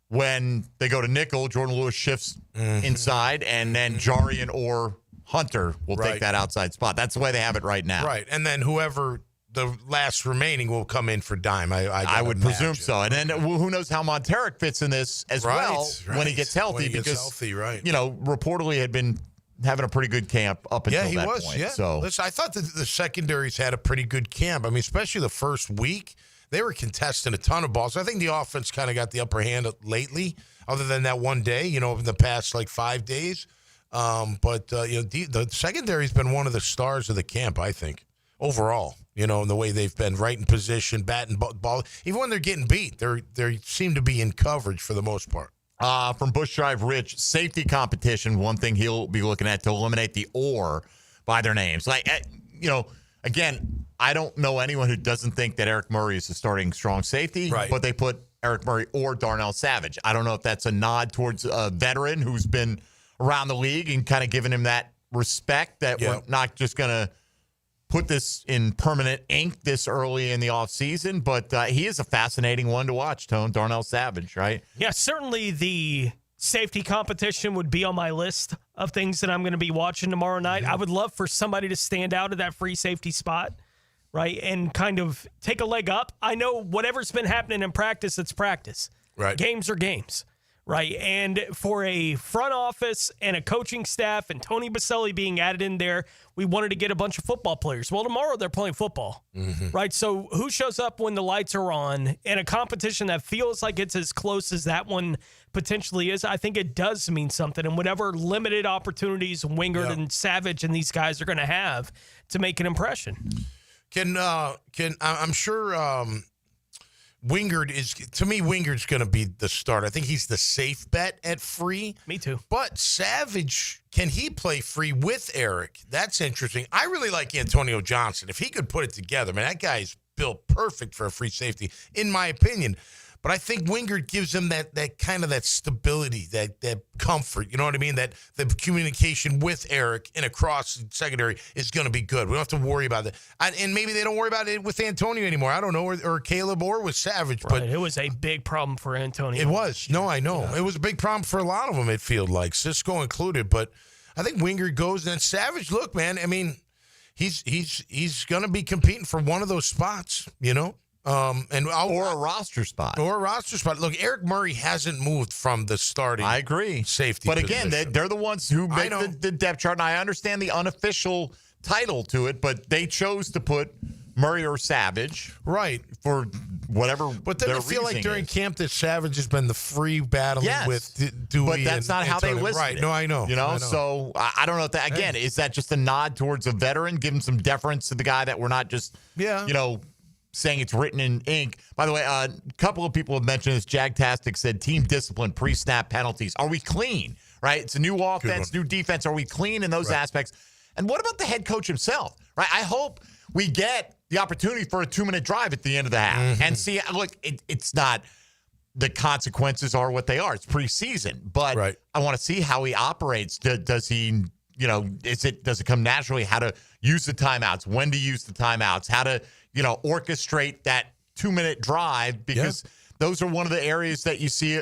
When they go to nickel, Jordan Lewis shifts inside, and then Jarian or Hunter will take that outside spot. That's the way they have it right now. Right, and then whoever the last remaining will come in for dime. I would presume so. And then who knows how Monteric fits in this as well when he gets healthy. Reportedly had been having a pretty good camp up until that point. Yeah, So listen, I thought that the secondaries had a pretty good camp. I mean, especially the first week. they were contesting a ton of balls. I think the offense kind of got the upper hand lately, other than that one day, in the past 5 days. But the secondary's been one of the stars of the camp, I think, overall. In the way they've been right in position, batting ball. Even when they're getting beat, they seem to be in coverage for the most part. From Bush Drive Rich, safety competition, one thing he'll be looking at to eliminate the or by their names. Again, I don't know anyone who doesn't think that Eric Murray is a starting strong safety, right. But they put Eric Murray or Darnell Savage. I don't know if that's a nod towards a veteran who's been around the league and kind of giving him that respect that we're not just going to put this in permanent ink this early in the offseason, but he is a fascinating one to watch, Tone, Darnell Savage, right? Yeah, certainly the safety competition would be on my list of things that I'm going to be watching tomorrow night. I would love for somebody to stand out at that free safety spot, right, and kind of take a leg up. I know whatever's been happening in practice, it's practice. Right. Games are games. Right, and for a front office and a coaching staff and Tony Baselli being added in there, we wanted to get a bunch of football players. Well, tomorrow they're playing football, right? So who shows up when the lights are on in a competition that feels like it's as close as that one potentially is? I think it does mean something. And whatever limited opportunities Wingard and Savage and these guys are going to have to make an impression. I'm sure Wingard's going to be the starter. I think he's the safe bet at free. Me too. But Savage, can he play free with Eric? That's interesting. I really like Antonio Johnson. If he could put it together, man, that guy's built perfect for a free safety, in my opinion. But I think Wingard gives him that kind of that stability, that comfort. You know what I mean? That the communication with Eric and across secondary is going to be good. We don't have to worry about that. And maybe they don't worry about it with Antonio anymore. I don't know, or Caleb or with Savage. Right. But It was a big problem for Antonio. it was. No, I know. Yeah. It was a big problem for a lot of them, it felt like, Cisco included. But I think Wingard goes, and then Savage, look, man, I mean, he's going to be competing for one of those spots, or a roster spot. Look, Eric Murray hasn't moved from the starting. I agree. Safety, but position. Again, they're the ones who make the depth chart, and I understand the unofficial title to it, but they chose to put Murray or Savage, right, for whatever. But then I feel like during camp that Savage has been the free battling with Dewey. But that's not how they listed right. it. No, I know. So I don't know if that again is that just a nod towards a veteran, give him some deference to the guy that we're not just saying it's written in ink. By the way, a couple of people have mentioned this. Jagtastic said team discipline, pre-snap penalties. Are we clean? Right? It's a new offense, new defense. Are we clean in those aspects? And what about the head coach himself? Right? I hope we get the opportunity for a 2-minute drive at the end of the half and see. Look, it's not the consequences are what they are. It's preseason, but I want to see how he operates. Does he? Does it come naturally? How to use the timeouts? When to use the timeouts? How to orchestrate that 2-minute drive, because those are one of the areas that you see,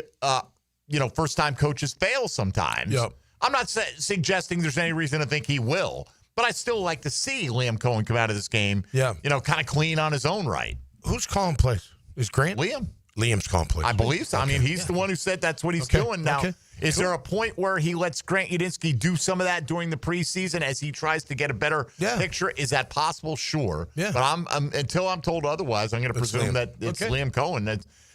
first-time coaches fail sometimes. Yep. I'm not suggesting there's any reason to think he will, but I still like to see Liam Cohen come out of this game, kind of clean on his own right. Who's calling plays? Is Grant? Liam's calling plays. I believe so. Okay. I mean, he's the one who said that's what he's doing now. Is there a point where he lets Grant Udinski do some of that during the preseason as he tries to get a better picture? Is that possible? Sure. Yeah. But I'm until I'm told otherwise, I'm going to presume that it's Liam Cohen.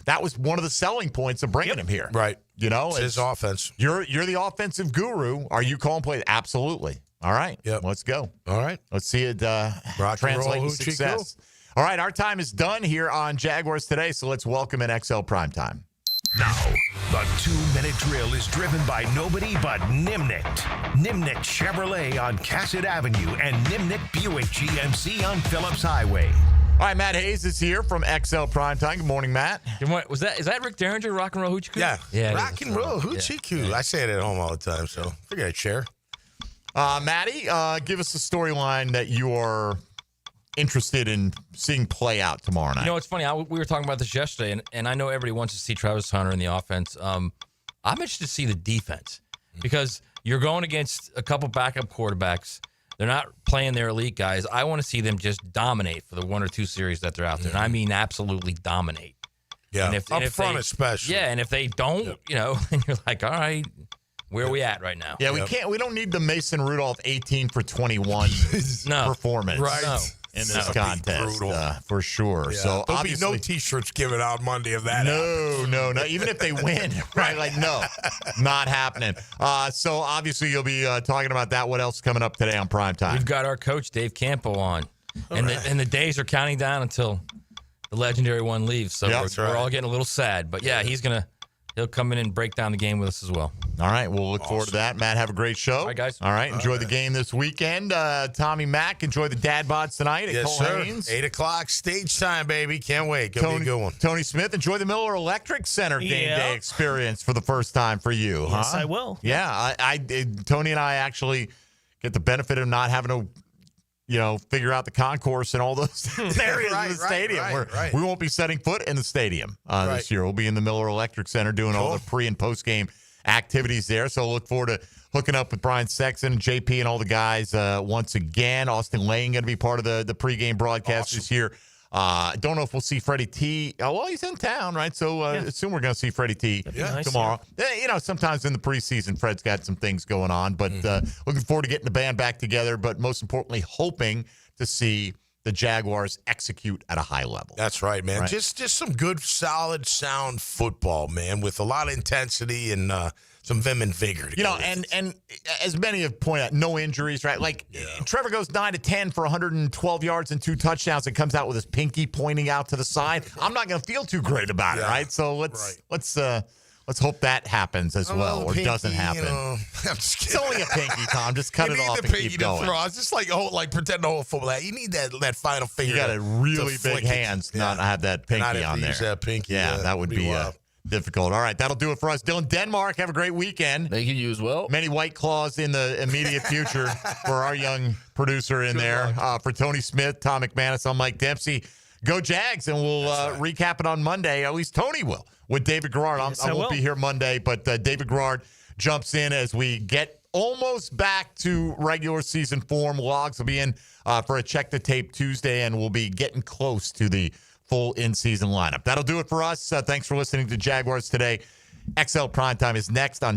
That was one of the selling points of bringing him here. Right. It's his offense. You're the offensive guru. Are you calling plays? Absolutely. All right. Yep. Let's go. All right. Let's see it translate to success. All right. Our time is done here on Jaguars Today, so let's welcome in XL Primetime. Now, the 2-minute drill is driven by nobody but Nimnik. Nimnik Chevrolet on Cassett Avenue and Nimnik Buick GMC on Phillips Highway. All right, Matt Hayes is here from XL Primetime. Good morning, Matt. Good morning. Is that Rick Derringer, Rock and Roll Hoochie Coo? Yeah. Rock and Roll Hoochie Coo. I say it at home all the time, so figure I'd share. Matty, give us a storyline that you are interested in seeing play out tomorrow night. It's funny. We were talking about this yesterday, and I know everybody wants to see Travis Hunter in the offense. I'm interested to see the defense because you're going against a couple backup quarterbacks. They're not playing their elite guys. I want to see them just dominate for the 1 or 2 series that they're out there. And I mean absolutely dominate. Yeah, up front especially. Yeah, and if they don't, then you're like, all right, where are we at right now? Yeah, we don't need the Mason Rudolph 18 for 21 performance. Right. No. in this contest for sure. Yeah. So There'll be obviously no T-shirts given out Monday of that. No. Even if they win, right? Like, no, not happening. So obviously you'll be talking about that. What else is coming up today on Primetime? We've got our coach, Dave Campo, on. And the days are counting down until the legendary one leaves. So we're all getting a little sad. But, yeah, he'll come in and break down the game with us as well. All right. We'll look forward to that. Matt, have a great show. All right, guys. All right. Enjoy the game this weekend. Tommy Mack, enjoy the Dad Bods tonight at Cole Haynes. 8 o'clock stage time, baby. Can't wait. Gonna be a good one. Tony Smith, enjoy the Miller Electric Center game day experience for the first time for you. Yes, huh? I will. Yeah. Tony and I actually get the benefit of not having to figure out the concourse and all those areas of the stadium. We won't be setting foot in the stadium this year. We'll be in the Miller Electric Center doing all the pre- and post-game activities there. So look forward to hooking up with Brian Sexton, JP, and all the guys once again. Austin Lane going to be part of the pregame broadcast this year. Don't know if we'll see Freddie T. Well, he's in town, right? So assume we're going to see Freddie T tomorrow. Sometimes in the preseason, Fred's got some things going on, but looking forward to getting the band back together, but most importantly, hoping to see the Jaguars execute at a high level. That's right, man. Right? Just some good, solid, sound football, man, with a lot of intensity and some vim and vigor. And as many have pointed out, no injuries, right? Like Trevor goes 9-10 for 112 yards and 2 touchdowns and comes out with his pinky pointing out to the side. I'm not going to feel too great about it, right? So let's hope that happens as well, or pinky, doesn't happen. I'm just kidding. It's only a pinky, Tom. Just cut it off and keep going. Throw. It's just like pretend the whole football. You need that final finger. You got to really big hands to not have that pinky on there. That pinky. Yeah, that would be difficult. All right, that'll do it for us. Dylan Denmark, have a great weekend. Thank you as well. Many White Claws in the immediate future for our young producer in there. For Tony Smith, Tom McManus, I'm Mike Dempsey. Go Jags, and we'll recap it on Monday. At least Tony will. With David Garrard. I won't be here Monday, but David Garrard jumps in as we get almost back to regular season form. Logs will be in for a Check the Tape Tuesday, and we'll be getting close to the full in-season lineup. That'll do it for us. Thanks for listening to Jaguars Today. XL Primetime is next on